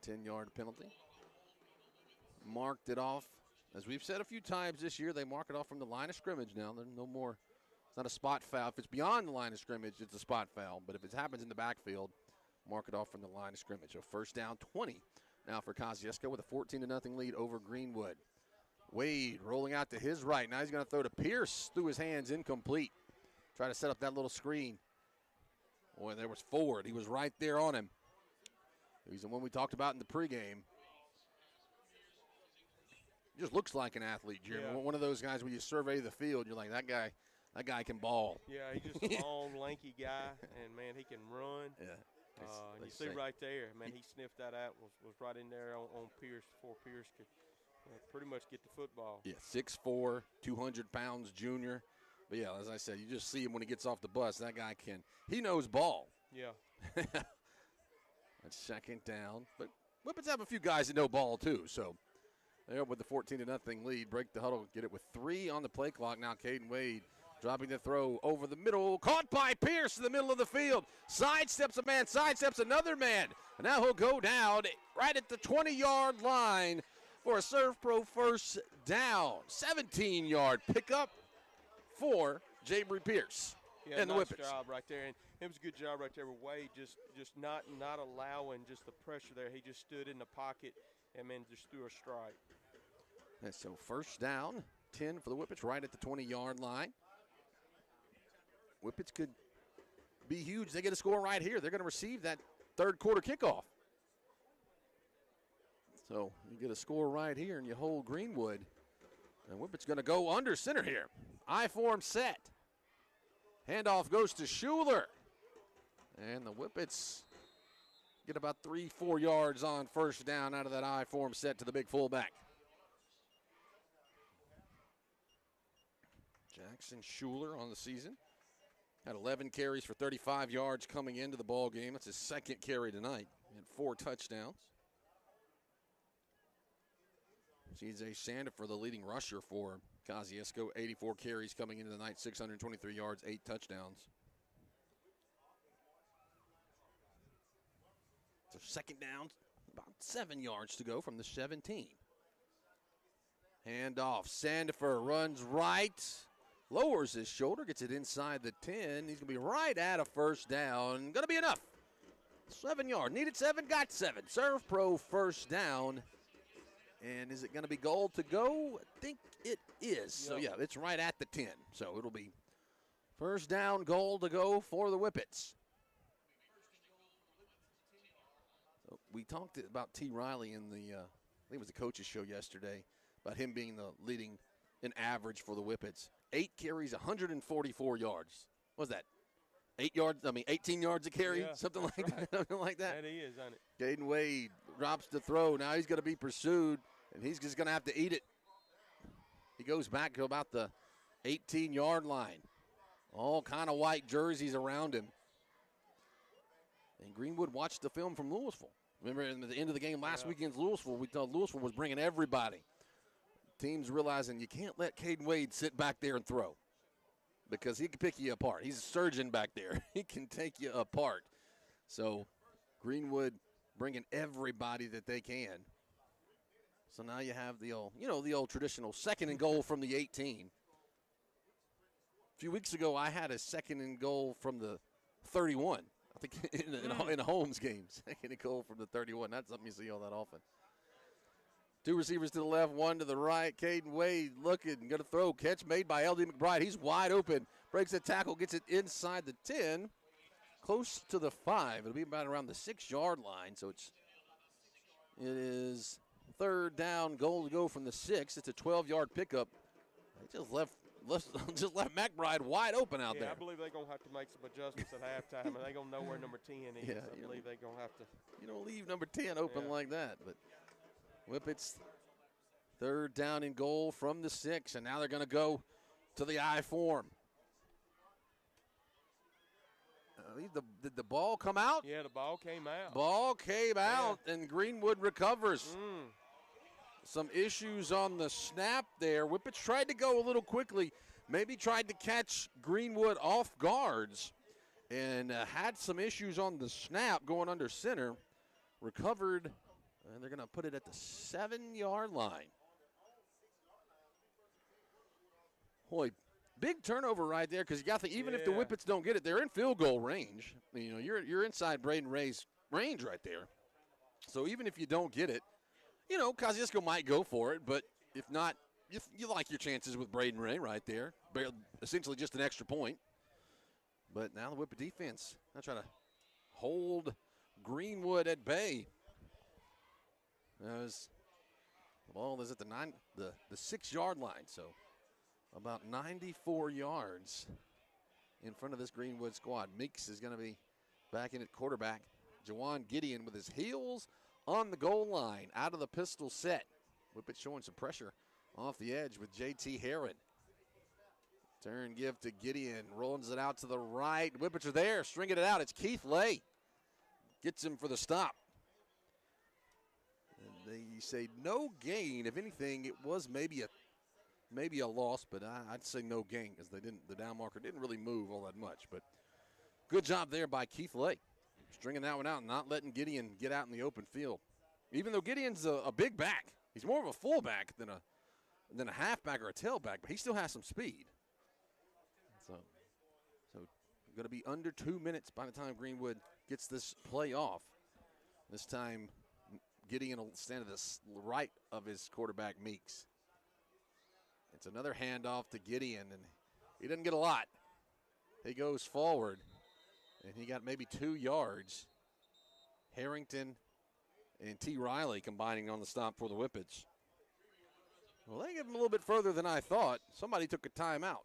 10-yard penalty. Marked it off. As we've said a few times this year, they mark it off from the line of scrimmage now. There's no more. It's not a spot foul. If it's beyond the line of scrimmage, it's a spot foul. But if it happens in the backfield, mark it off from the line of scrimmage. So 1st down 20 now for Kosciusko with a 14-0 lead over Greenwood. Wade rolling out to his right. Now he's going to throw to Pierce through his hands, incomplete. Try to set up that little screen. Boy, there was Ford. He was right there on him. He's the one we talked about in the pregame. He just looks like an athlete, Jim. Yeah. One of those guys when you survey the field, you're like, that guy can ball. Yeah, he's just a long, lanky guy, and, man, he can run. Yeah. And you see right there, man, he sniffed that out, was right in there on Pierce before Pierce could pretty much get the football. Yeah, 6'4", 200 pounds junior. But, yeah, as I said, you just see him when he gets off the bus. That guy he knows ball. Yeah. That's 2nd down. But Whippets have a few guys that know ball, too. So they're up with the 14-0 lead. Break the huddle, get it with 3 on the play clock. Now Caden Wade dropping the throw over the middle. Caught by Pierce in the middle of the field. Sidesteps a man, sidesteps another man. And now he'll go down right at the 20-yard line for a Serve Pro 1st down. 17-yard pickup for Jabry Pierce. Yeah, and the nice Whippets. job right there. And it was a good job right there with Wade, just not allowing just the pressure there. He just stood in the pocket and, man, just threw a strike. And so 1st down, 10 for the Whippets, right at the 20-yard line. Whippets could be huge. They get a score right here. They're going to receive that 3rd quarter kickoff. So you get a score right here, and you hold Greenwood. And Whippets going to go under center here. I-form set. Handoff goes to Schuler. And the Whippets get about 3-4 yards on 1st down out of that I-form set to the big fullback. Jackson Schuler on the season. Had 11 carries for 35 yards coming into the ball game. That's his 2nd carry tonight. He had 4 touchdowns. CJ Sandifer, the leading rusher for Kosciusko, 84 carries coming into the night, 623 yards, 8 touchdowns. So 2nd down, about 7 yards to go from the 17. Handoff, Sandifer runs right, lowers his shoulder, gets it inside the 10. He's going to be right at a 1st down. Going to be enough. 7 yards, needed 7, got 7. Serve Pro 1st down. And is it going to be goal to go? I think it is. So, yeah, it's right at the 10. So it'll be 1st down, goal to go for the Whippets. So we talked about T. Riley in the, I think it was the coaches show yesterday, about him being the leading in average for the Whippets. 8 carries, 144 yards. What was that? 18 yards a carry, Yeah, something like right. that. Something like that. That is, isn't it? Caden Wade drops the throw. Now he's going to be pursued, and he's just going to have to eat it. He goes back to about the 18-yard line. All kind of white jerseys around him. And Greenwood watched the film from Louisville. Remember, at the end of the game last week against Louisville, we thought Louisville was bringing everybody. Teams realizing you can't let Caden Wade sit back there and throw because he can pick you apart. He's a surgeon back there. He can take you apart. So Greenwood bringing everybody that they can. So now you have the old traditional second and goal from the 18. A few weeks ago, I had a second and goal from the 31. I think in a Holmes game, second and goal from the 31. That's something you see all that often. Two receivers to the left, one to the right. Caden Wade looking, going to throw. Catch made by L.D. McBride. He's wide open. Breaks the tackle, gets it inside the 10, close to the 5. It'll be about around the 6-yard line. So it is third down, goal to go from the 6. It's a 12-yard pickup. They just left McBride wide open out there. I believe they're going to have to make some adjustments at halftime, and they're going to know where number 10 is. Yeah, I believe they're going to have to. You don't leave number 10 open like that. But Whippets, third down and goal from the 6, and now they're going to go to the I form. Did the ball come out? Yeah, the ball came out. Ball came out, and Greenwood recovers. Some issues on the snap there. Whippets tried to go a little quickly, maybe tried to catch Greenwood off guards, and had some issues on the snap going under center. Recovered, and they're going to put it at the 7-yard line. Boy, big turnover right there, because you got even if the Whippets don't get it, they're in field goal range. You know, you're inside Braden Ray's range right there. So even if you don't get it, you know, Kosciusko might go for it, but if not, you like your chances with Braden Ray right there. Essentially just an extra point. But now the Whippet defense, they're trying to hold Greenwood at bay. The ball is at the 6-yard line, so about 94 yards in front of this Greenwood squad. Meeks is going to be back in at quarterback. Jawan Gideon with his heels on the goal line, out of the pistol set. Whippet showing some pressure off the edge with J.T. Herron. Turn give to Gideon, rolls it out to the right. Whippets are there, stringing it out. It's Keith Lay. Gets him for the stop. And they say no gain. If anything, it was maybe a loss, but I'd say no gain because the down marker didn't really move all that much. But good job there by Keith Lay. Stringing that one out and not letting Gideon get out in the open field. Even though Gideon's a big back. He's more of a fullback than a halfback or a tailback, but he still has some speed. So going to be under 2 minutes by the time Greenwood gets this play off. This time, Gideon will stand to the right of his quarterback, Meeks. It's another handoff to Gideon, and he doesn't get a lot. He goes forward, and he got maybe 2 yards. Harrington and T. Riley combining on the stop for the Whippets. Well, they get him a little bit further than I thought. Somebody took a timeout.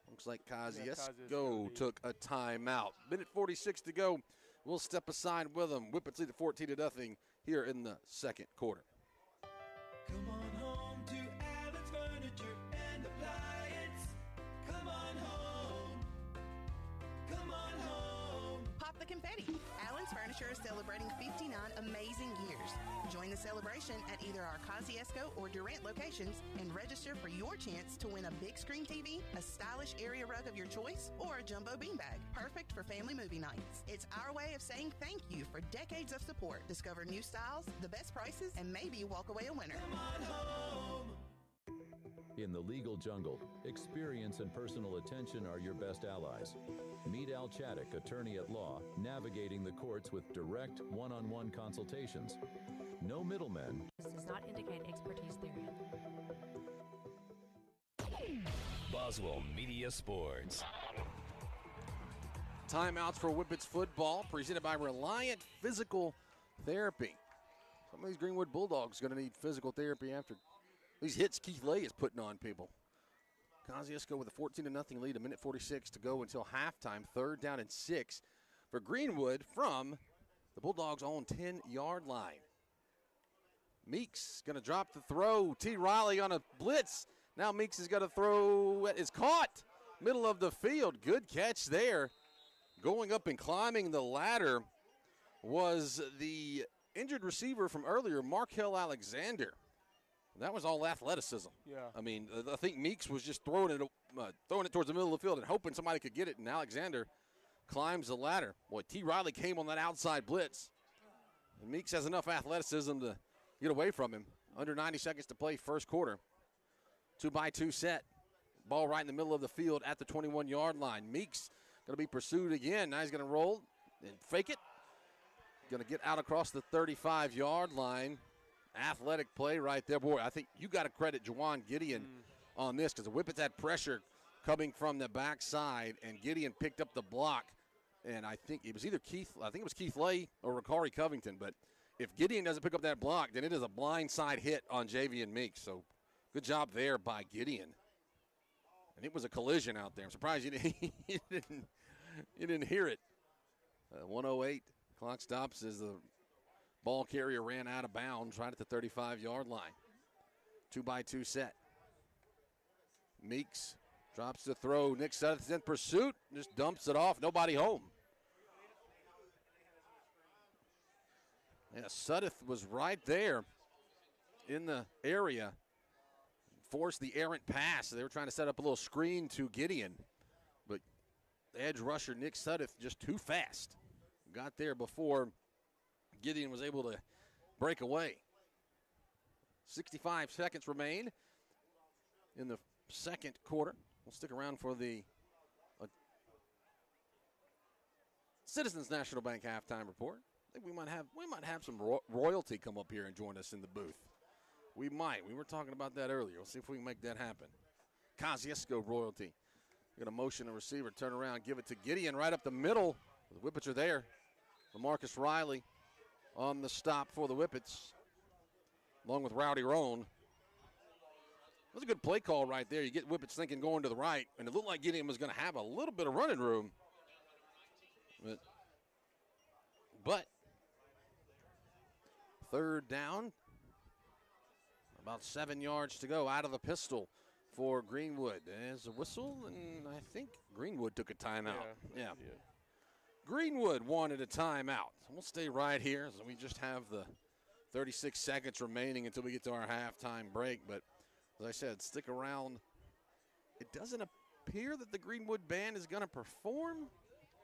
Looks like Kosciusko took a timeout. Minute 46 to go. We'll step aside with them. Whippets lead at 14-0 here in the second quarter. Come on home to Allen's Furniture and Appliance. Come on home. Come on home. Pop the confetti. Allen's Furniture is celebrating 59 amazing years. Join the celebration at either our Kosciusko or Durant locations and register for your chance to win a big screen TV, a stylish area rug of your choice, or a jumbo beanbag. Perfect for family movie nights. It's our way of saying thank you for decades of support. Discover new styles, the best prices, and maybe walk away a winner. Come on home. In the legal jungle, experience and personal attention are your best allies. Meet Al Chaddick, attorney at law, navigating the courts with direct one-on-one consultations. No middlemen. This does not indicate expertise therein. Boswell Media Sports. Timeouts for Whippets football presented by Reliant Physical Therapy. Some of these Greenwood Bulldogs going to need physical therapy after these hits Keith Lay is putting on people. Kosciusko with a 14-0 lead, a minute 46 to go until halftime. 3rd down and 6 for Greenwood from the Bulldogs' own 10-yard line. Meeks going to drop the throw. T. Riley on a blitz. Now Meeks is going to throw. It's caught. Middle of the field. Good catch there. Going up and climbing the ladder was the injured receiver from earlier, Markel Alexander. That was all athleticism. Yeah. I mean, I think Meeks was just throwing it towards the middle of the field and hoping somebody could get it, and Alexander climbs the ladder. Boy, T. Riley came on that outside blitz. And Meeks has enough athleticism to get away from him. Under 90 seconds to play, first quarter. 2-by-2 set. Ball right in the middle of the field at the 21-yard line. Meeks going to be pursued again. Now he's going to roll and fake it. Going to get out across the 35-yard line. Athletic play right there. Boy, I think you got to credit Juwan Gideon on this because the Whippets had pressure coming from the backside, and Gideon picked up the block. And I think it was either Keith Lay or Ricari Covington. But if Gideon doesn't pick up that block, then it is a blindside hit on Javian Meeks. So good job there by Gideon. And it was a collision out there. I'm surprised you didn't hear it. 1:08. Clock stops as the ball carrier ran out of bounds right at the 35-yard line. 2-by-2 set. Meeks drops the throw. Nick Sutton's in pursuit. Just dumps it off. Nobody home. Yeah, Sutton was right there in the area. Forced the errant pass. They were trying to set up a little screen to Gideon. But the edge rusher, Nick Sutton, just too fast. Got there before Gideon was able to break away. 65 seconds remain in the second quarter. We'll stick around for the Citizens National Bank halftime report. I think we might have some royalty come up here and join us in the booth. We might. We were talking about that earlier. We'll see if we can make that happen. Kosciusko royalty. Going to motion a receiver, turn around, give it to Gideon right up the middle. The Whippets are there. LaMarcus Riley on the stop for the Whippets, along with Rowdy Roan. That was a good play call right there. You get Whippets thinking going to the right, and it looked like Gideon was going to have a little bit of running room. But 3rd down, about 7 yards to go out of the pistol for Greenwood. There's a whistle, and I think Greenwood took a timeout. Yeah. Greenwood wanted a timeout. So we'll stay right here. So we just have the 36 seconds remaining until we get to our halftime break. But as I said, stick around. It doesn't appear that the Greenwood band is going to perform.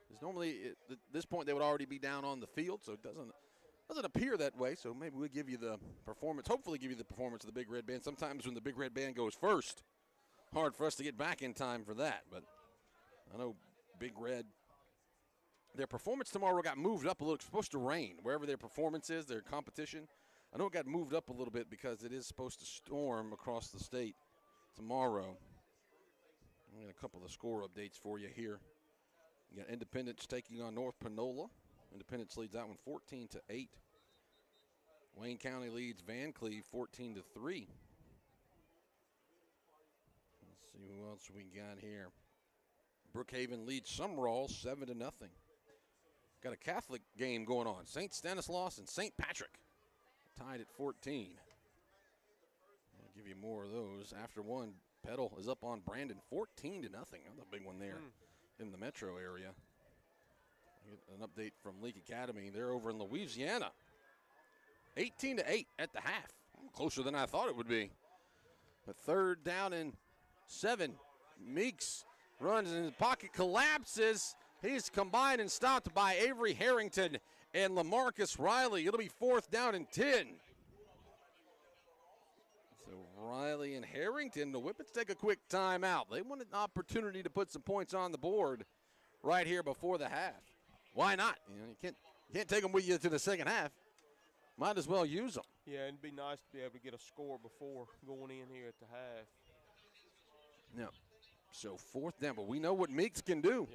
Because normally at this point they would already be down on the field, so it doesn't appear that way. So maybe we'll give you the performance, hopefully give you the performance of the Big Red Band. Sometimes when the Big Red Band goes first, hard for us to get back in time for that. But I know Big Red, their performance tomorrow got moved up a little. It's supposed to rain wherever their performance is, their competition. I know it got moved up a little bit because it is supposed to storm across the state tomorrow. I got a couple of score updates for you here. You got Independence taking on North Panola. Independence leads that one 14-8. Wayne County leads Van Cleve 14-3. Let's see who else we got here. Brookhaven leads Sumrall 7-0. Got a Catholic game going on. St. Stanislaus and St. Patrick tied at 14. I'll give you more of those. After one, Petal is up on Brandon 14-0. That's a big one there in the metro area. An update from Leake Academy. They're over in Louisiana. 18-8 at the half. Closer than I thought it would be. But 3rd down and 7. Meeks runs in his pocket, collapses. He's combined and stopped by Avery Harrington and LaMarcus Riley. It'll be 4th down and 10. So Riley and Harrington, the Whippets take a quick timeout. They want an opportunity to put some points on the board right here before the half. Why not? You can't take them with you to the second half. Might as well use them. Yeah, it'd be nice to be able to get a score before going in here at the half. Yeah. So 4th down, but we know what Meeks can do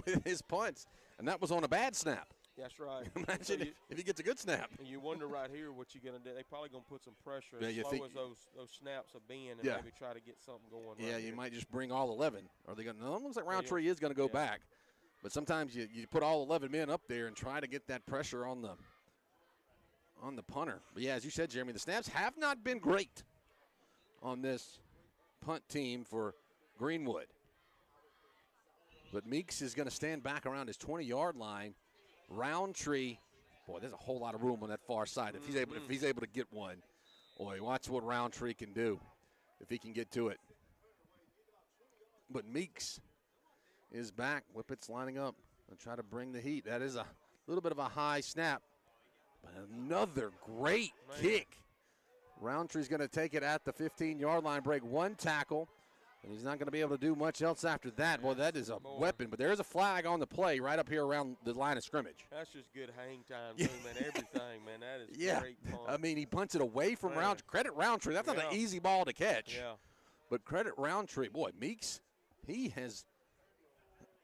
with his punts, and that was on a bad snap. That's right. Imagine if he gets a good snap. And you wonder right here what you're going to do. They're probably going to put some pressure Yeah, as you slow think- as those snaps have been and Yeah. maybe try to get something going. Yeah, right you here. might just bring all 11. Are they going to? No, it looks like Roundtree Yeah. is going to go back. But sometimes you put all 11 men up there and try to get that pressure on the punter. But, yeah, as you said, Jeremy, the snaps have not been great on this punt team for Greenwood. But Meeks is going to stand back around his 20-yard line. Roundtree, boy, there's a whole lot of room on that far side. If he's able to get one, boy, watch what Roundtree can do if he can get to it. But Meeks is back. Whippets lining up and try to bring the heat. That is a little bit of a high snap, but another great kick. Roundtree's going to take it at the 15-yard line, break one tackle, and he's not going to be able to do much else after that. Boy, that is a weapon. But there is a flag on the play right up here around the line of scrimmage. That's just good hang time, too, man. Everything, man. That is great punt. I mean, he punts it away from Roundtree. Credit Roundtree. That's not an easy ball to catch. Yeah. But credit Roundtree. Boy, Meeks, he has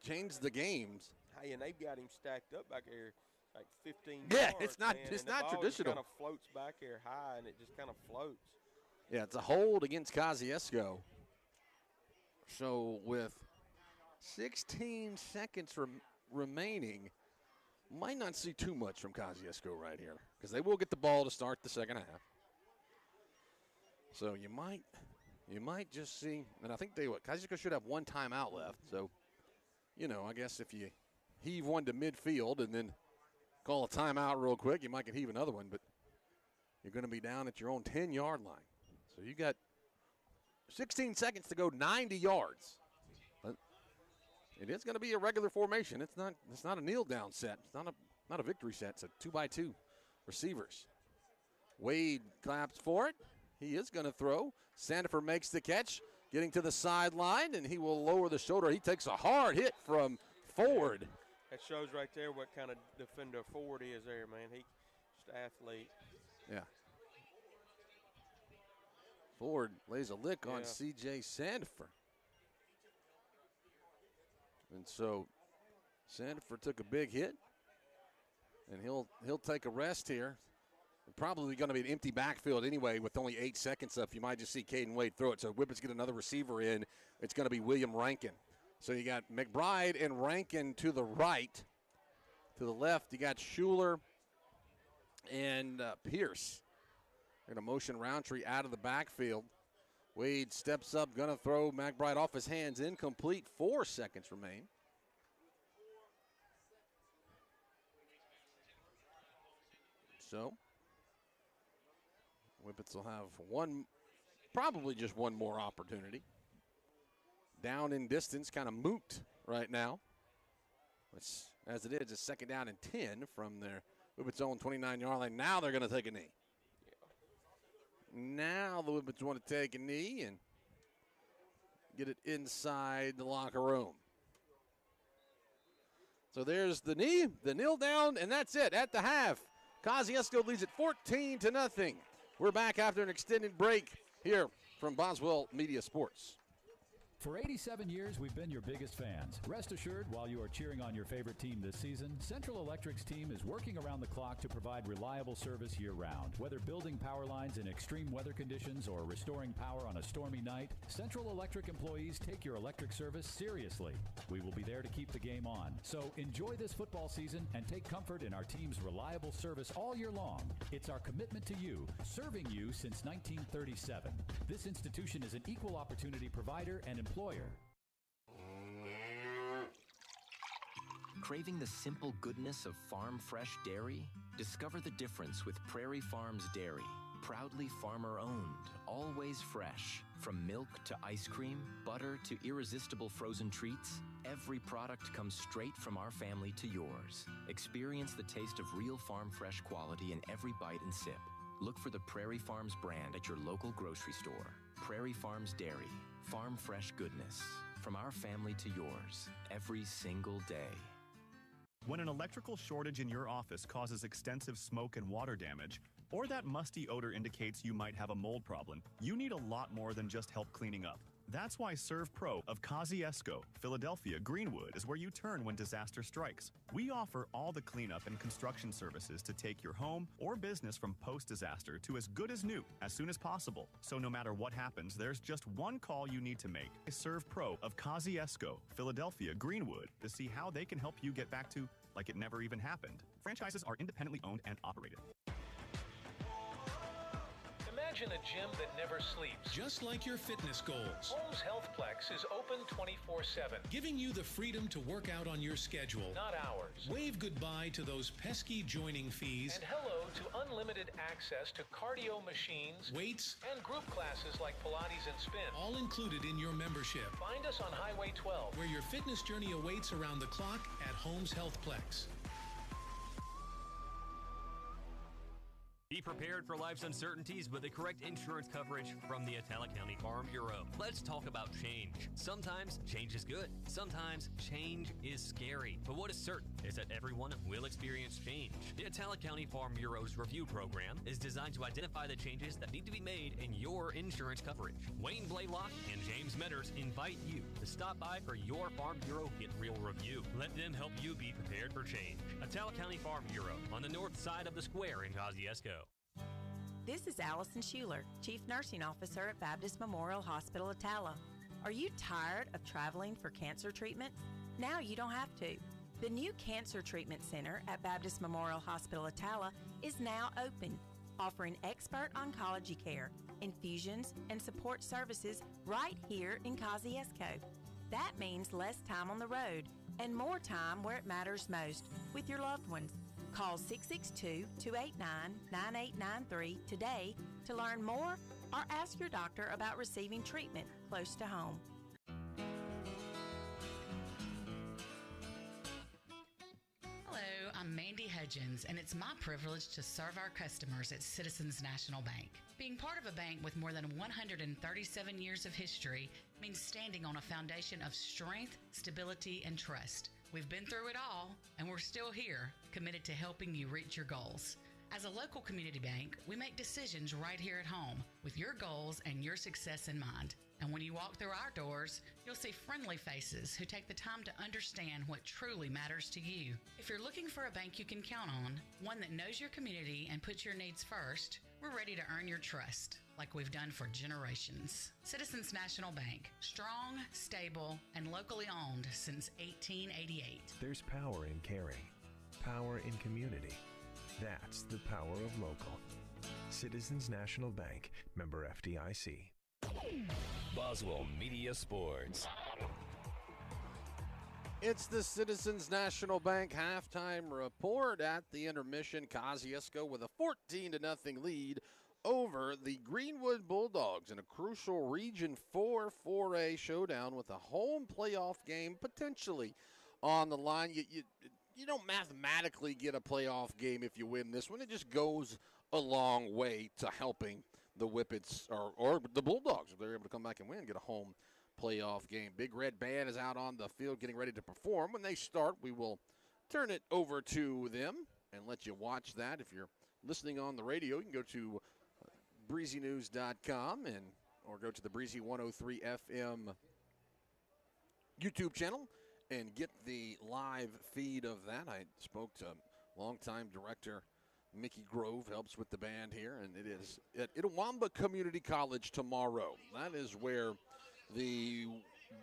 changed the games. Hey, and they've got him stacked up back there like 15 Yeah, yards, it's not- man, it's and the not ball traditional. Kind of floats back there high, and it just kind of floats. Yeah, it's a hold against Kosciusko. So with 16 seconds remaining, might not see too much from Kosciusko right here because they will get the ball to start the second half. So you might just see, and I think Kosciusko should have one timeout left. So, I guess if you heave one to midfield and then call a timeout real quick, you might can heave another one, but you're going to be down at your own 10-yard line. So you got 16 seconds to go 90 yards. But it is going to be a regular formation. It's not a kneel down set. It's not a victory set. It's a 2-by-2 receivers. Wade claps for it. He is going to throw. Sandifer makes the catch, getting to the sideline, and he will lower the shoulder. He takes a hard hit from Ford. That shows right there what kind of defender Ford is there, man. He's just an athlete. Yeah. Ford lays a lick on C.J. Sandifer. And so Sandifer took a big hit, and he'll take a rest here. Probably going to be an empty backfield anyway with only 8 seconds left. You might just see Caden Wade throw it. So Whippets get another receiver in. It's going to be William Rankin. So you got McBride and Rankin to the right. To the left, you got Schuler and Pierce. They're going to motion Roundtree out of the backfield. Wade steps up, going to throw McBride off his hands. Incomplete. 4 seconds remain. So Whippets will have probably just one more opportunity. Down in distance, kind of moot right now. As it is, it's second down and 10 from their Whippets' own 29-yard line. Now they're going to take a knee. Now the Whippets want to take a knee and get it inside the locker room. So there's the knee, the kneel down, and that's it at the half. Kosciusko leads it 14-0. We're back after an extended break here from Boswell Media Sports. For 87 years, we've been your biggest fans. Rest assured, while you are cheering on your favorite team this season, Central Electric's team is working around the clock to provide reliable service year-round. Whether building power lines in extreme weather conditions or restoring power on a stormy night, Central Electric employees take your electric service seriously. We will be there to keep the game on. So enjoy this football season and take comfort in our team's reliable service all year long. It's our commitment to you, serving you since 1937. This institution is an equal opportunity provider and employer. Craving the simple goodness of farm fresh dairy? Discover the difference with Prairie Farms Dairy. Proudly farmer owned, always fresh. From milk to ice cream, butter to irresistible frozen treats, every product comes straight from our family to yours. Experience the taste of real farm fresh quality in every bite and sip. Look for the Prairie Farms brand at your local grocery store. Prairie Farms Dairy. Farm fresh goodness. From our family to yours, every single day. When an electrical shortage in your office causes extensive smoke and water damage, or that musty odor indicates you might have a mold problem, you need a lot more than just help cleaning up. That's why Serve Pro of Kosciusko, Philadelphia, Greenwood is where you turn when disaster strikes. We offer all the cleanup and construction services to take your home or business from post-disaster to as good as new as soon as possible. So no matter what happens, there's just one call you need to make. Serve Pro of Kosciusko, Philadelphia, Greenwood to see how they can help you get back to like it never even happened. Franchises are independently owned and operated. Imagine a gym that never sleeps. Just like your fitness goals. Homes Healthplex is open 24/7. Giving you the freedom to work out on your schedule. Not hours. Wave goodbye to those pesky joining fees. And hello to unlimited access to cardio machines, weights, and group classes like Pilates and spin. All included in your membership. Find us on Highway 12. Where your fitness journey awaits around the clock at Homes Healthplex. Be prepared for life's uncertainties with the correct insurance coverage from the Atala County Farm Bureau. Let's talk about change. Sometimes change is good. Sometimes change is scary. But what is certain is that everyone will experience change. The Atala County Farm Bureau's review program is designed to identify the changes that need to be made in your insurance coverage. Wayne Blaylock and James Metters invite you to stop by for your Farm Bureau Get Real review. Let them help you be prepared for change. Atala County Farm Bureau on the north side of the square in Kosciusko. This is Allison Schuler, Chief Nursing Officer at Baptist Memorial Hospital Atala. Are you tired of traveling for cancer treatment? Now you don't have to. The new Cancer Treatment Center at Baptist Memorial Hospital Atala is now open, offering expert oncology care, infusions, and support services right here in Kosciusko. That means less time on the road and more time where it matters most, with your loved ones. Call 662-289-9893 today to learn more or ask your doctor about receiving treatment close to home. Hello, I'm Mandy Hudgens, and it's my privilege to serve our customers at Citizens National Bank. Being part of a bank with more than 137 years of history means standing on a foundation of strength, stability, and trust. We've been through it all, and we're still here, committed to helping you reach your goals. As a local community bank, we make decisions right here at home with your goals and your success in mind. And when you walk through our doors, you'll see friendly faces who take the time to understand what truly matters to you. If you're looking for a bank you can count on, one that knows your community and puts your needs first, we're ready to earn your trust, like we've done for generations. Citizens National Bank, strong, stable, and locally owned since 1888. There's power in caring, power in community. That's the power of local. Citizens National Bank, member FDIC. Boswell Media Sports. It's the Citizens National Bank halftime report at the intermission. Kosciusko with a 14-0 lead over the Greenwood Bulldogs in a crucial Region 4 4A showdown with a home playoff game potentially on the line. You don't mathematically get a playoff game if you win this one. It just goes a long way to helping the Whippets or the Bulldogs, if they're able to come back and win, get a home playoff game. Big Red Band is out on the field getting ready to perform. When they start, we will turn it over to them and let you watch that. If you're listening on the radio, you can go to breezynews.com or go to the Breezy 103 FM YouTube channel and get the live feed of that. I spoke to longtime director Mickey Grove, helps with the band here, and it is at Itawamba Community College tomorrow. That is where the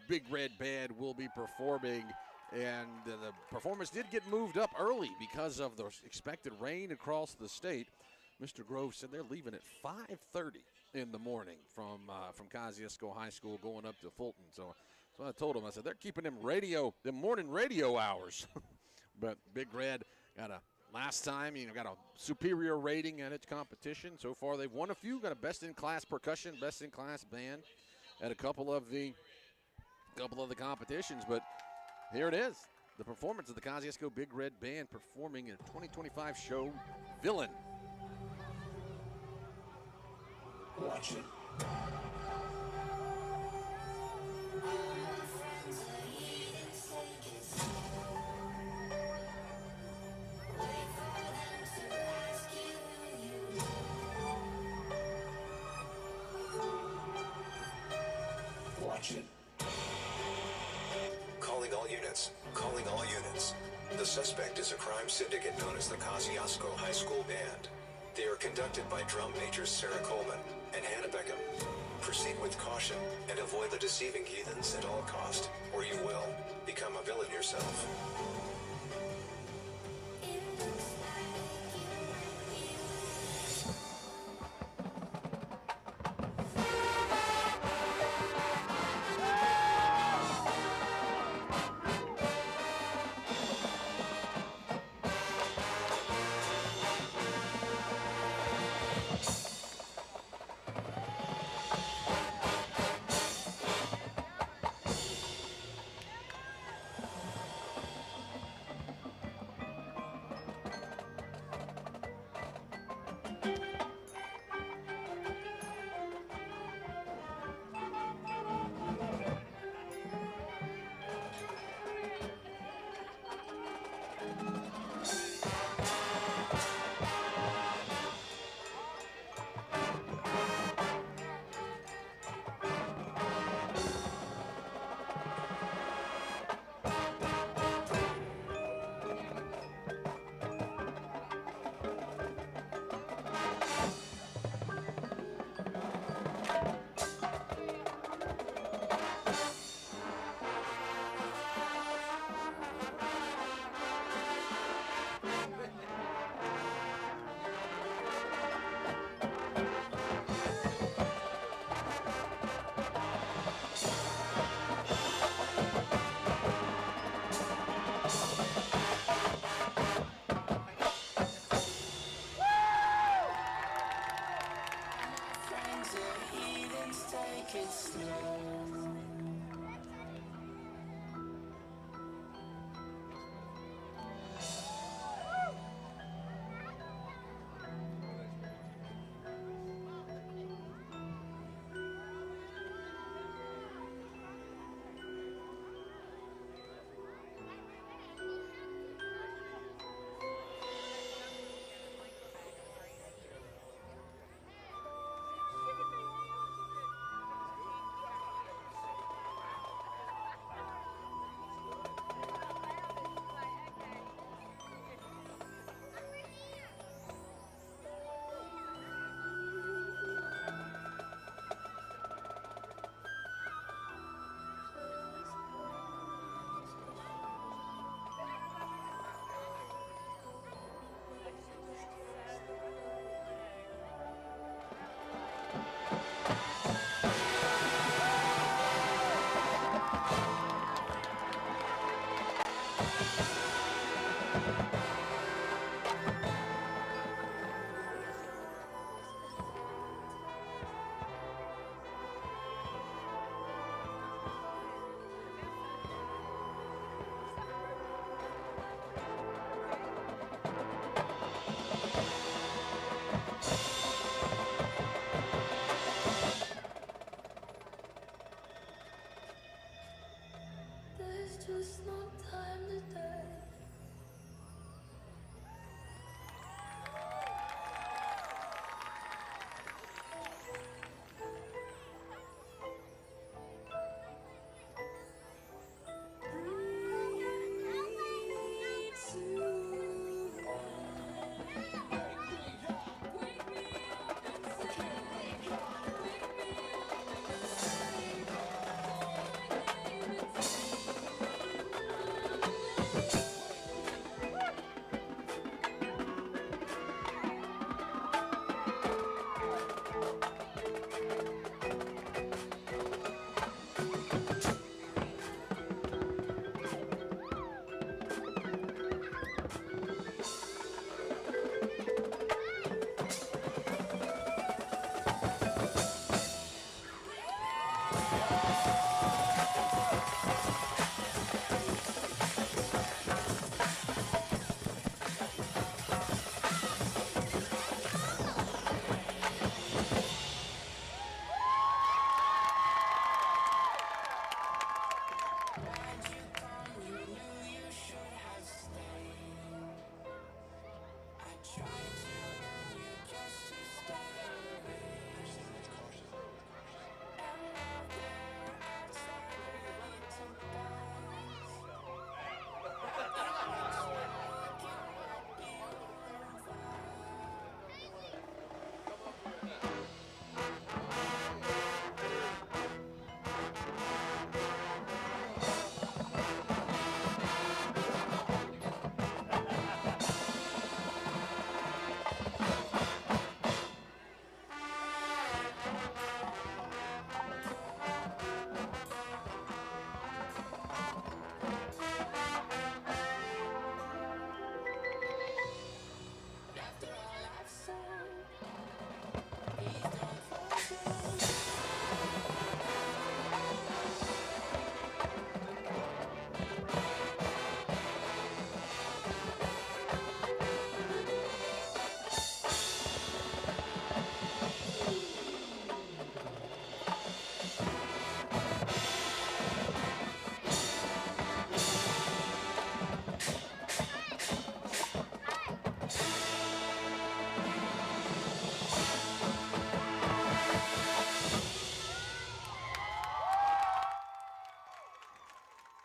Big Red Band will be performing, and the performance did get moved up early because of the expected rain across the state. Mr. Grove said they're leaving at 5:30 in the morning from Kosciusko High School going up to Fulton. So I told him, I said, they're keeping them morning radio hours. But Big Red got last time, got a superior rating at its competition. So far, they've won a few, got a best-in-class percussion, best-in-class band at a couple of the competitions. But here it is, the performance of the Kosciusko Big Red Band performing in a 2025 show, Villain. Watch it. caution. Calling all units. Calling all units. The suspect is a crime syndicate known as the Kosciusko High School Band. They are conducted by drum majors Sarah Coleman and Hannah Beckham. Proceed with caution and avoid the deceiving heathens at all cost, or you will become a villain yourself.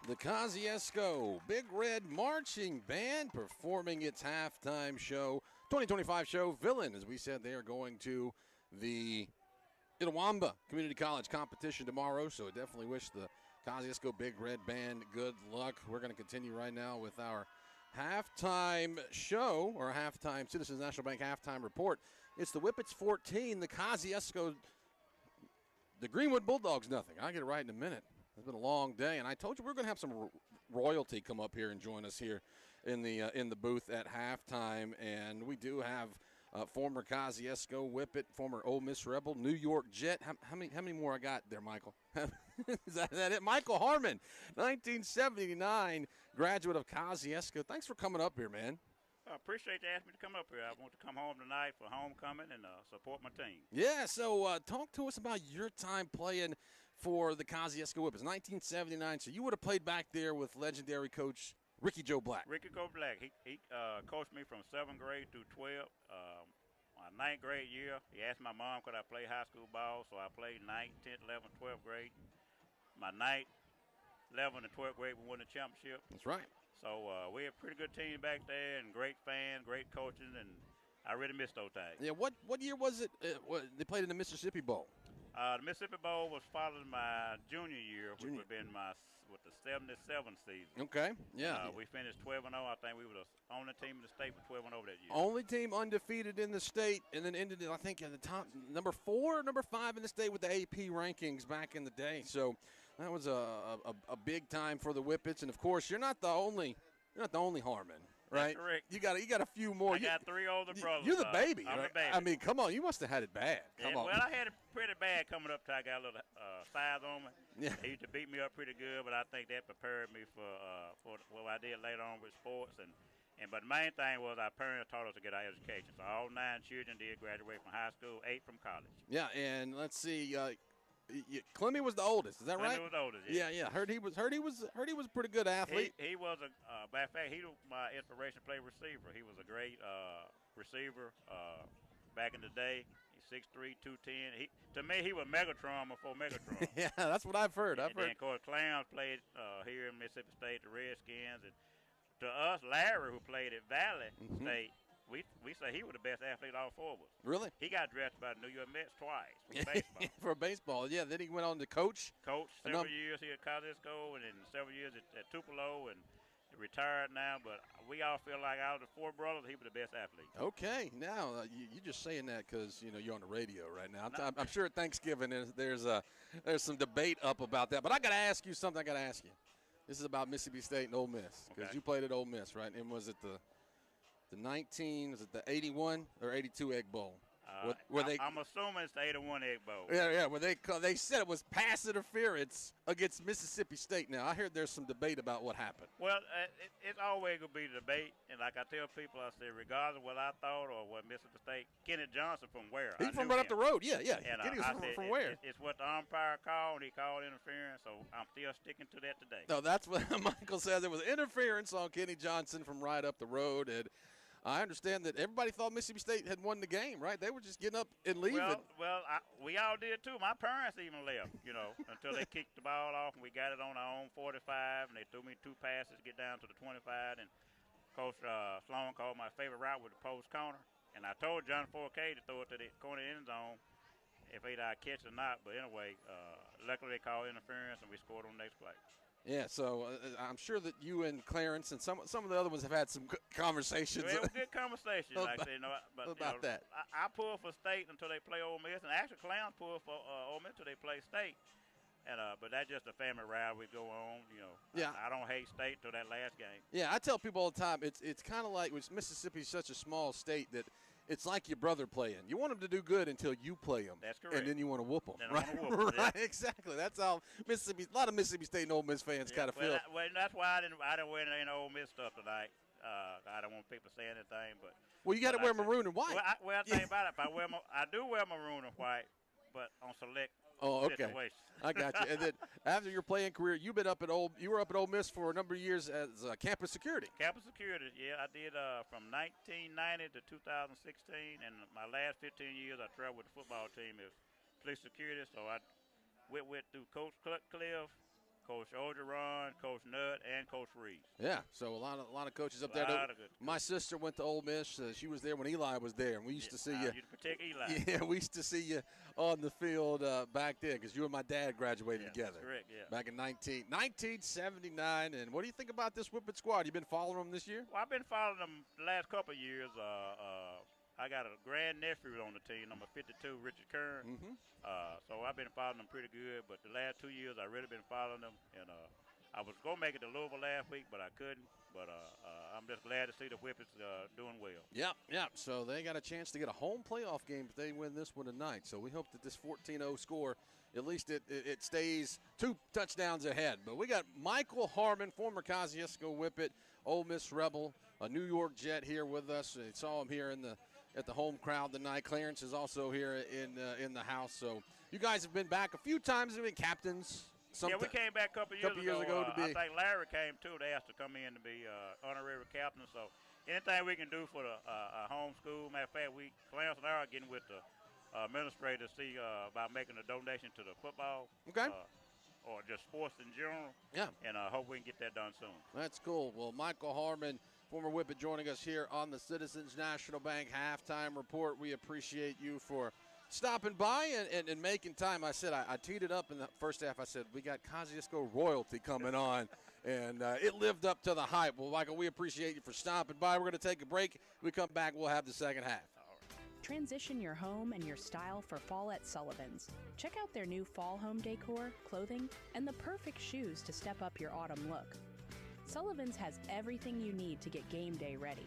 The Kosciusko Big Red Marching Band performing its halftime show, 2025 show. Villain, as we said, they are going to the Itawamba Community College competition tomorrow, so I definitely wish the Kosciusko Big Red Band good luck. We're going to continue right now with our halftime show, or halftime Citizens National Bank halftime report. It's the Whippets 14, the Kosciusko, the Greenwood Bulldogs nothing. I'll get it right in a minute. It's been a long day, and I told you we're going to have some royalty come up here and join us here in the booth at halftime, and we do have former Kosciusko Whippet, former Ole Miss Rebel, New York Jet. How many more I got there, Michael? Is that it? Michael Harmon, 1979 graduate of Kosciusko. Thanks for coming up here, man. I appreciate you asking me to come up here. I want to come home tonight for homecoming and support my team. Yeah, so talk to us about your time playing for the Kosciusko Whippets, 1979. So you would have played back there with legendary coach Ricky Joe Black. Ricky Joe Black. He coached me from 7th grade through 12th. My 9th grade year, he asked my mom could I play high school ball, so I played 9th, 10th, 11th, 12th grade. My 9th, 11th, and 12th grade, we won the championship. That's right. So we had a pretty good team back there, and great fans, great coaching, and I really missed those days. Yeah, what year was it? They played in the Mississippi Bowl. The Mississippi Bowl was following my junior year, which would have been the 77th season. Okay, yeah. We finished 12-0. I think we were the only team in the state with 12-0 that year. Only team undefeated in the state, and then ended, I think, at the top, number 4, number 5 in the state with the AP rankings back in the day. So that was a big time for the Whippets, and of course, you're not the only Harmon. Right? That's correct. You got a few more. I got 3 older brothers. You're the baby. I'm right? the baby. I mean, come on. You must have had it bad. Come on. Well, I had it pretty bad coming up till I got a little size on me. Yeah. He used to beat me up pretty good, but I think that prepared me for what I did later on with sports. But the main thing was our parents taught us to get our education. So all 9 children did graduate from high school, 8 from college. Yeah, and let's see. Clemmy was the oldest. Is that right? Clemmy was the oldest. Yeah. Heard he was a pretty good athlete. He was matter of fact, he was my inspiration to play receiver. He was a great receiver back in the day. He's 6'3", 210. To me, he was Megatron before Megatron. Yeah, that's what I've heard. And then, of course, Clowns played here in Mississippi State, the Redskins, and to us, Larry, who played at Valley State. We say he was the best athlete of all 4 of us. Really? He got drafted by the New York Mets twice for baseball. For baseball, yeah. Then he went on to coach. Several years here at Kosciusko and then several years at Tupelo and retired now. But we all feel like out of the 4 brothers, he was the best athlete. Okay. Now, you're just saying that because, you're on the radio right now. I'm sure at Thanksgiving there's some debate up about that. But I got to ask you something. This is about Mississippi State and Ole Miss because you played at Ole Miss, right? And was it the 81 or 82 Egg Bowl? I'm assuming it's the 81 Egg Bowl. Yeah. Where they said it was pass interference against Mississippi State. Now I heard there's some debate about what happened. Well, it's always gonna be a debate, and like I tell people, I say regardless of what I thought or what Mississippi State, Kenny Johnson from where? He's from right up the road. Yeah. And Kenny was from where? It's what the umpire called. He called interference, so I'm still sticking to that today. No, that's what Michael said. There was interference on Kenny Johnson from right up the road, and I understand that everybody thought Mississippi State had won the game, right? They were just getting up and leaving. We all did too. My parents even left, until they kicked the ball off and we got it on our own 45, and they threw me 2 passes to get down to the 25. And Coach Sloan called my favorite route with the post corner, and I told John Forkay to throw it to the corner end zone if either I catch it or not. But anyway, luckily they called interference and we scored on the next play. Yeah, so I'm sure that you and Clarence and some of the other ones have had some conversations. Well, good conversation, like I say, about that. I pull for State until they play Ole Miss, and actually Clowns pull for Ole Miss until they play State. And but that's just a family ride we go on, Yeah. I don't hate State till that last game. Yeah, I tell people all the time, it's kind of like Mississippi's such a small state that it's like your brother playing. You want him to do good until you play him. That's correct. And then you want to whoop him. Then right? I want to whoop him, right, exactly. That's how a lot of Mississippi State and Ole Miss fans kind of feel. That's why I didn't wear any Ole Miss stuff tonight. I don't want people saying anything, but. Well, you got to wear maroon and white. Well, think about it. If I do wear maroon and white, but on select situations. I got you. And then after your playing career, you were up at Ole Miss for a number of years as campus security. Campus security, yeah. I did from 1990 to 2016, and my last 15 years I traveled with the football team as police security. So I went through Coach Cliff, Coach Ogeron, Coach Nutt, and Coach Reese. Yeah, so a lot of coaches up there. My sister went to Ole Miss. She was there when Eli was there, and we used to see you. You protect Eli. Yeah, we used to see you on the field back then because you and my dad graduated together. Correct, yeah. Back in 1979. And what do you think about this Whippet squad? You been following them this year? Well, I've been following them the last couple of years. I got a grandnephew on the team, number 52, Richard Kern. So I've been following them pretty good. But the last 2 years, I've really been following them. And I was going to make it to Louisville last week, but I couldn't. But I'm just glad to see the Whippets doing well. Yep. So they got a chance to get a home playoff game if they win this one tonight. So we hope that this 14-0 score, at least it stays 2 touchdowns ahead. But we got Michael Harmon, former Kosciusko Whippet, Ole Miss Rebel, a New York Jet here with us. I saw him here at the home crowd tonight. Clarence is also here in the house. So you guys have been back a few times. You've been captains. Yeah, we came back a couple years ago. I think Larry came too. They asked to come in to be honorary captain. So anything we can do for the home school. Matter of fact, Clarence and I are getting with the administrator to see about making a donation to the football. Okay. Or just sports in general. Yeah. And I hope we can get that done soon. That's cool. Well, Michael Harmon, former Whippet, joining us here on the Citizens National Bank Halftime Report. We appreciate you for stopping by and making time. I said I teed it up in the first half. I said, we got Kosciusko royalty coming on, and it lived up to the hype. Well, Michael, we appreciate you for stopping by. We're going to take a break. When we come back, we'll have the second half. Transition your home and your style for fall at Sullivan's. Check out their new fall home decor, clothing, and the perfect shoes to step up your autumn look. Sullivan's has everything you need to get game day ready.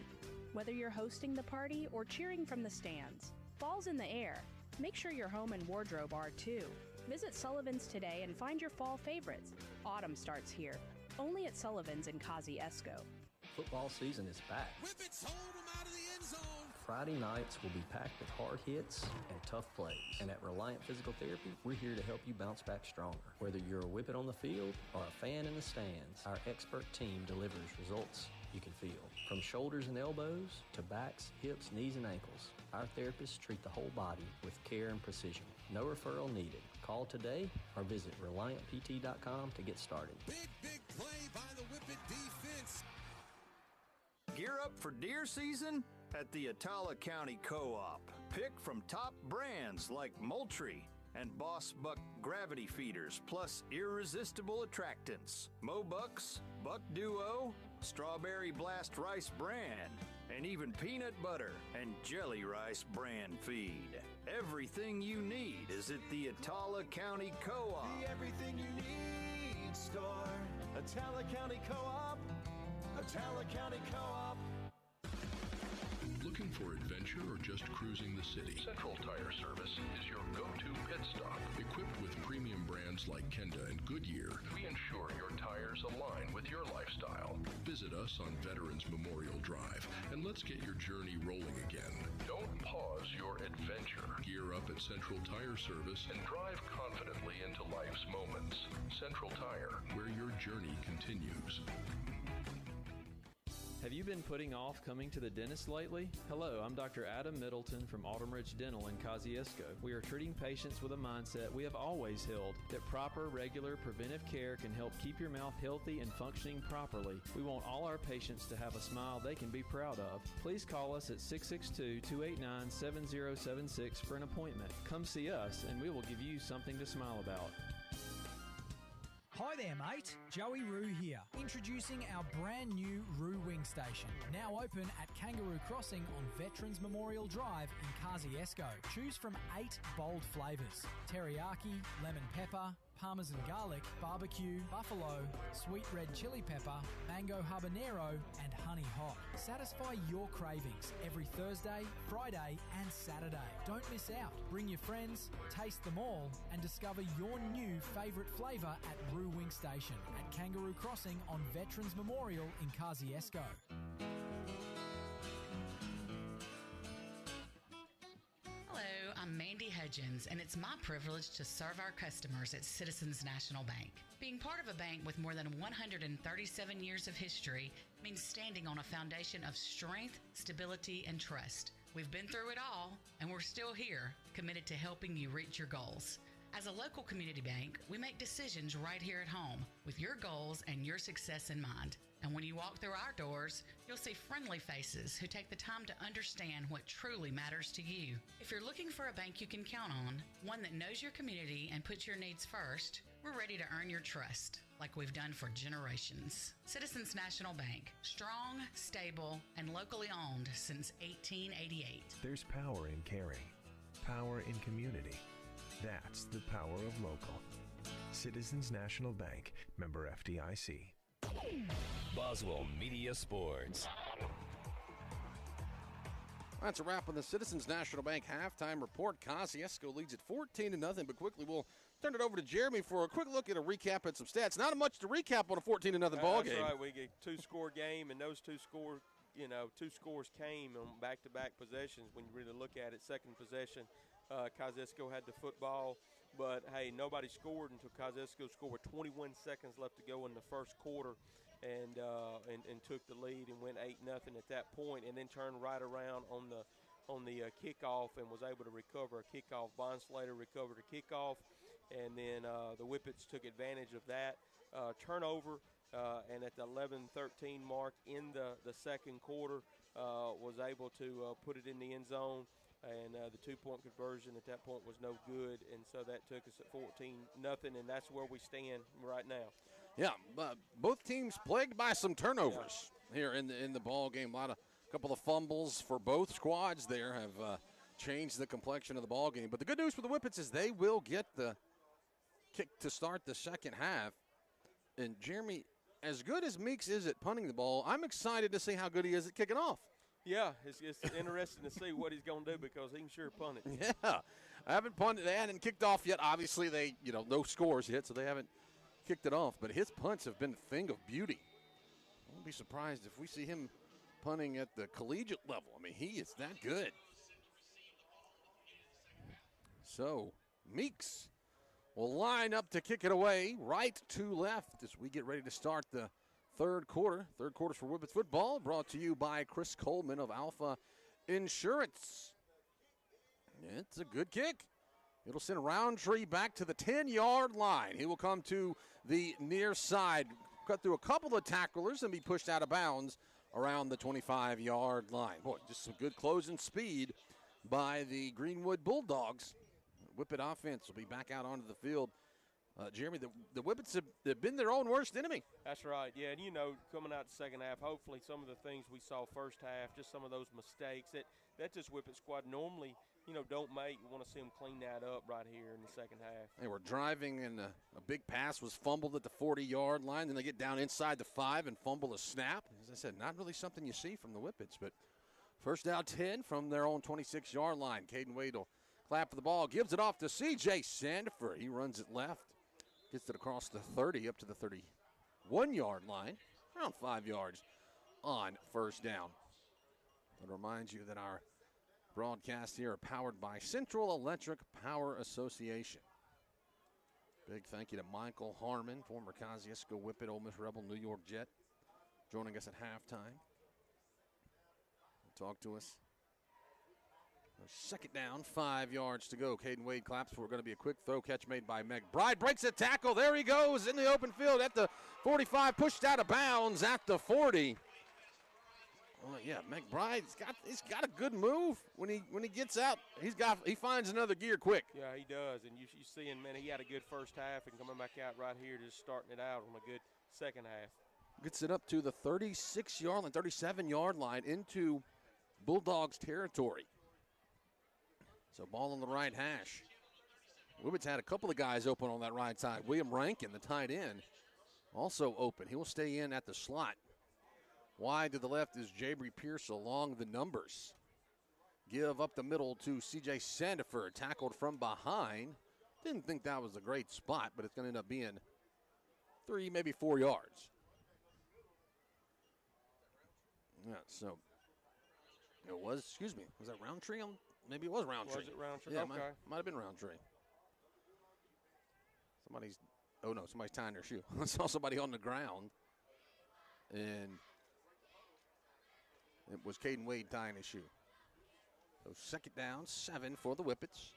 Whether you're hosting the party or cheering from the stands, fall's in the air. Make sure your home and wardrobe are too. Visit Sullivan's today and find your fall favorites. Autumn starts here, only at Sullivan's in Kosciusko. Football season is back. Whippets hold them out of the end zone. Friday nights will be packed with hard hits and tough plays. And at Reliant Physical Therapy, we're here to help you bounce back stronger. Whether you're a Whippet on the field or a fan in the stands, our expert team delivers results you can feel. From shoulders and elbows to backs, hips, knees, and ankles, our therapists treat the whole body with care and precision. No referral needed. Call today or visit ReliantPT.com to get started. Big play by the Whippet defense. Gear up for deer season at the Attala County Co-op. Pick from top brands like Moultrie and Boss Buck gravity feeders, plus irresistible attractants. Mobucks, Buck Duo, Strawberry Blast Rice Bran, and even peanut butter and jelly rice brand feed. Everything you need is at the Attala County Co-op. The everything you need store. Attala County Co-op. Attala County Co-op. Looking for adventure or just cruising the city? Central Tire Service is your go-to pit stop. Equipped with premium brands like Kenda and Goodyear, we ensure your tires align with your lifestyle. Visit us on Veterans Memorial Drive and let's get your journey rolling again. Don't pause your adventure. Gear up at Central Tire Service and drive confidently into life's moments. Central Tire, where your journey continues. Have you been putting off coming to the dentist lately? Hello, I'm Dr. Adam Middleton from Autumn Ridge Dental in Kosciusko. We are treating patients with a mindset we have always held, that proper, regular, preventive care can help keep your mouth healthy and functioning properly. We want all our patients to have a smile they can be proud of. Please call us at 662-289-7076 for an appointment. Come see us and we will give you something to smile about. Hi there, mate. Joey Roo here. Introducing our brand new Roo Wing Station. Now open at Kangaroo Crossing on Veterans Memorial Drive in Kosciusko. Choose from 8 bold flavours: teriyaki, lemon pepper, parmesan garlic, barbecue, buffalo, sweet red chili pepper, mango habanero, and honey hot. Satisfy your cravings every Thursday, Friday, and Saturday. Don't miss out. Bring your friends, taste them all, and discover your new favourite flavour at Roo Wing Station at Kangaroo Crossing on Veterans Memorial in Kosciusko. Hello, I'm Mandy Hudgens, and it's my privilege to serve our customers at Citizens National Bank. Being part of a bank with more than 137 years of history means standing on a foundation of strength, stability, and trust. We've been through it all, and we're still here, committed to helping you reach your goals. As a local community bank, we make decisions right here at home with your goals and your success in mind. And when you walk through our doors, you'll see friendly faces who take the time to understand what truly matters to you. If you're looking for a bank you can count on, one that knows your community and puts your needs first, we're ready to earn your trust, like we've done for generations. Citizens National Bank, strong, stable, and locally owned since 1888. There's power in caring, power in community. That's the power of local. Citizens National Bank, member FDIC. Boswell Media Sports. That's a wrap on the Citizens National Bank halftime report. Kosciusko leads it 14-0, but quickly we'll turn it over to Jeremy for a quick look at a recap and some stats. Not much to recap on a 14-0 ball game. That's right. We get two-score game, and those two scores came on back-to-back possessions when you really look at it. Second possession, Kosciusko had the football, but, hey, nobody scored until Kosciusko scored with 21 seconds left to go in the first quarter and took the lead and went 8-0 at that point, and then turned right around on the kickoff and was able to recover a kickoff. Bonslater recovered a kickoff, and then the Whippets took advantage of that turnover, and at the 11-13 mark in the second quarter was able to put it in the end zone. And the two-point conversion at that point was no good, and so that took us at 14-0, and that's where we stand right now. Yeah, both teams plagued by some turnovers here in the ball game. A couple of fumbles for both squads there have changed the complexion of the ball game. But the good news for the Whippets is they will get the kick to start the second half. And Jeremy, as good as Meeks is at punting the ball, I'm excited to see how good he is at kicking off. Yeah, it's interesting to see what he's going to do because he can sure punt it. Yeah, I haven't punted. They hadn't kicked off yet. Obviously, they no scores yet, so they haven't kicked it off. But his punts have been a thing of beauty. I won't be surprised if we see him punting at the collegiate level. I mean, he is that good. So Meeks will line up to kick it away right to left as we get ready to start the third quarter. Third quarter's for Whippets football, brought to you by Chris Coleman of Alpha Insurance. It's a good kick. It'll send Roundtree back to the 10-yard line. He will come to the near side, cut through a couple of tacklers, and be pushed out of bounds around the 25-yard line. Boy, just some good closing speed by the Greenwood Bulldogs. Whippet offense will be back out onto the field. Jeremy, the Whippets have been their own worst enemy. That's right, yeah, and coming out the second half, hopefully some of the things we saw first half, just some of those mistakes that this Whippet squad normally, don't make. You want to see them clean that up right here in the second half. They were driving, and a big pass was fumbled at the 40-yard line. Then they get down inside the 5 and fumble a snap. As I said, not really something you see from the Whippets, but first down 10 from their own 26-yard line. Caden Wade will clap for the ball, gives it off to C.J. Sandefur. He runs it left. Gets it across the 30 up to the 31-yard line, around 5 yards on first down. That reminds you that our broadcasts here are powered by Central Electric Power Association. Big thank you to Michael Harmon, former Kosciusko Whippet, Ole Miss Rebel, New York Jet, joining us at halftime. Talk to us. Second down, 5 yards to go. Caden Wade claps for. Going to be a quick throw catch made by McBride. Breaks a tackle. There he goes in the open field at the 45. Pushed out of bounds at the 40. Oh yeah, McBride's he's got a good move when he gets out. He finds another gear quick. Yeah, he does. And you see him, man, he had a good first half and coming back out right here, just starting it out on a good second half. Gets it up to the 36-yard line, 37-yard line into Bulldogs territory. So ball on the right hash. Whippets had a couple of guys open on that right side. William Rankin, the tight end, also open. He will stay in at the slot. Wide to the left is Jabry Pierce along the numbers. Give up the middle to C.J. Sandefur, tackled from behind. Didn't think that was a great spot, but it's going to end up being 3, maybe 4 yards. Yeah, so it was that Roundtree on? Maybe it was Roundtree. Was it Roundtree? Yeah, okay. Might have been Roundtree. Somebody's tying their shoe. I saw somebody on the ground, and it was Caden Wade tying his shoe. So second down, 7 for the Whippets.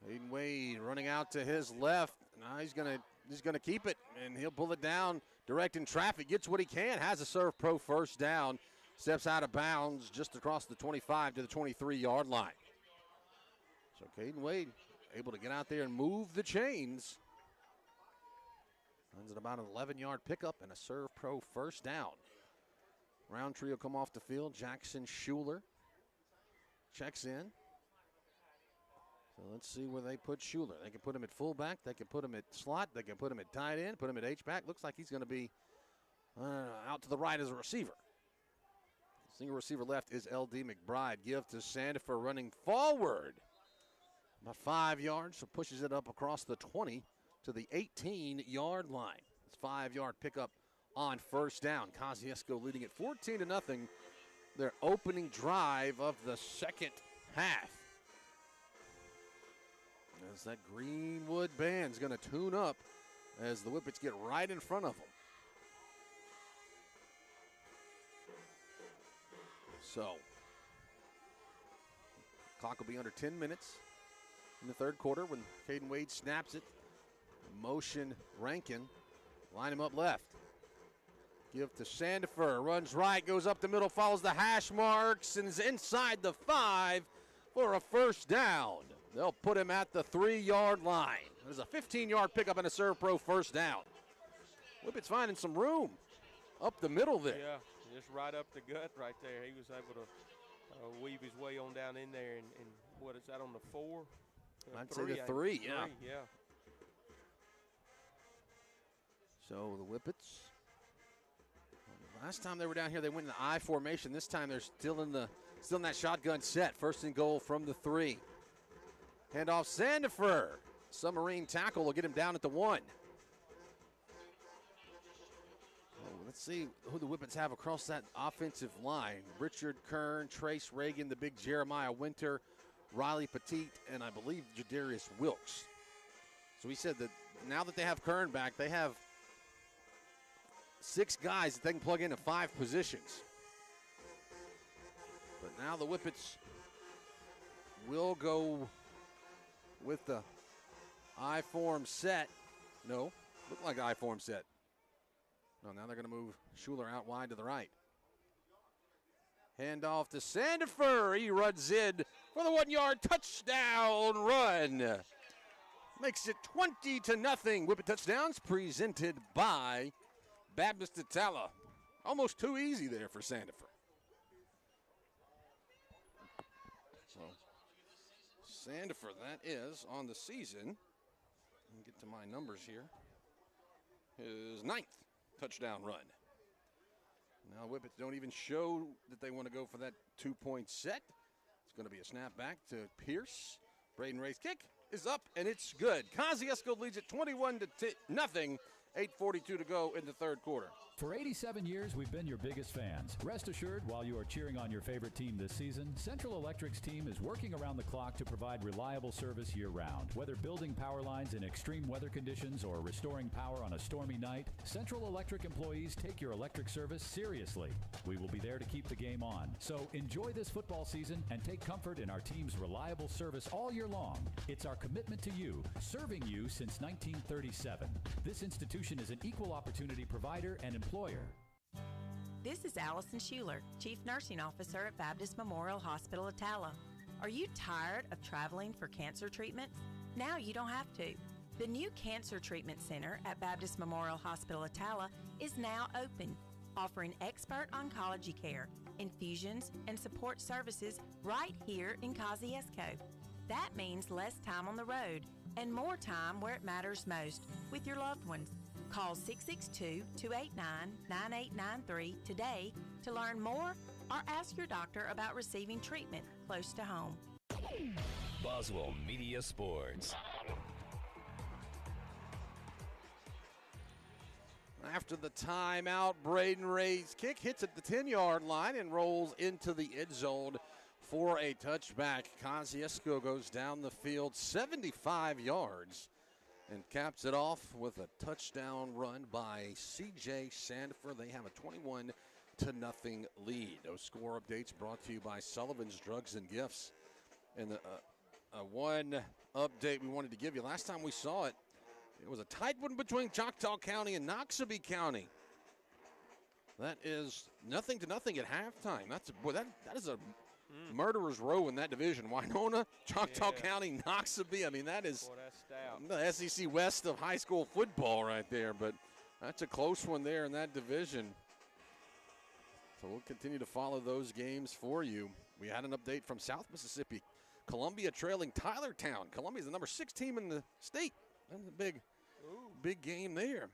Hayden Wade running out to his left. Now he's gonna keep it, and he'll pull it down, directing traffic. Gets what he can. Has a serve pro first down. Steps out of bounds just across the 25 to the 23-yard line. So Hayden Wade able to get out there and move the chains. Runs at about an 11-yard pickup and a serve pro first down. Roundtree will come off the field. Jackson Schuler checks in. So let's see where they put Schuler. They can put him at fullback. They can put him at slot. They can put him at tight end, put him at H-back. Looks like he's going to be out to the right as a receiver. Single receiver left is L.D. McBride. Give to Sandifer running forward. About 5 yards, so pushes it up across the 20 to the 18-yard line. It's a 5-yard pickup on first down. Kosciusko leading it 14-0. Their opening drive of the second half. As that Greenwood band's going to tune up as the Whippets get right in front of them. So, clock will be under 10 minutes in the third quarter when Hayden Wade snaps it. Motion Rankin. Line him up left. Give to Sandifer. Runs right, goes up the middle, follows the hash marks, and is inside the 5 for a first down. They'll put him at the 3-yard line. There's a 15-yard pickup and a serve pro first down. Whippets finding some room up the middle there. Yeah, just right up the gut right there. He was able to weave his way on down in there. And what is that on the 4? I'd say the 3, yeah. Yeah. So the Whippets, last time they were down here, they went in the I formation. This time they're still in that shotgun set. First and goal from the 3. Handoff Sandifer. Submarine tackle will get him down at the 1. Let's see who the Whippets have across that offensive line. Richard Kern, Trace Reagan, the big Jeremiah Winter, Riley Petit, and I believe Jadarius Wilkes. So he said that now that they have Kern back, they have 6 guys that they can plug into 5 positions. But now the Whippets will go with the I-form set. No, look like I-form set. No, now they're going to move Schuler out wide to the right. Handoff to Sandifer. He runs in for the 1-yard touchdown run. Makes it 20-0. Whippet touchdowns presented by Baptist Atala. Almost too easy there for Sandifer. So Sandifer, that is on the season. Let me get to my numbers here. His 9th touchdown run. Now Whippets don't even show that they want to go for that 2-point set. It's going to be a snap back to Pierce. Braden Ray's kick is up, and it's good. Kosciusko leads it 21-0. 8:42 to go in the third quarter. For 87 years, we've been your biggest fans. Rest assured, while you are cheering on your favorite team this season, Central Electric's team is working around the clock to provide reliable service year-round. Whether building power lines in extreme weather conditions or restoring power on a stormy night, Central Electric employees take your electric service seriously. We will be there to keep the game on. So enjoy this football season and take comfort in our team's reliable service all year long. It's our commitment to you, serving you since 1937. This institution is an equal opportunity provider and employer. This is Allison Schuler, Chief Nursing Officer at Baptist Memorial Hospital Atala. Are you tired of traveling for cancer treatments? Now you don't have to. The new Cancer Treatment Center at Baptist Memorial Hospital Atala is now open, offering expert oncology care, infusions, and support services right here in Kosciusko. That means less time on the road and more time where it matters most, with your loved ones. Call 662-289-9893 today to learn more or ask your doctor about receiving treatment close to home. Boswell Media Sports. After the timeout, Braden Ray's kick hits at the 10-yard line and rolls into the end zone for a touchback. Kosciusko goes down the field 75 yards and caps it off with a touchdown run by C.J. Sandifer. They have a 21-0 lead. Those score updates brought to you by Sullivan's Drugs and Gifts. And one update we wanted to give you. Last time we saw it, it was a tight one between Choctaw County and Noxubee County. That is 0-0 at halftime. That is a murderer's row in that division. Winona, Choctaw County, Noxubee. I mean, that is the SEC West of high school football right there. But that's a close one there in that division. So we'll continue to follow those games for you. We had an update from South Mississippi. Columbia trailing Tylertown. Columbia's the number 6 team in the state. That's a big game there.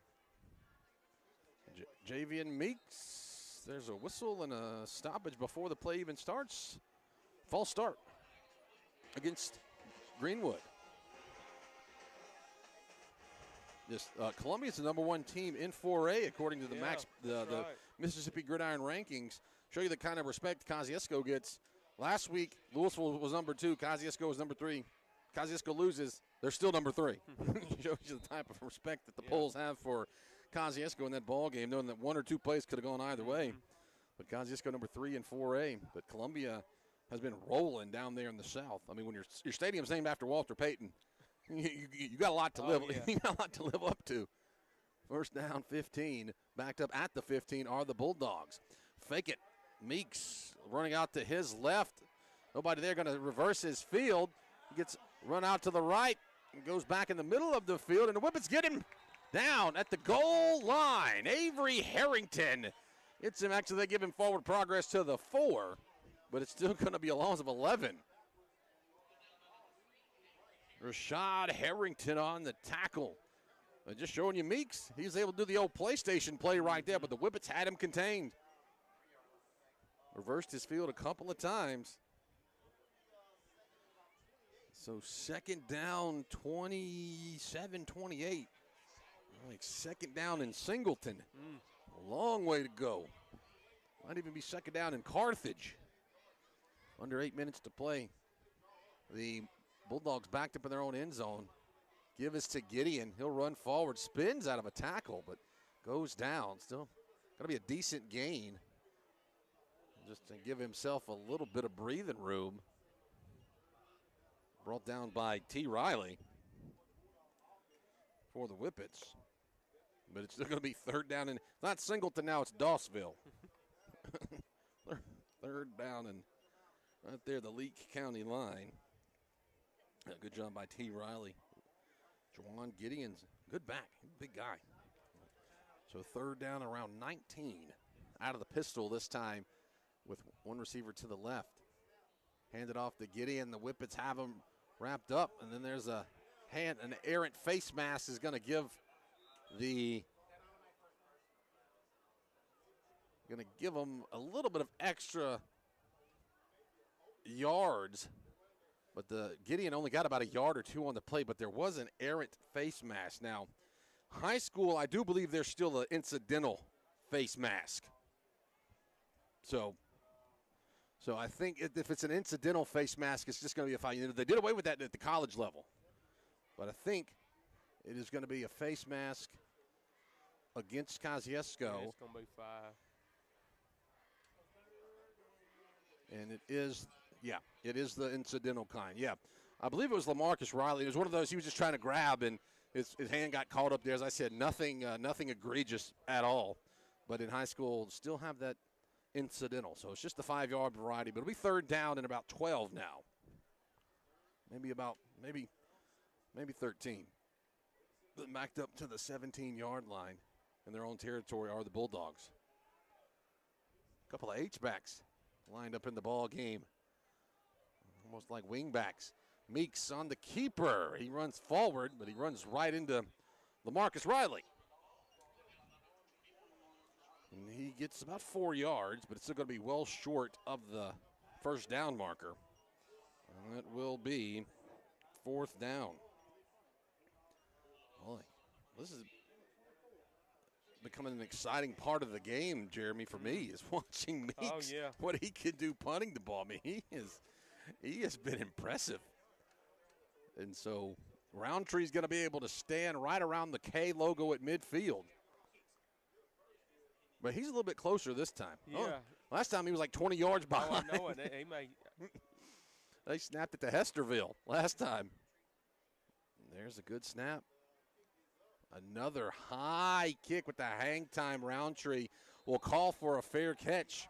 Javian Meeks, there's a whistle and a stoppage before the play even starts. False start against Greenwood. Columbia's the number 1 team in 4A according to the Mississippi Gridiron rankings. Show you the kind of respect Kosciusko gets. Last week, Louisville was number 2. Kosciusko was number 3. Kosciusko loses. They're still number 3. Shows you the type of respect that the polls have for Kosciusko in that ball game, knowing that 1 or 2 plays could have gone either way. But Kosciusko number 3 in 4A. But Columbia has been rolling down there in the South. I mean, when your stadium's named after Walter Payton, you got a lot to live. You got a lot to live up to. First down, 15. Backed up at the 15 are the Bulldogs. Fake it. Meeks running out to his left. Nobody there going to reverse his field. He gets run out to the right and goes back in the middle of the field, and the Whippets get him down at the goal line. Avery Harrington gets him. Actually, they give him forward progress to the 4, but it's still going to be a loss of 11. Rashad Harrington on the tackle. Just showing you Meeks. He was able to do the old PlayStation play right there, but the Whippets had him contained. Reversed his field a couple of times. So second down, 27-28. Like second down in Singleton. A long way to go. Might even be second down in Carthage. Under 8 minutes to play. The Bulldogs backed up in their own end zone. Give us to Gideon. He'll run forward, spins out of a tackle, but goes down. Still got to be a decent gain. Just to give himself a little bit of breathing room. Brought down by T. Riley for the Whippets. But it's still going to be third down. And not Singleton now, it's Dawsville. Third down and right there, the Leake County line. Good job by T. Riley. Juwan Gideon's good back, big guy. So third down around 19. Out of the pistol this time with one receiver to the left. Handed off to Gideon. The Whippets have him wrapped up. And then there's an errant face mask is going to give them a little bit of extra yards. But the Gideon only got about a yard or 2 on the play, but there was an errant face mask. Now, high school, I do believe there's still an incidental face mask. So I think if it's an incidental face mask, it's just going to be a fine. They did away with that at the college level. But I think it is going to be a face mask against Kosciusko. Yeah, it's going to be 5. And it is the incidental kind. Yeah, I believe it was LaMarcus Riley. It was one of those he was just trying to grab, and his hand got caught up there. As I said, nothing egregious at all. But in high school, still have that incidental. So it's just the 5-yard variety. But it'll be third down and about 12 now. Maybe 13. But backed up to the 17-yard line in their own territory are the Bulldogs. A couple of H-backs lined up in the ball game. Almost like wingbacks. Meeks on the keeper. He runs forward, but he runs right into LaMarcus Riley. And he gets about 4 yards, but it's still going to be well short of the first down marker. And that will be 4th down. Boy, this is becoming an exciting part of the game, Jeremy, for me, is watching Meeks, what he can do punting the ball. I mean, he has been impressive. And so Roundtree's going to be able to stand right around the K logo at midfield. But he's a little bit closer this time. Yeah. Oh, last time he was like 20 yards behind. Oh, I know it. He may. They snapped it to Hesterville last time. There's a good snap. Another high kick with the hang time. Roundtree will call for a fair catch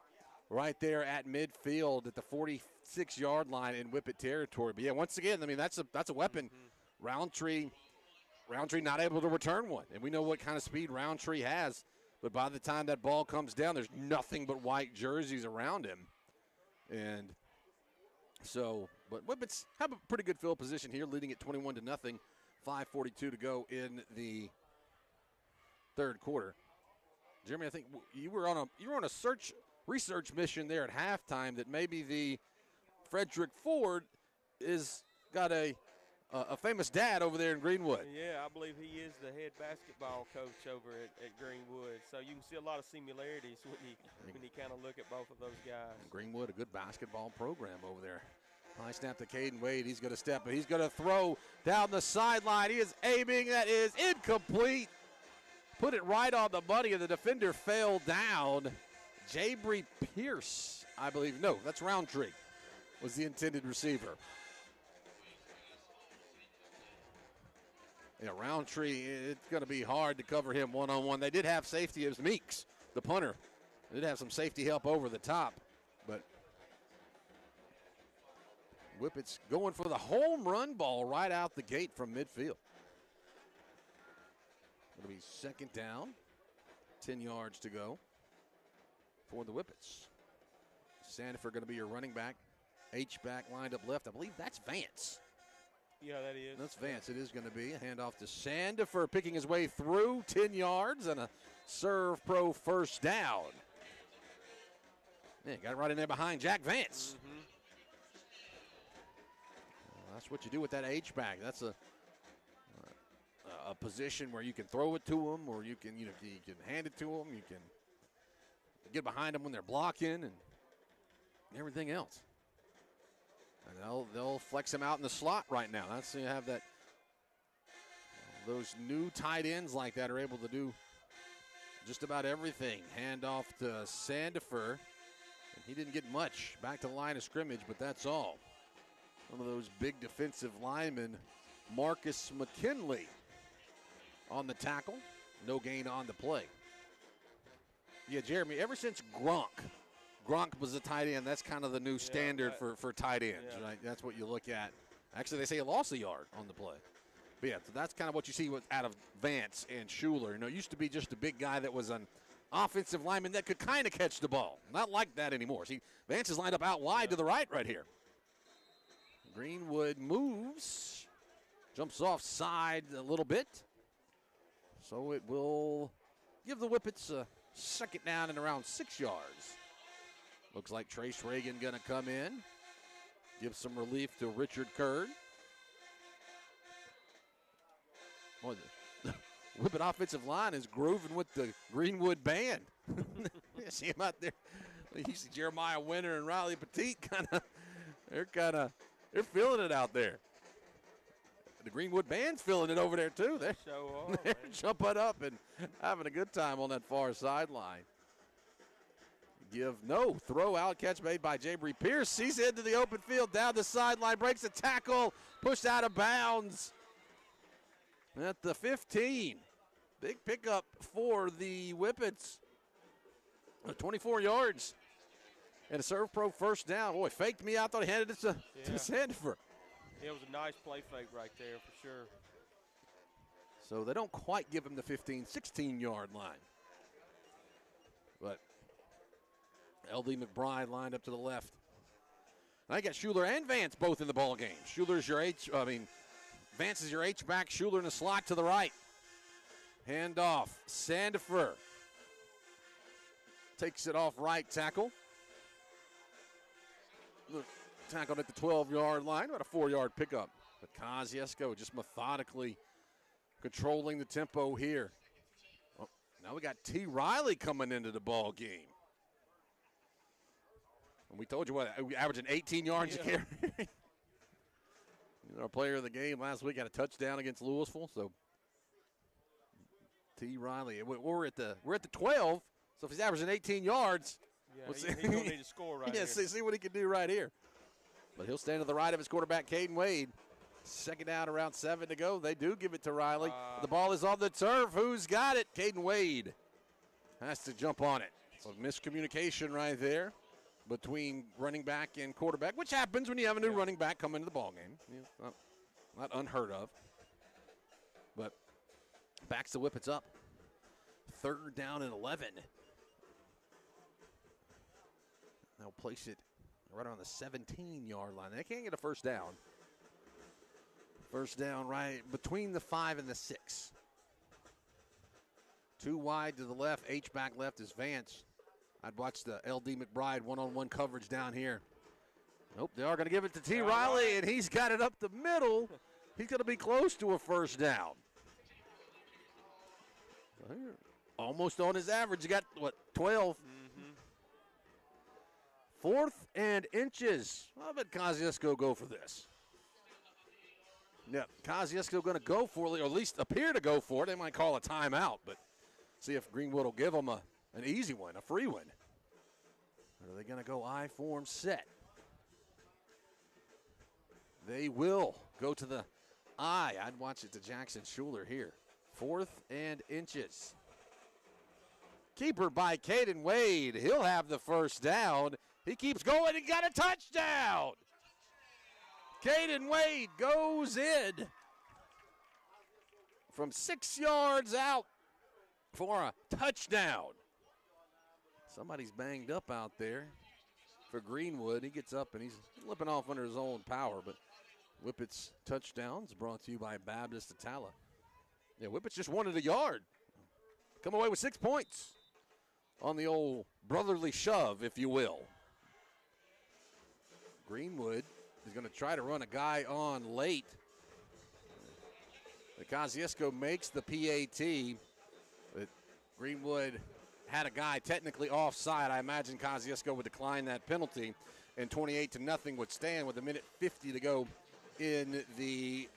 right there at midfield at the 46-yard line in Whippet territory. But, yeah, once again, I mean, that's a weapon. Roundtree not able to return one. And we know what kind of speed Roundtree has. But by the time that ball comes down, there's nothing but white jerseys around him. And so, but Whippets have a pretty good field position here, leading at 21-0. 5:42 to go in the third quarter. Jeremy, I think you were on a research mission there at halftime that maybe the Frederick Ford is got a famous dad over there in Greenwood. Yeah, I believe he is the head basketball coach over at Greenwood. So you can see a lot of similarities when you kind of look at both of those guys. Greenwood, a good basketball program over there. High snap to Caden Wade. He's going to step, but he's going to throw down the sideline. He is aiming. That is incomplete. Put it right on the money, and the defender fell down. Jabry Pierce, I believe. No, that's Roundtree was the intended receiver. Yeah, Roundtree, it's going to be hard to cover him one-on-one. They did have safety. It was Meeks, the punter. They did have some safety help over the top, but Whippets going for the home run ball right out the gate from midfield. It'll be second down, 10 yards to go for the Whippets. Sandifer going to be your running back. H-back lined up left. I believe that's Vance. Yeah, that is. That's Vance. It is going to be a handoff to Sandifer, picking his way through 10 yards and a serve pro first down. Man, got it right in there behind Jack Vance. Mm-hmm. That's what you do with that H-back. That's a position where you can throw it to them, or you can hand it to them. You can get behind them when they're blocking and everything else. And they'll flex him out in the slot right now. That's you have that. Those new tight ends like that are able to do just about everything. Hand off to Sandifer, and he didn't get much back to the line of scrimmage, but that's all. One of those big defensive linemen, Marcus McKinley, on the tackle. No gain on the play. Yeah, Jeremy, ever since Gronk was a tight end, that's kind of the new standard for tight ends, right? That's what you look at. Actually, they say he lost a yard on the play. But, yeah, so that's kind of what you see out of Vance and Schuler. You know, it used to be just a big guy that was an offensive lineman that could kind of catch the ball. Not like that anymore. See, Vance is lined up out wide to the right here. Greenwood moves, jumps off side a little bit. So it will give the Whippets a second down and around 6 yards. Looks like Trace Reagan going to come in, give some relief to Richard Curd. Boy, the Whippet offensive line is grooving with the Greenwood band. See him out there. You see Jeremiah Winter and Riley Petit they're feeling it out there. The Greenwood band's feeling it over there too. They're jumping up and having a good time on that far sideline. Throw out, catch made by Jabry Pierce. He's into the open field, down the sideline, breaks a tackle, pushed out of bounds at the 15. Big pickup for the Whippets. 24 yards and a serve pro first down. Boy, faked me out, thought he handed it to Sandifer. It was a nice play fake right there for sure. So they don't quite give him the 16-yard line. But L.D. McBride lined up to the left. I got Schuler and Vance both in the ball game. Vance is your H-back. Schuler in the slot to the right. Hand off. Sandifer takes it off right tackle. Tackled at the 12-yard line. About a 4-yard pickup. But Kosciusko just methodically controlling the tempo here. Well, now we got T. Riley coming into the ball game. And we told you we averaging 18 yards a carry. Our player of the game last week had a touchdown against Louisville. So T. Riley, we're at the 12. So if he's averaging 18 yards, he's going to need to score right here. See what he can do right here. But he'll stand to the right of his quarterback, Caden Wade. Second down, around 7 to go. They do give it to Riley. The ball is on the turf. Who's got it? Caden Wade has to jump on it. So miscommunication right there between running back and quarterback, which happens when you have a new running back come into the ballgame. Not unheard of. But backs the Whippets up. 3rd down and 11. They'll place it right around the 17-yard line. They can't get a first down. First down right between the 5 and the 6. Too wide to the left. H-back left is Vance. I'd watch the L.D. McBride one-on-one coverage down here. Nope, they are going to give it to T. Riley, and he's got it up the middle. He's going to be close to a first down. Almost on his average. You got, 12? 4th and inches. I'll bet Kosciusko go for this. Yeah, Kosciusko going to go for it, or at least appear to go for it. They might call a timeout, but see if Greenwood will give them an easy one, a free one. Or are they going to go I-form set? They will go to the I. I'd watch it to Jackson Schuler here. 4th and inches. Keeper by Caden Wade. He'll have the first down. He keeps going and got a touchdown. Caden Wade goes in from 6 yards out for a touchdown. Somebody's banged up out there for Greenwood. He gets up and he's slipping off under his own power, but Whippets touchdowns brought to you by Baptist Atala. Yeah, Whippets just wanted a yard. Come away with 6 points on the old brotherly shove, if you will. Greenwood is going to try to run a guy on late. The Kosciusko makes the PAT, but Greenwood had a guy technically offside. I imagine Kosciusko would decline that penalty, and 28-0 would stand with 1:50 to go in the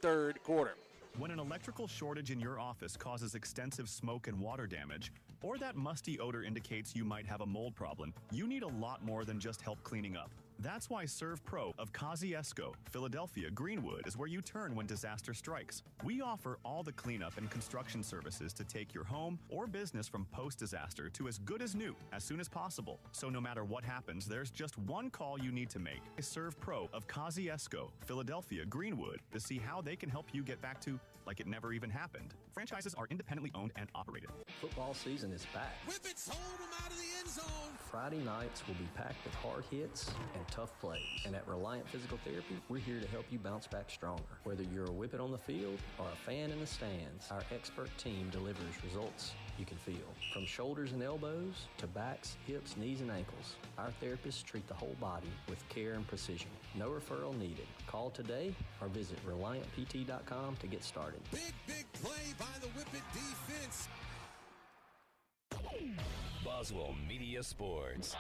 3rd quarter. When an electrical shortage in your office causes extensive smoke and water damage, or that musty odor indicates you might have a mold problem, you need a lot more than just help cleaning up. That's why Serve Pro of Kosciusko, Philadelphia, Greenwood is where you turn when disaster strikes. We offer all the cleanup and construction services to take your home or business from post-disaster to as good as new as soon as possible. So no matter what happens, there's just one call you need to make. Serve Pro of Kosciusko, Philadelphia, Greenwood to see how they can help you get back to like it never even happened. Franchises are independently owned and operated. Football season is back. Whippets hold them out of the end zone. Friday nights will be packed with hard hits and tough plays. And at Reliant Physical Therapy, we're here to help you bounce back stronger. Whether you're a Whippet on the field or a fan in the stands, our expert team delivers results you can feel. From shoulders and elbows to backs, hips, knees, and ankles, our therapists treat the whole body with care and precision. No referral needed. Call today or visit ReliantPT.com to get started. Big play by the Whippet defense. Boswell Media Sports.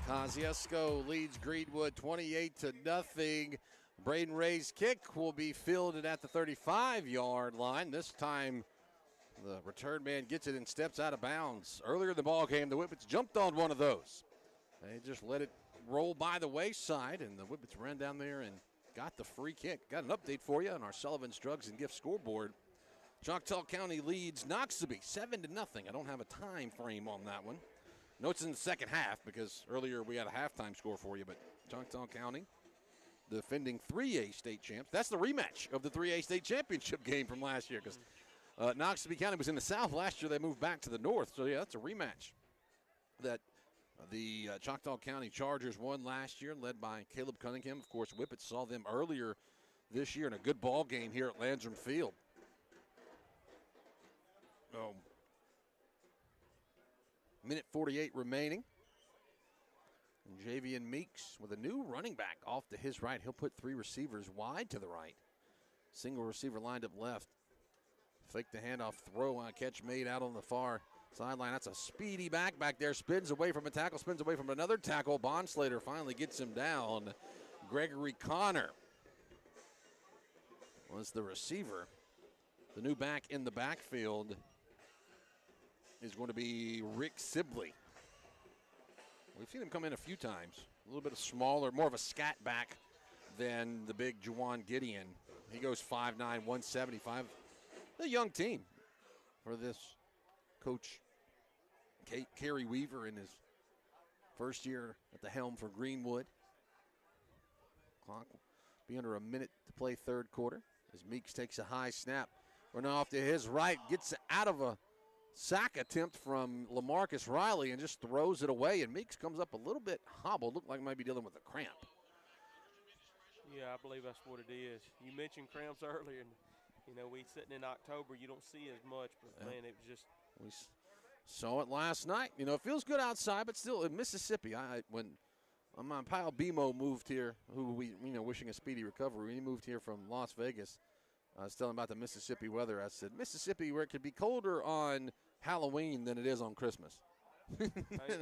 Kosciusko leads Greenwood 28-0. Braden Ray's kick will be fielded at the 35-yard line. This time the return man gets it and steps out of bounds. Earlier in the ball game, the Whippets jumped on one of those. They just let it roll by the wayside, and the Whippets ran down there and got the free kick. Got an update for you on our Sullivan's Drugs and Gift scoreboard. Choctaw County leads Noxubee 7-0. I don't have a time frame on that one. No, it's in the second half because earlier we had a halftime score for you, but Choctaw County, defending 3A state champs. That's the rematch of the 3A state championship game from last year because Noxubee County was in the south last year. They moved back to the north. So, yeah, that's a rematch that the Choctaw County Chargers won last year, led by Caleb Cunningham. Of course, Whippets saw them earlier this year in a good ball game here at Landrum Field. Minute 48 remaining. And Javian Meeks with a new running back off to his right. He'll put 3 receivers wide to the right. Single receiver lined up left. Fake the handoff, throw on a catch made out on the far sideline. That's a speedy back there. Spins away from a tackle, spins away from another tackle. Bonslater finally gets him down. Gregory Connor was the receiver. The new back in the backfield is going to be Rick Sibley. We've seen him come in a few times little bit smaller, more of a scat back than the big Juwan Gideon. He goes 5'9", 175. A young team for this coach, Kerry Weaver, in his first year at the helm for Greenwood. Clock will be under a minute to play third quarter as Meeks takes a high snap. Running off to his right, gets out of a sack attempt from LaMarcus Riley and just throws it away. And Meeks comes up a little bit hobbled, looked like he might be dealing with a cramp. Yeah, I believe that's what it is. You mentioned cramps earlier, and we sitting in October, you don't see as much, but man, it was just. We saw it last night. It feels good outside, but still in Mississippi. When my pal BMO moved here, who we wishing a speedy recovery, he moved here from Las Vegas. I was telling about the Mississippi weather. I said, Mississippi, where it could be colder on Halloween than it is on Christmas. Ain't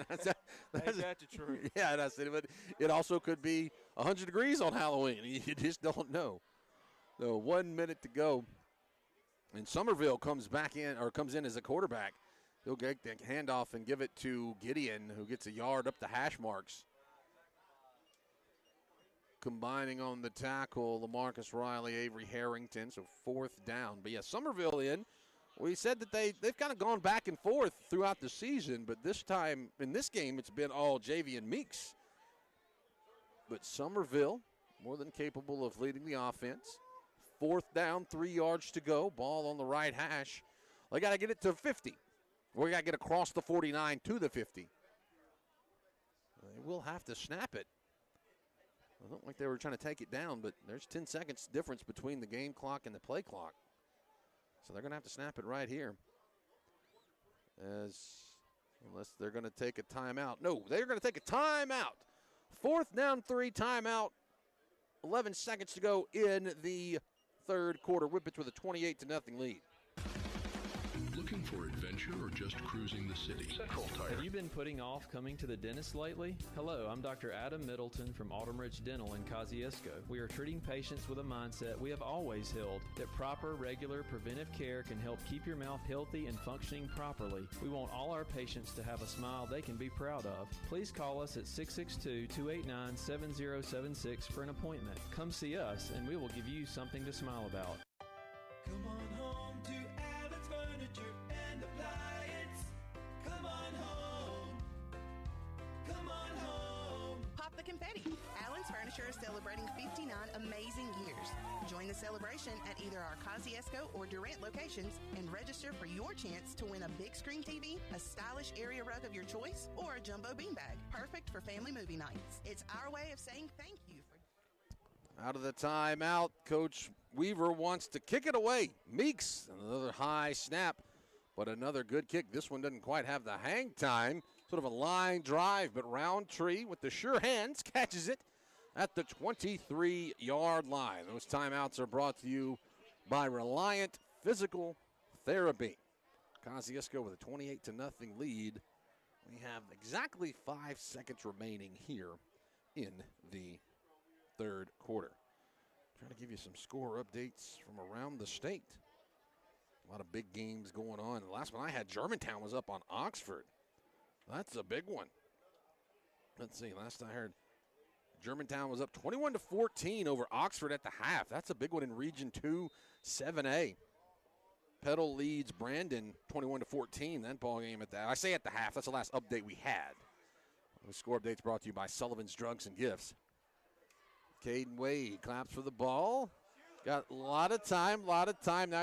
that the truth? Yeah, and I said, but it also could be 100 degrees on Halloween. You just don't know. So 1 minute to go. And Somerville comes in as a quarterback. He'll get the handoff and give it to Gideon, who gets a yard up the hash marks. Combining on the tackle, LaMarcus Riley, Avery Harrington, so fourth down. But yeah, Somerville in. We said that they've kind of gone back and forth throughout the season, but this time in this game it's been all Javian Meeks. But Somerville, more than capable of leading the offense. Fourth down, 3 yards to go. Ball on the right hash. They got to get it to 50. We got to get across the 49 to the 50. They will have to snap it. I don't like they were trying to take it down, but there's 10 seconds difference between the game clock and the play clock. So they're going to have to snap it right here. Unless they're going to take a timeout. No, they're going to take a timeout. Fourth down, 3, timeout. 11 seconds to go in the third quarter. Whippets with a 28-0 lead. Looking for adventure or just cruising the city? Central Tire. Have you been putting off coming to the dentist lately? Hello, I'm Dr. Adam Middleton from Autumn Ridge Dental in Kosciusko. We are treating patients with a mindset we have always held, that proper, regular, preventive care can help keep your mouth healthy and functioning properly. We want all our patients to have a smile they can be proud of. Please call us at 662-289-7076 for an appointment. Come see us and we will give you something to smile about. Come on home to Allen's Furniture and Appliance. Come on home. Come on home. Pop the confetti. Allen's Furniture is celebrating 59 amazing years. Join the celebration at either our Kosciusko or Durant locations and register for your chance to win a big screen TV, a stylish area rug of your choice, or a jumbo beanbag. Perfect for family movie nights. It's our way of saying thank you. Out of the timeout, Coach Weaver wants to kick it away. Meeks, another high snap, but another good kick. This one doesn't quite have the hang time. Sort of a line drive, but Roundtree with the sure hands catches it at the 23-yard line. Those timeouts are brought to you by Reliant Physical Therapy. Kosciusko with a 28-0 lead. We have exactly 5 seconds remaining here in the third quarter. Trying to give you some score updates from around the state. A lot of big games going on. The last one I had, Germantown was up on Oxford. That's a big one. Let's see, last I heard, Germantown was up 21-14 over Oxford at the half. That's a big one in Region 2, 7A. Petal leads Brandon 21-14. That ball game at the, I say at the half, that's the last update we had. The score updates brought to you by Sullivan's Drugs and Gifts. Caden Wade claps for the ball. Got a lot of time. Now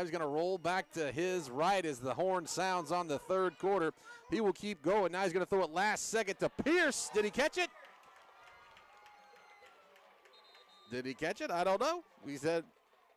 he's going to roll back to his right as the horn sounds on the third quarter. He will keep going. Now he's going to throw it last second to Pierce. Did he catch it? I don't know. We said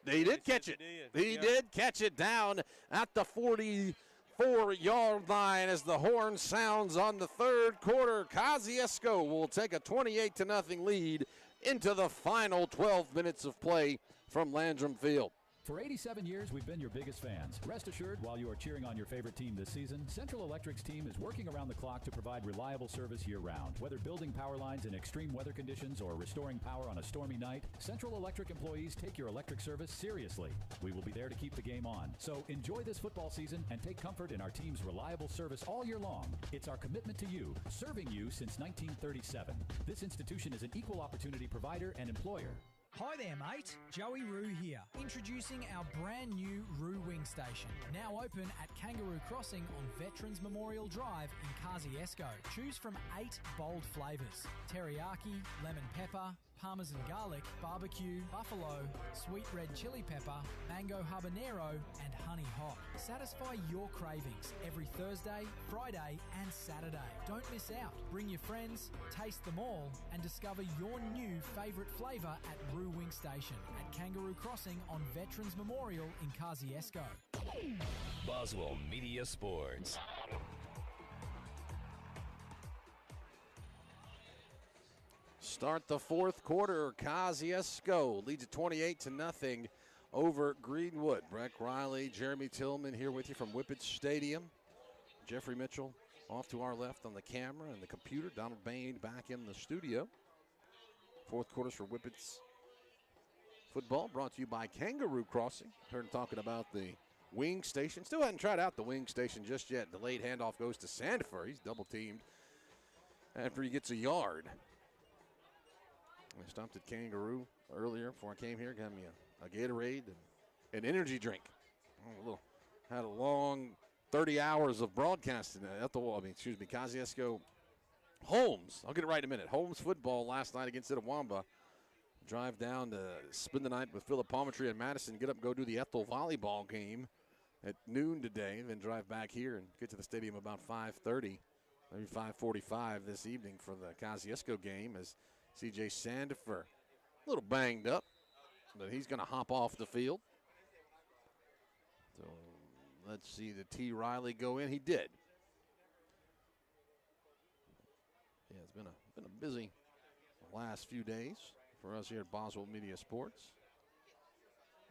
he did catch it. He did catch it down at the 44-yard line as the horn sounds on the third quarter. Kosciusko will take a 28-0 lead into the final 12 minutes of play from Landrum Field. For 87 years, we've been your biggest fans. Rest assured, while you are cheering on your favorite team this season, Central Electric's team is working around the clock to provide reliable service year-round. Whether building power lines in extreme weather conditions or restoring power on a stormy night, Central Electric employees take your electric service seriously. We will be there to keep the game on. So enjoy this football season and take comfort in our team's reliable service all year long. It's our commitment to you, serving you since 1937. This institution is an equal opportunity provider and employer. Hi there, mate. Joey Roo here. Introducing our brand new Roo Wing Station. Now open at Kangaroo Crossing on Veterans Memorial Drive in Kosciusko. Choose from 8 bold flavours: teriyaki, lemon pepper, parmesan garlic, barbecue, buffalo, sweet red chili pepper, mango habanero, and honey hot. Satisfy your cravings every Thursday, Friday, and Saturday. Don't miss out. Bring your friends, taste them all, and discover your new favourite flavour at Roo Wing Station at Kangaroo Crossing on Veterans Memorial in Kosciusko. Boswell Media Sports. Start the fourth quarter. Kosciusko leads it 28-0 over Greenwood. Breck Riley, Jeremy Tillman here with you from Whippets Stadium. Jeffrey Mitchell off to our left on the camera and the computer. Donald Bain back in the studio. Fourth quarters for Whippets football brought to you by Kangaroo Crossing. Heard him talking about the wing station. Still hadn't tried out the wing station just yet. The late handoff goes to Sandifer. He's double teamed after he gets a yard. I stopped at Kangaroo earlier before I came here. Got me a Gatorade and an energy drink. Had a long 30 hours of broadcasting at the Kosciusko Holmes. I'll get it right in a minute. Holmes football last night against Itawamba. Drive down to spend the night with Philippometry and Madison. Get up and go do the Ethel volleyball game at noon today. Then drive back here and get to the stadium about 5:30, maybe 5:45 this evening for the Kosciusko game as C.J. Sandifer, a little banged up, but he's going to hop off the field. So let's see the T. Riley go in. He did. Yeah, it's been a busy last few days for us here at Boswell Media Sports.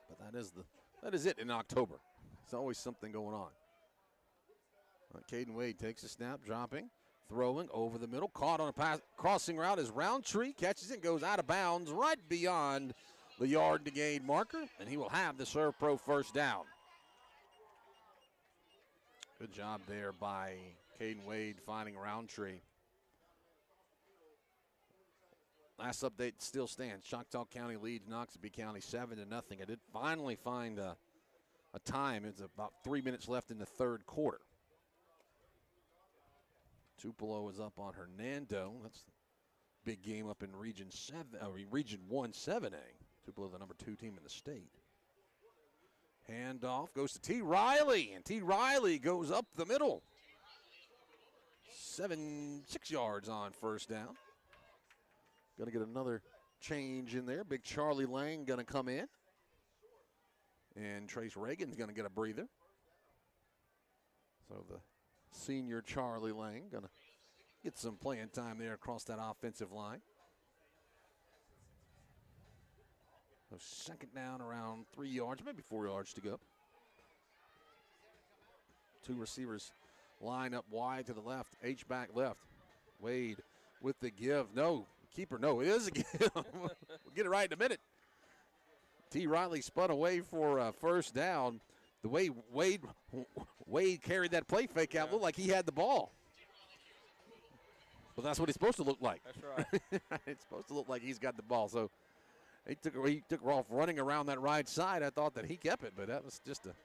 But that is it in October. There's always something going on. Caden Wade takes a snap, dropping. Throwing over the middle, caught on a pass, crossing route is Roundtree, catches it, goes out of bounds right beyond the yard to gain marker, and he will have the Serve Pro first down. Good job there by Caden Wade finding Roundtree. Last update still stands. Choctaw County leads Noxubee County 7-0. I did finally find a time. It's about 3 minutes left in the third quarter. Tupelo is up on Hernando. That's the big game up in Region 1 7A. Tupelo, the number 2 team in the state. Handoff goes to T. Riley, and T. Riley goes up the middle. 6 yards on first down. Going to get another change in there. Big Charlie Lang going to come in. And Trace Reagan's going to get a breather. So the senior Charlie Lang going to get some playing time there across that offensive line. So second down around 3 yards, maybe 4 yards to go. Two receivers line up wide to the left. H-back left. Wade with the give. No, keeper, no, it is a give. We'll get it right in a minute. T. Riley spun away for first down. The way Wade carried that play fake out, looked like he had the ball. But that's what it's supposed to look like. That's right. It's supposed to look like he's got the ball. So he took off running around that right side. I thought that he kept it, but that was just a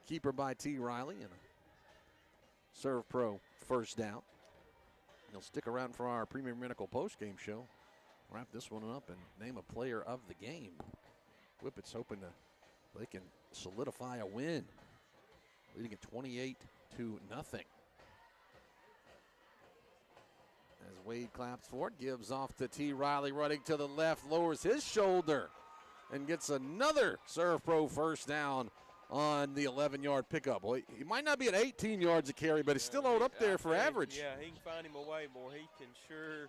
keeper by T. Riley and a Serve Pro first down. He'll stick around for our Premium Medical postgame show. Wrap this one up and name a player of the game. Whippets hoping they can solidify a win, leading it 28-0. As Wade claps for it, gives off to T. Riley running to the left, lowers his shoulder, and gets another Serve Pro first down on the 11-yard pickup. Well, he might not be at 18 yards a carry, but he's still out up there for average. Yeah, he can find him a way, boy. He can sure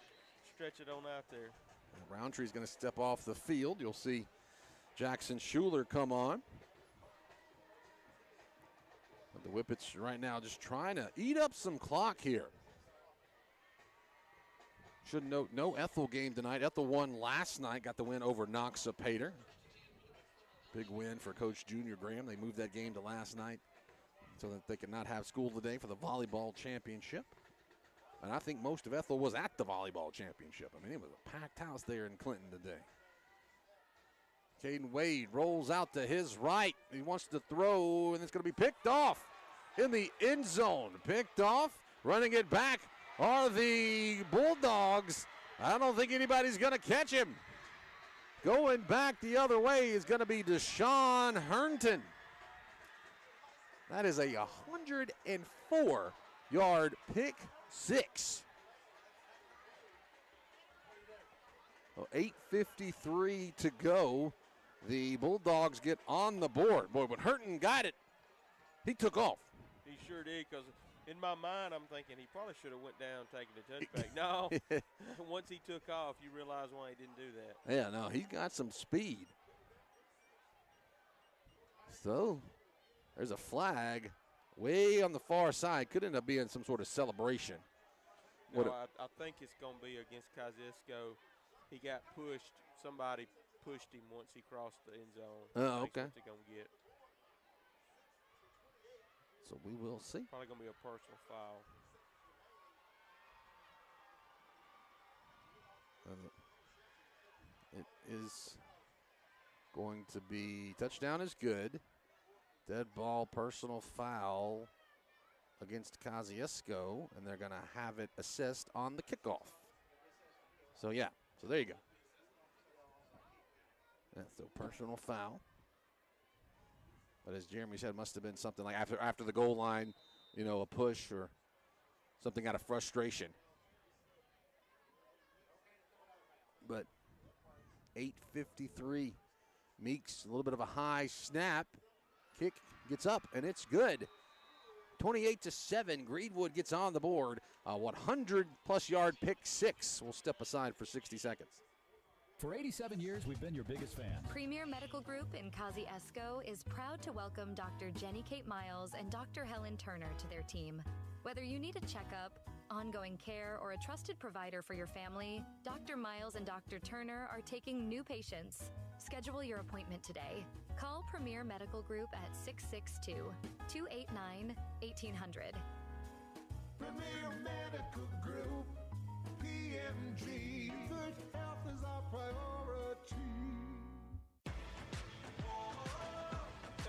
stretch it on out there. And Roundtree's going to step off the field. You'll see Jackson Schuler come on. The Whippets right now just trying to eat up some clock here. Should note, no Ethel game tonight. Ethel won last night, got the win over Noxapater. Big win for Coach Junior Graham. They moved that game to last night so that they could not have school today for the volleyball championship. And I think most of Ethel was at the volleyball championship. I mean, it was a packed house there in Clinton today. Caden Wade rolls out to his right. He wants to throw, and it's going to be picked off in the end zone. Picked off, running it back are the Bulldogs. I don't think anybody's going to catch him. Going back the other way is going to be Deshaun Herndon. That is a 104-yard pick six. 8:53 to go. The Bulldogs get on the board. Boy, when Herndon got it, he took off. He sure did, because in my mind, I'm thinking he probably should have went down taking the touchback. No, once he took off, you realize why he didn't do that. Yeah, no, he's got some speed. So there's a flag way on the far side. Could end up being some sort of celebration. No, I think it's going to be against Kosciusko. He got pushed. Somebody pushed him once he crossed the end zone. Oh, okay. That's what they're going to get. So we will see. Probably going to be a personal foul. It is going to be, touchdown is good. Dead ball, personal foul against Kosciusko, and they're going to have it assessed on the kickoff. So, yeah, so there you go. That's the personal foul. But as Jeremy said, must have been something like after the goal line, you know, a push or something out of frustration. But 8:53, Meeks, a little bit of a high snap. Kick gets up, and it's good. 28-7, Greenwood gets on the board. A 100-plus yard pick six. We'll step aside for 60 seconds. For 87 years, we've been your biggest fan. Premier Medical Group in Kosciusko is proud to welcome Dr. Jenny Kate Miles and Dr. Helen Turner to their team. Whether you need a checkup, ongoing care, or a trusted provider for your family, Dr. Miles and Dr. Turner are taking new patients. Schedule your appointment today. Call Premier Medical Group at 662-289-1800. Premier Medical Group, PMG, good health is our priority.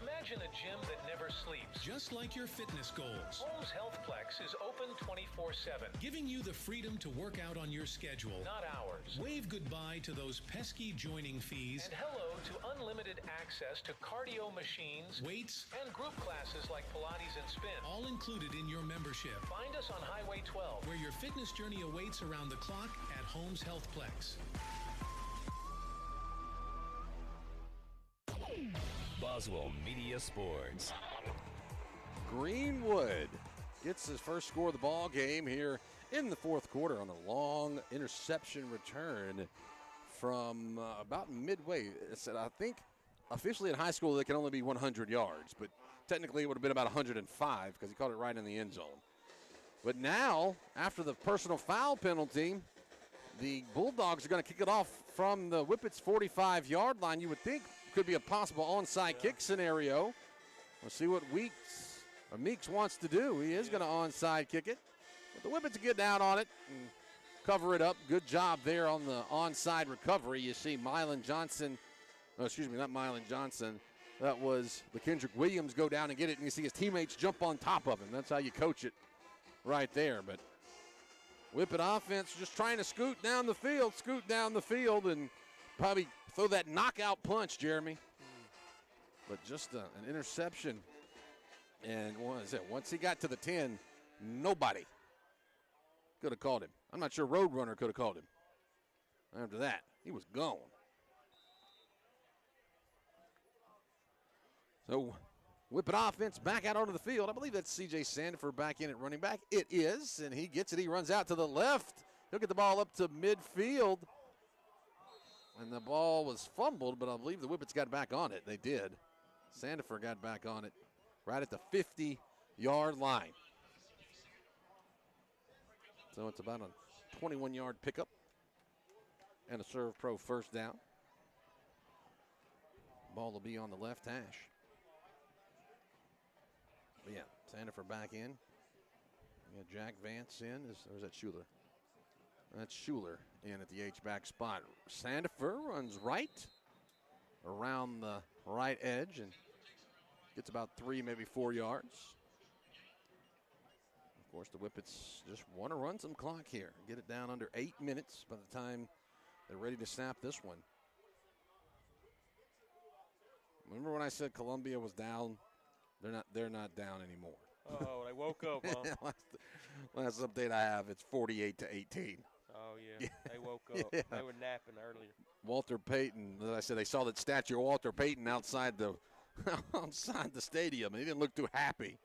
Imagine a gym that never sleeps. Just like your fitness goals. Holmes Healthplex is open 24/7, giving you the freedom to work out on your schedule, not ours. Wave goodbye to those pesky joining fees, and hello to unlimited access to cardio machines, weights, and group classes like Pilates and spin, all included in your membership. Find us on Highway 12, where your fitness journey awaits around the clock at Holmes Healthplex. Boswell Media Sports. Greenwood gets his first score of the ball game here in the fourth quarter on a long interception return from about midway. I think officially in high school they can only be 100 yards, but technically it would have been about 105 because he caught it right in the end zone. But now, after the personal foul penalty, the Bulldogs are going to kick it off from the Whippets' 45-yard line. You would think could be a possible onside kick scenario. We'll see what Meeks wants to do. He is going to onside kick it. But the Whippets get down on it and cover it up. Good job there on the onside recovery. You see Mylan Johnson, not Mylan Johnson. That was the Kendrick Williams go down and get it, and you see his teammates jump on top of him. That's how you coach it right there. But Whippet offense just trying to scoot down the field, and probably throw that knockout punch, Jeremy. But just an interception. And once he got to the 10, nobody could have called him. I'm not sure Roadrunner could have called him. After that, he was gone. So Whippet offense back out onto the field. I believe that's C.J. Sandefur back in at running back. It is, and he gets it. He runs out to the left. He'll get the ball up to midfield. And the ball was fumbled, but I believe the Whippets got back on it. They did. Sandefur got back on it right at the yard line. So it's about a 21-yard pickup and a Serve Pro first down. Ball will be on the left hash. But yeah, Sandifer back in. We got Jack Vance in. Or is that Schuler? That's Schuler in at the H-back spot. Sandifer runs right around the right edge and gets about 3, maybe 4 yards. Of course, the Whippets just want to run some clock here. Get it down under 8 minutes by the time they're ready to snap this one. Remember when I said Columbia was down? They're not down anymore. Oh, they woke up, huh? last update I have, it's 48-18. Oh, yeah. They woke up. Yeah. They were napping earlier. Walter Payton, as I said, they saw that statue of Walter Payton outside the stadium, and he didn't look too happy.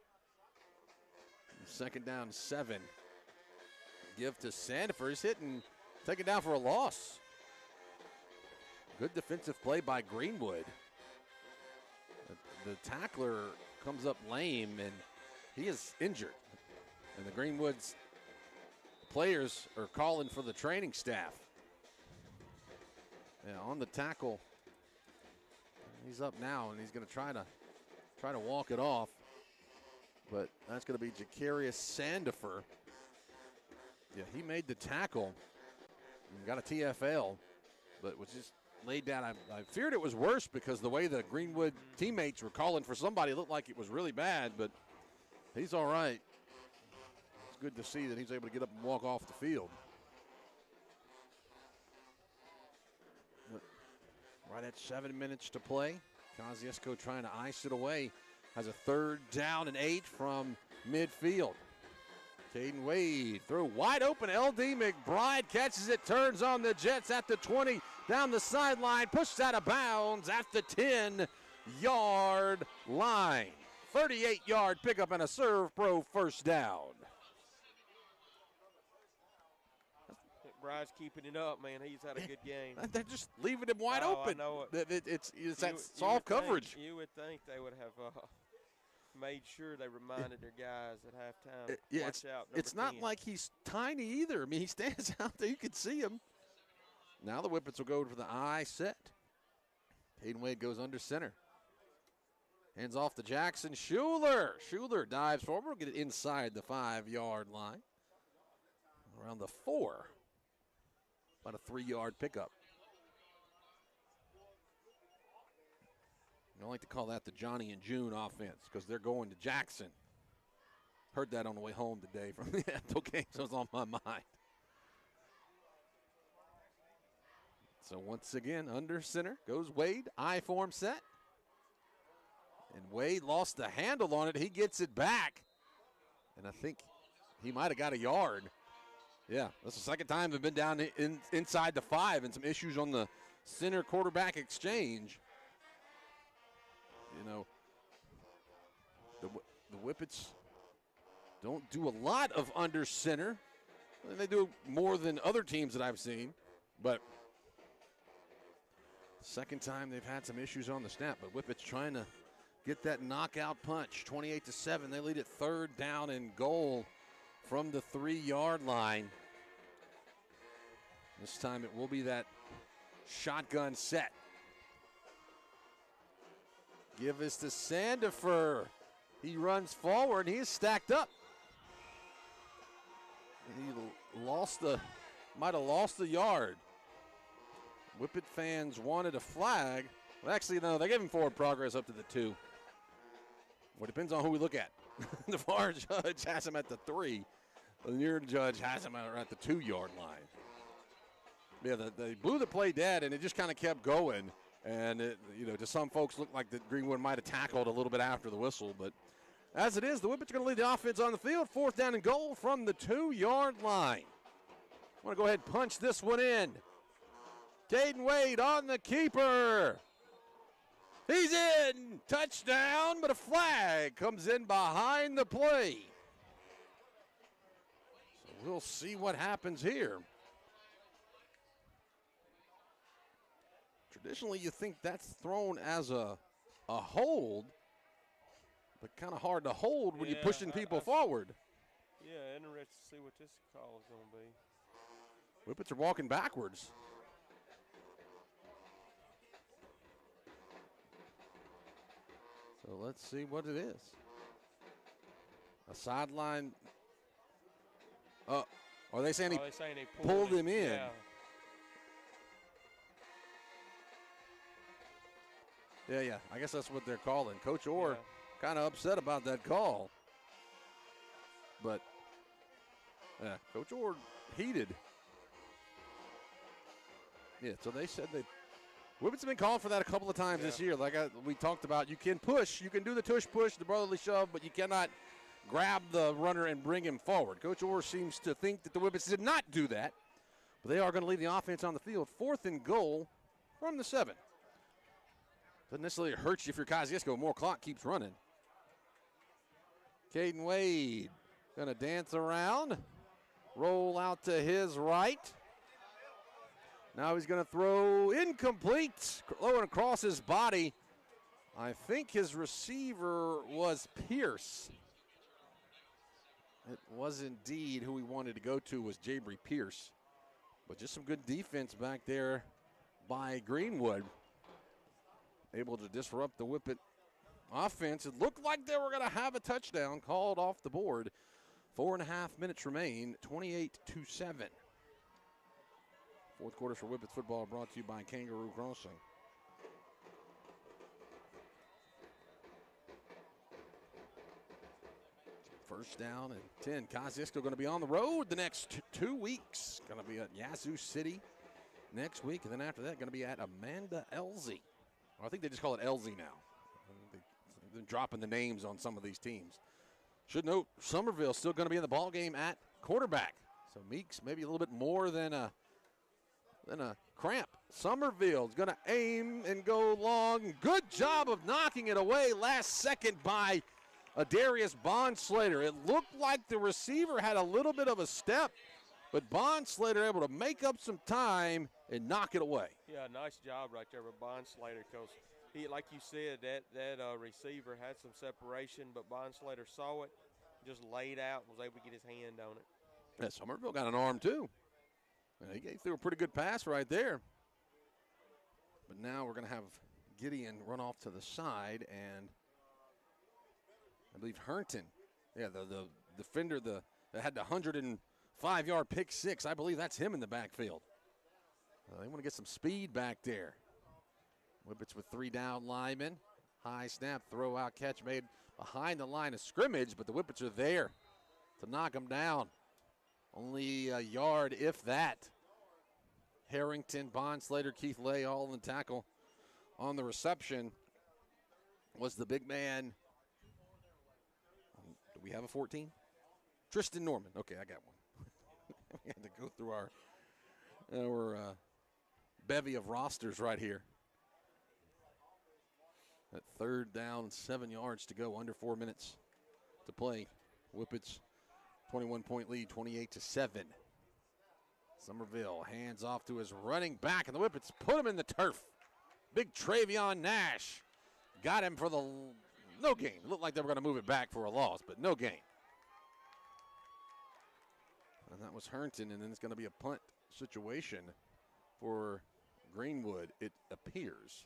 Second down, 7. Give to Sandifer. He's taken down for a loss. Good defensive play by Greenwood. The tackler comes up lame, and he is injured. And the Greenwood's players are calling for the training staff. Yeah, on the tackle. He's up now, and he's going to try to walk it off. But that's going to be Jacarius Sandifer. Yeah, he made the tackle and got a TFL, but was just laid down. I feared it was worse because the way the Greenwood teammates were calling for somebody, it looked like it was really bad, but he's all right. It's good to see that he's able to get up and walk off the field. Right at 7 minutes to play. Kosciusko trying to ice it away. Has a 3rd down and 8 from midfield. Caden Wade throw wide open. LD McBride catches it, turns on the Jets at the 20, down the sideline, pushed out of bounds at the 10-yard line. 38-yard pickup and a Serve Pro first down. McBride's keeping it up, man. He's had a good game. They're just leaving him wide open. I know it. It's that soft coverage. You would think they would have made sure they reminded their guys at halftime. Watch out. It's not like he's tiny either. I mean, he stands out there. You can see him. Now the Whippets will go for the I set. Caden Wade goes under center. Hands off to Jackson Schuler. Schuler dives forward. We'll get it inside the 5-yard line. Around the 4. About a 3-yard pickup. I like to call that the Johnny and June offense because they're going to Jackson. Heard that on the way home today from the Ethel game, so it's on my mind. So once again, under center goes Wade. I-form set. And Wade lost the handle on it. He gets it back. And I think he might have got a yard. Yeah, that's the second time they've been down inside the 5 and some issues on the center quarterback exchange. You know, the Whippets don't do a lot of under center. They do more than other teams that I've seen. But second time they've had some issues on the snap. But Whippets trying to get that knockout punch. 28-7. They lead it 3rd down and goal from the 3-yard line. This time it will be that shotgun set. Give us to Sandifer. He runs forward. He is stacked up. He might have lost the yard. Whippet fans wanted a flag. Well, actually, no, they gave him forward progress up to the 2. Well, it depends on who we look at. The far judge has him at the 3. The near judge has him at the 2-yard line. Yeah, they blew the play dead, and it just kind of kept going. And, to some folks, looked like that Greenwood might have tackled a little bit after the whistle. But as it is, the Whippets are going to lead the offense on the field. 4th down and goal from the 2-yard line. I want to go ahead and punch this one in. Caden Wade on the keeper. He's in. Touchdown, but a flag comes in behind the play. So we'll see what happens here. Traditionally, you think that's thrown as a hold, but kind of hard to hold when you're pushing people forward. Yeah, interested to see what this call is going to be. Whippets are walking backwards. So let's see what it is. A sideline. Are they saying he pulled him in? Yeah. Yeah. I guess that's what they're calling. Coach Orr kind of upset about that call. But, Coach Orr heated. Yeah, so they said Whippets have been calling for that a couple of times this year. Like we talked about, you can push. You can do the tush push, the brotherly shove, but you cannot grab the runner and bring him forward. Coach Orr seems to think that the Whippets did not do that, but they are going to leave the offense on the field. 4th and goal from the 7. Doesn't necessarily hurt you if you're Kosciusko. More clock keeps running. Caden Wade going to dance around, roll out to his right. Now he's going to throw incomplete, throwing across his body. I think his receiver was Pierce. It was indeed who he wanted to go to was Jabry Pierce. But just some good defense back there by Greenwood. Able to disrupt the Whippet offense. It looked like they were going to have a touchdown called off the board. 4.5 minutes remain, 28-7. Fourth quarter for Whippets football brought to you by Kangaroo Crossing. First down and 10. Kosciusko going to be on the road the next 2 weeks. Going to be at Yazoo City next week. And then after that, going to be at Amanda Elsie. Well, I think they just call it Elsie now. They're dropping the names on some of these teams. Should note, Somerville still going to be in the ball game at quarterback. So Meeks maybe a little bit more than a cramp. Somerville's going to aim and go long. Good job of knocking it away last second by Darius Bondslater. It looked like the receiver had a little bit of a step, but Bondslater able to make up some time and knock it away. Yeah, nice job right there with Bondslater, because he, like you said, that receiver had some separation, but Bondslater saw it, just laid out, was able to get his hand on it. Yeah, Somerville got an arm too. He threw a pretty good pass right there. But now we're going to have Gideon run off to the side, and I believe Herndon, the defender that had the 105-yard pick six, I believe that's him in the backfield. They want to get some speed back there. Whippets with 3 down linemen. High snap, throw out, catch made behind the line of scrimmage, but the Whippets are there to knock them down. Only a yard, if that. Harrington, Bondslater, Keith Lay, all in the tackle. On the reception was the big man. Do we have a 14? Tristan Norman. Okay, I got one. We had to go through our bevy of rosters right here. At 3rd down, 7 yards to go, under 4 minutes to play. Whippets 21-point lead, 28-7. Somerville hands off to his running back, and the Whippets put him in the turf. Big Travion Nash got him for the no gain. It looked like they were going to move it back for a loss, but no gain. And that was Herndon, and then it's going to be a punt situation for Greenwood, it appears.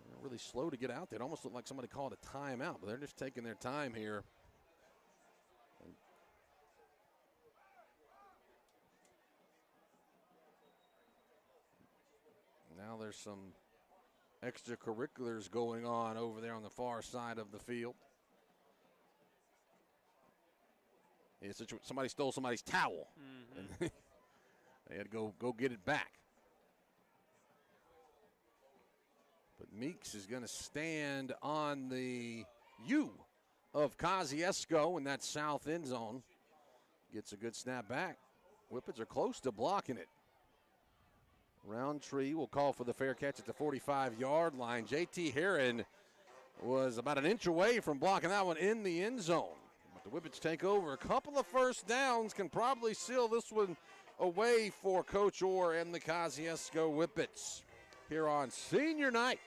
They're really slow to get out there. It almost looked like somebody called a timeout, but they're just taking their time here. Now there's some extracurriculars going on over there on the far side of the field. Yeah, somebody stole somebody's towel, and they had to go get it back. But Meeks is going to stand on the U of Kosciusko in that south end zone. Gets a good snap back. Whippets are close to blocking it. Roundtree will call for the fair catch at the 45-yard line. J.T. Heron was about an inch away from blocking that one in the end zone. But the Whippets take over. A couple of first downs can probably seal this one away for Coach Orr and the Kosciusko Whippets here on senior night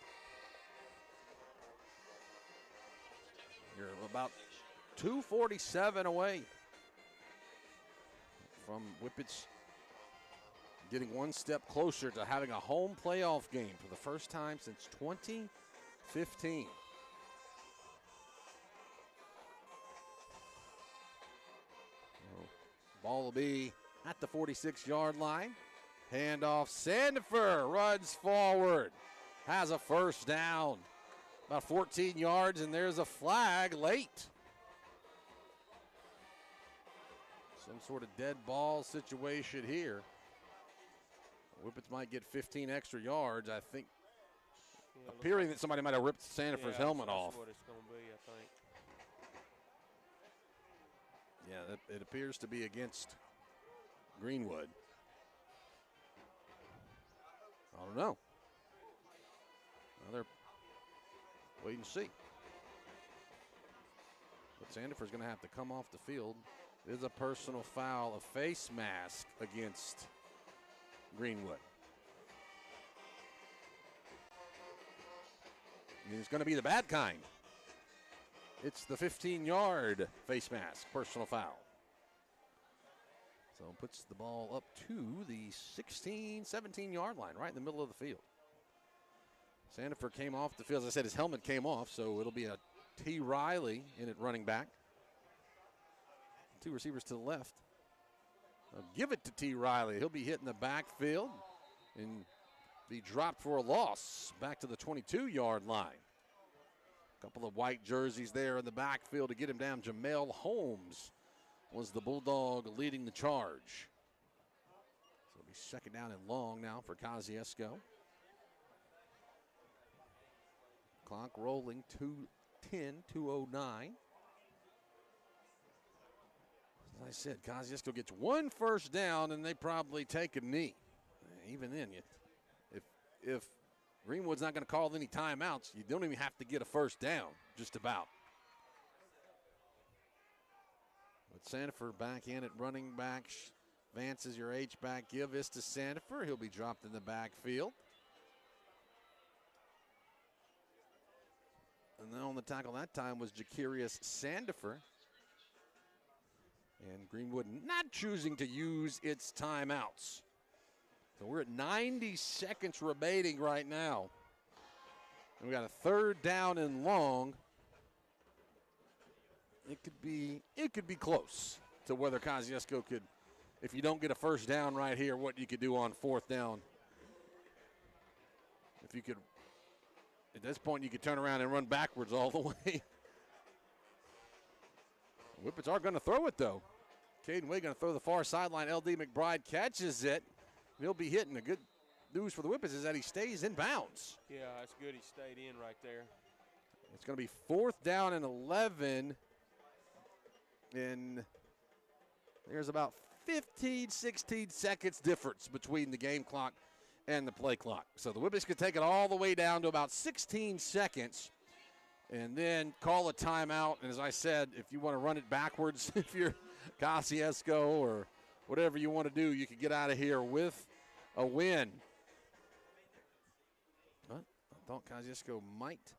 You're about 2:47 away from Whippets getting one step closer to having a home playoff game for the first time since 2015. Ball will be at the 46-yard line. Handoff, Sandifer runs forward, has a first down. About 14 yards, and there's a flag late. Some sort of dead ball situation here. Whippets might get 15 extra yards, I think. Appearing that somebody might have ripped Sandifer's helmet off. That's what it's going to be, I think. Yeah, it appears to be against Greenwood. I don't know. Another wait and see. But Sandifer's going to have to come off the field. It is a personal foul, a face mask against Greenwood. And it's going to be the bad kind. It's the 15-yard face mask, personal foul. So puts the ball up to the 16, 17-yard line, right in the middle of the field. Sandifer came off the field. As I said, his helmet came off, so it'll be a T. Riley in at running back. Two receivers to the left. I'll give it to T. Riley. He'll be hitting the backfield and be dropped for a loss back to the 22-yard line. A couple of white jerseys there in the backfield to get him down. Jamel Holmes was the Bulldog leading the charge. So it'll be second down and long now for Kosciusko. Clock rolling, 2:10, 2:09. As I said, Kosciusko gets one first down, and they probably take a knee. Even then, if Greenwood's not going to call any timeouts, you don't even have to get a first down, just about. With Sandifer back in at running back, Vance is your H-back. Give this to Sandifer. He'll be dropped in the backfield. And then on the tackle that time was Jacarius Sandifer. And Greenwood not choosing to use its timeouts. So we're at 90 seconds remaining right now. And we got a third down and long. It could be close to whether Kosciusko could, if you don't get a first down right here, what you could do on fourth down. If you could, at this point, you could turn around and run backwards all the way. Whippets are going to throw it, though. Caden Wade going to throw the far sideline. LD McBride catches it. He'll be hitting. The good news for the Whippets is that he stays in bounds. Yeah, that's good. He stayed in right there. It's going to be fourth down and 11. And there's about 15, 16 seconds difference between the game clock and the play clock. So the Whippets could take it all the way down to about 16 seconds and then call a timeout. And as I said, if you want to run it backwards, if you're Kosciusko or whatever you want to do, you can get out of here with a win. But I thought Kosciusko might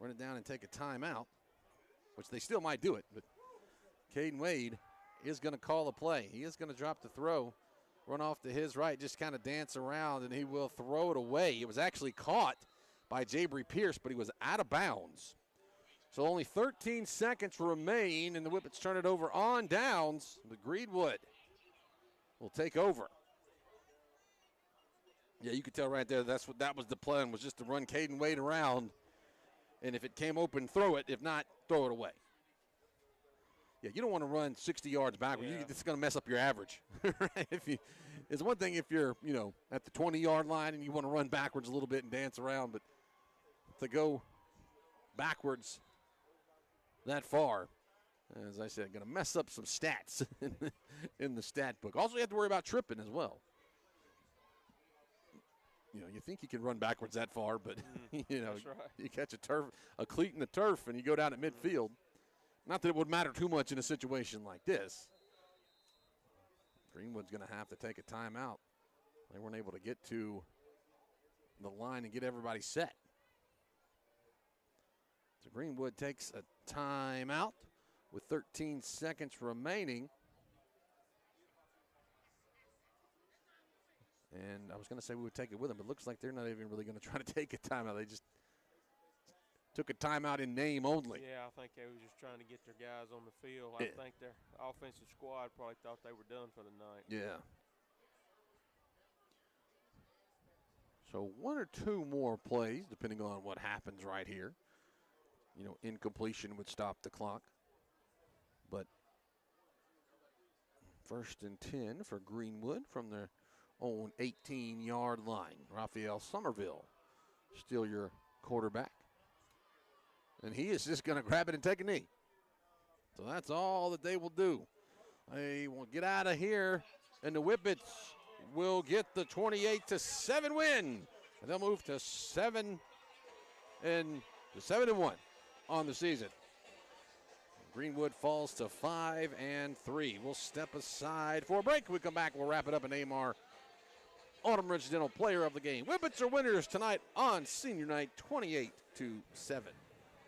run it down and take a timeout, which they still might do it. But Caden Wade is going to call a play. He is going to drop the throw, run off to his right, just kind of dance around, and he will throw it away. It was actually caught by Jabry Pierce, but he was out of bounds. So only 13 seconds remain, and the Whippets turn it over on downs. But Greenwood will take over. Yeah, you could tell right there that was the plan, was just to run Caden Wade around. And if it came open, throw it. If not, throw it away. Yeah, you don't want to run 60 yards backwards. Yeah. It's going to mess up your average. Right? It's one thing if you're, at the 20-yard line and you want to run backwards a little bit and dance around, but to go backwards that far, as I said, going to mess up some stats in the stat book. Also, you have to worry about tripping as well. You think you can run backwards that far, but, that's right. You catch a cleat in the turf, and you go down at midfield. Not that it would matter too much in a situation like this. Greenwood's going to have to take a timeout. They weren't able to get to the line and get everybody set. So Greenwood takes a timeout with 13 seconds remaining. And I was going to say we would take it with them, but it looks like they're not even really going to try to take a timeout. They just took a timeout in name only. Yeah, I think they were just trying to get their guys on the field. Yeah. I think their offensive squad probably thought they were done for the night. Yeah. So one or two more plays, depending on what happens right here. You know, incompletion would stop the clock. But 1st and 10 for Greenwood from their own 18-yard line. Raphael Somerville, still your quarterback. And he is just going to grab it and take a knee. So that's all that they will do. They will get out of here, and the Whippets will get the 28-7 win. And they'll move to 7-1 on the season. Greenwood falls to 5-3. We'll step aside for a break. When we come back, we'll wrap it up and name our Autumn Ridge Dental Player of the Game. Whippets are winners tonight on senior night, 28-7.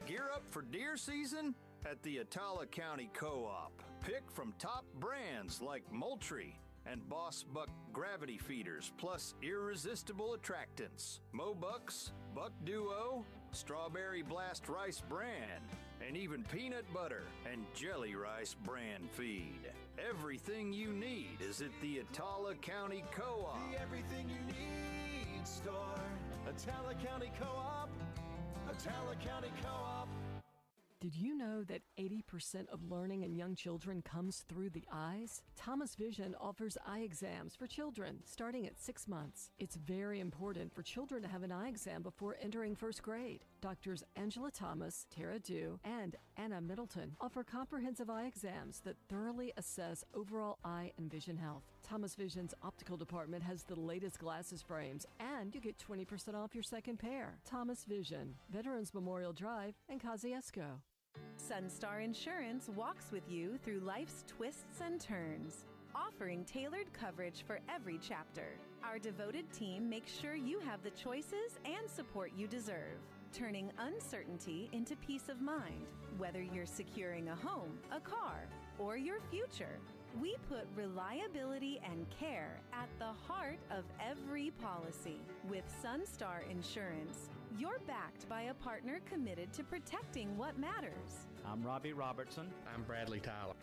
Gear up for deer season at the Atala County Co-op. Pick from top brands like Moultrie and Boss Buck gravity feeders, plus irresistible attractants. Mobucks, Buck Duo, Strawberry Blast Rice Bran, and even peanut butter and jelly rice brand feed. Everything you need is at the Atala County Co-op. The everything you need store. Atala County Co-op. Atala County Co-op. Did you know that 80% of learning in young children comes through the eyes? Thomas Vision offers eye exams for children starting at 6 months. It's very important for children to have an eye exam before entering 1st grade. Doctors Angela Thomas, Tara Dew, and Anna Middleton offer comprehensive eye exams that thoroughly assess overall eye and vision health. Thomas Vision's optical department has the latest glasses frames, and you get 20% off your second pair. Thomas Vision, Veterans Memorial Drive, and Kosciusko. Sunstar Insurance walks with you through life's twists and turns, offering tailored coverage for every chapter. Our devoted team makes sure you have the choices and support you deserve, turning uncertainty into peace of mind. Whether you're securing a home, a car, or your future, we put reliability and care at the heart of every policy. With Sunstar Insurance, you're backed by a partner committed to protecting what matters. I'm Robbie Robertson. I'm Bradley Tyler.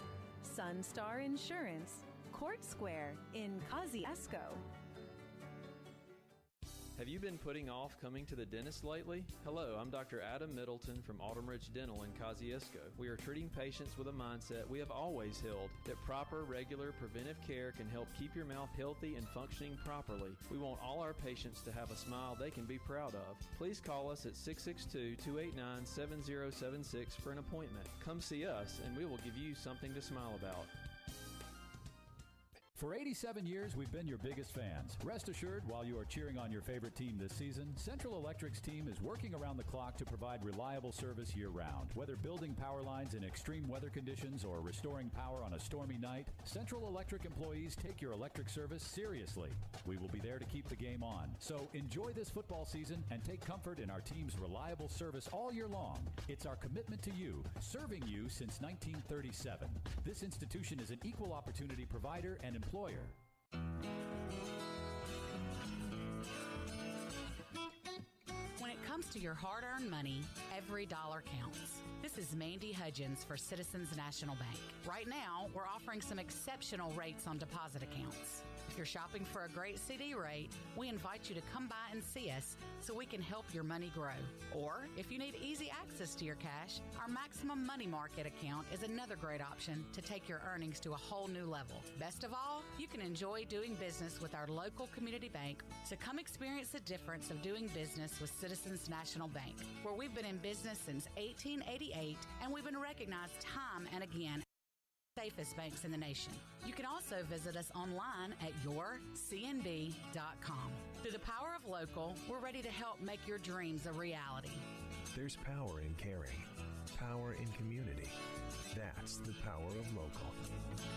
Sunstar Insurance, Court Square in Kosciusko. Have you been putting off coming to the dentist lately? Hello, I'm Dr. Adam Middleton from Autumn Ridge Dental in Kosciusko. We are treating patients with a mindset we have always held, that proper, regular, preventive care can help keep your mouth healthy and functioning properly. We want all our patients to have a smile they can be proud of. Please call us at 662-289-7076 for an appointment. Come see us and we will give you something to smile about. For 87 years, we've been your biggest fans. Rest assured, while you are cheering on your favorite team this season, Central Electric's team is working around the clock to provide reliable service year-round. Whether building power lines in extreme weather conditions or restoring power on a stormy night, Central Electric employees take your electric service seriously. We will be there to keep the game on. So enjoy this football season and take comfort in our team's reliable service all year long. It's our commitment to you, serving you since 1937. This institution is an equal opportunity provider and employer. When it comes to your hard-earned money, every dollar counts. This is Mandy Hudgens for Citizens National Bank. Right now, we're offering some exceptional rates on deposit accounts. If you're shopping for a great CD rate, we invite you to come by and see us so we can help your money grow. Or, if you need easy access to your cash, our Maximum Money Market account is another great option to take your earnings to a whole new level. Best of all, you can enjoy doing business with our local community bank, so come experience the difference of doing business with Citizens National Bank, where we've been in business since 1888 and we've been recognized time and again safest banks in the nation. You can also visit us online at yourcnb.com. Through the power of local, we're ready to help make your dreams a reality. There's power in caring, power in community. That's the power of local.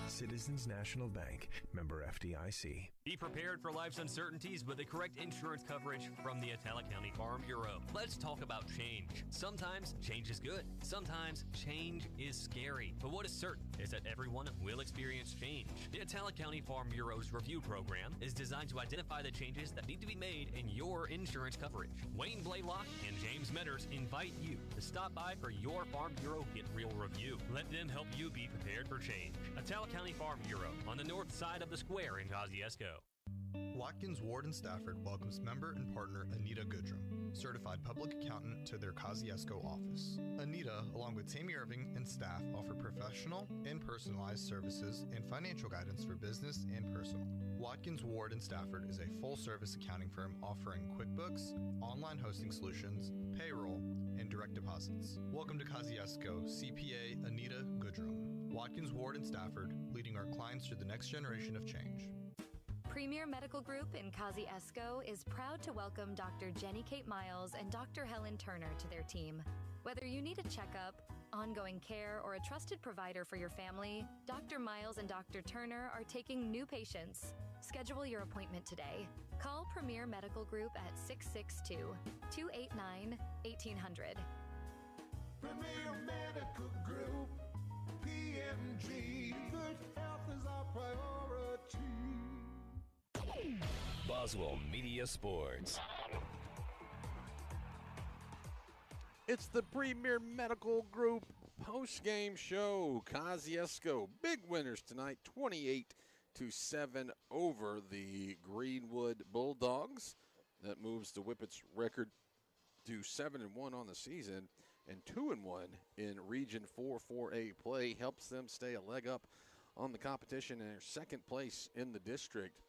Citizens National Bank, member FDIC. Be prepared for life's uncertainties with the correct insurance coverage from the Atala County Farm Bureau. Let's talk about change. Sometimes change is good. Sometimes change is scary. But what is certain is that everyone will experience change. The Atala County Farm Bureau's review program is designed to identify the changes that need to be made in your insurance coverage. Wayne Blaylock and James Metters invite you to stop by for your Farm Bureau Get Real review. Let them help you be prepared for change. Atala County Farm Bureau on the north side of the square in Kosciusko. Watkins Ward and Stafford welcomes member and partner Anita Goodrum, certified public accountant, to their Kosciusko office. Anita, along with Tammy Irving and staff, offer professional and personalized services and financial guidance for business and personal. Watkins Ward and Stafford is a full-service accounting firm offering QuickBooks, online hosting solutions, payroll, and direct deposits. Welcome to Kosciusko, CPA Anita Goodrum. Watkins Ward and Stafford, leading our clients through the next generation of change. Premier Medical Group in Kosciusko is proud to welcome Dr. Jenny Kate Miles and Dr. Helen Turner to their team. Whether you need a checkup, ongoing care, or a trusted provider for your family, Dr. Miles and Dr. Turner are taking new patients. Schedule your appointment today. Call Premier Medical Group at 662-289-1800. Premier Medical Group, PMG, good health is our priority. Boswell Media Sports. It's the Premier Medical Group post-game show. Kosciusko, big winners tonight, 28-7 over the Greenwood Bulldogs. That moves the Whippets record to 7-1 on the season and 2-1 in Region 4 4A play. Helps them stay a leg up on the competition and their second place in the district.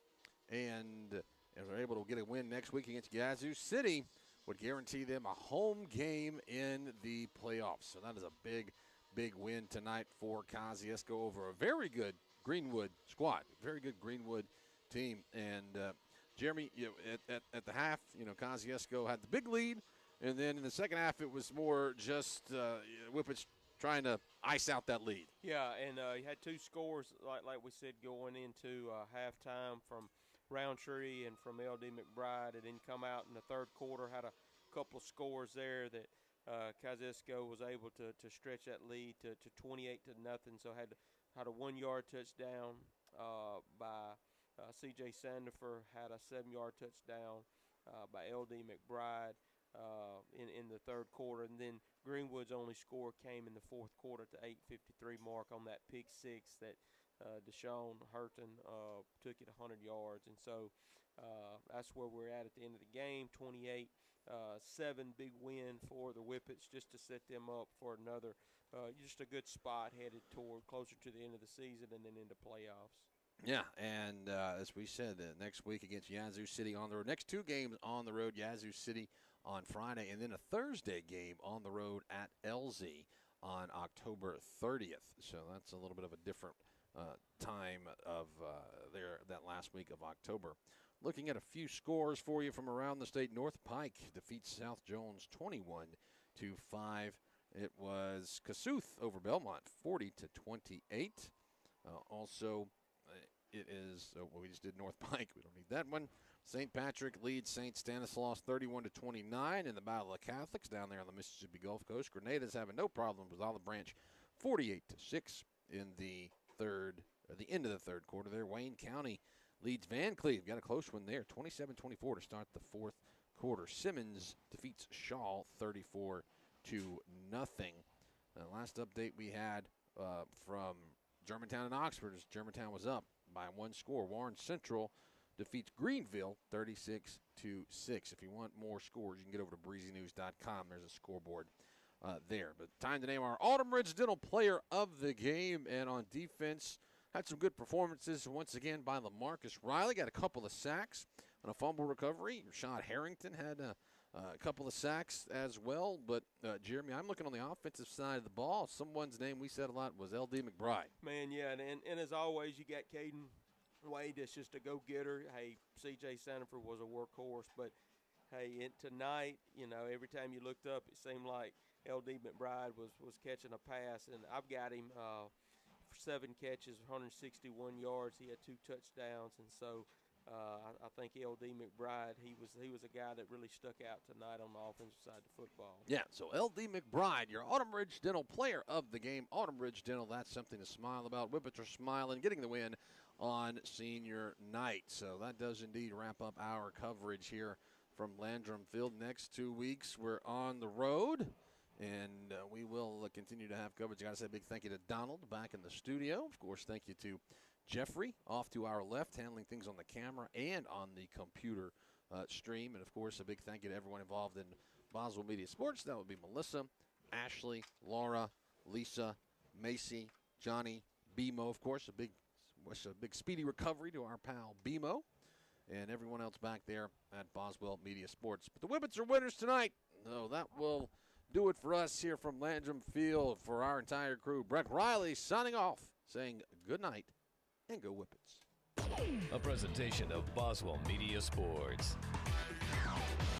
And if they're able to get a win next week against Yazoo City, would guarantee them a home game in the playoffs. So that is a big, big win tonight for Kosciusko over a very good Greenwood squad, very good Greenwood team. And Jeremy, at the half, Kosciusko had the big lead, and then in the second half, it was more just Whippets trying to ice out that lead. Yeah, and you had two scores, like we said, going into halftime from Roundtree and from L.D. McBride. It didn't come out in the third quarter, had a couple of scores there that Kosciusko was able to stretch that lead to 28-0. So had a 1-yard touchdown by C.J. Sandifer, had a 7-yard touchdown by L.D. McBride in the third quarter. And then Greenwood's only score came in the fourth quarter at the 8:53 mark on that pick six that Deshaun Hurton took it 100 yards. And so that's where we're at the end of the game, 28-7, big win for the Whippets just to set them up for another, just a good spot headed toward closer to the end of the season and then into playoffs. Yeah, and as we said, next week against Yazoo City on the road. Next two games on the road, Yazoo City on Friday, and then a Thursday game on the road at LZ on October 30th. So that's a little bit of a different time of that last week of October. Looking at a few scores for you from around the state. North Pike defeats South Jones 21-5. It was Kossuth over Belmont 40-28. Also, it is we just did North Pike. We don't need that one. St. Patrick leads St. Stanislaus 31-29 in the Battle of the Catholics down there on the Mississippi Gulf Coast. Grenada's having no problem with Olive Branch 48-6 in the end of the third quarter there. Wayne County leads Van Cleve. Got a close one there, 27-24 to start the fourth quarter. Simmons defeats Shaw 34-0. Last update we had from Germantown and Oxford is Germantown was up by one score. Warren Central defeats Greenville 36-6. If you want more scores, you can get over to breezynews.com. There's a scoreboard there. But time to name our Autumn Ridge Dental Player of the Game. And on defense, had some good performances once again by LaMarcus Riley. Got a couple of sacks and a fumble recovery. Rashad Harrington had a couple of sacks as well. But, Jeremy, I'm looking on the offensive side of the ball. Someone's name we said a lot was L.D. McBride. Man, yeah, and as always, you got Caden Wade that's just a go-getter. Hey, C.J. Sandifer was a workhorse. But, hey, tonight, every time you looked up, it seemed like LD McBride was catching a pass, and I've got him for 7 catches, 161 yards. He had 2 touchdowns, and so I think LD McBride, he was a guy that really stuck out tonight on the offensive side of the football. Yeah, so LD McBride, your Autumn Ridge Dental player of the game. Autumn Ridge Dental, that's something to smile about. Whippets are smiling, getting the win on senior night. So that does indeed wrap up our coverage here from Landrum Field. Next 2 weeks, we're on the road, and we will continue to have coverage. I got to say a big thank you to Donald back in the studio. Of course, thank you to Jeffrey off to our left, handling things on the camera and on the computer stream. And, of course, a big thank you to everyone involved in Boswell Media Sports. That would be Melissa, Ashley, Laura, Lisa, Macy, Johnny, BMO, of course. A big speedy recovery to our pal BMO and everyone else back there at Boswell Media Sports. But the Whippets are winners tonight. So that will do it for us here from Landrum Field. For our entire crew, Brett Riley signing off, saying good night and go Whippets. A presentation of Boswell Media Sports.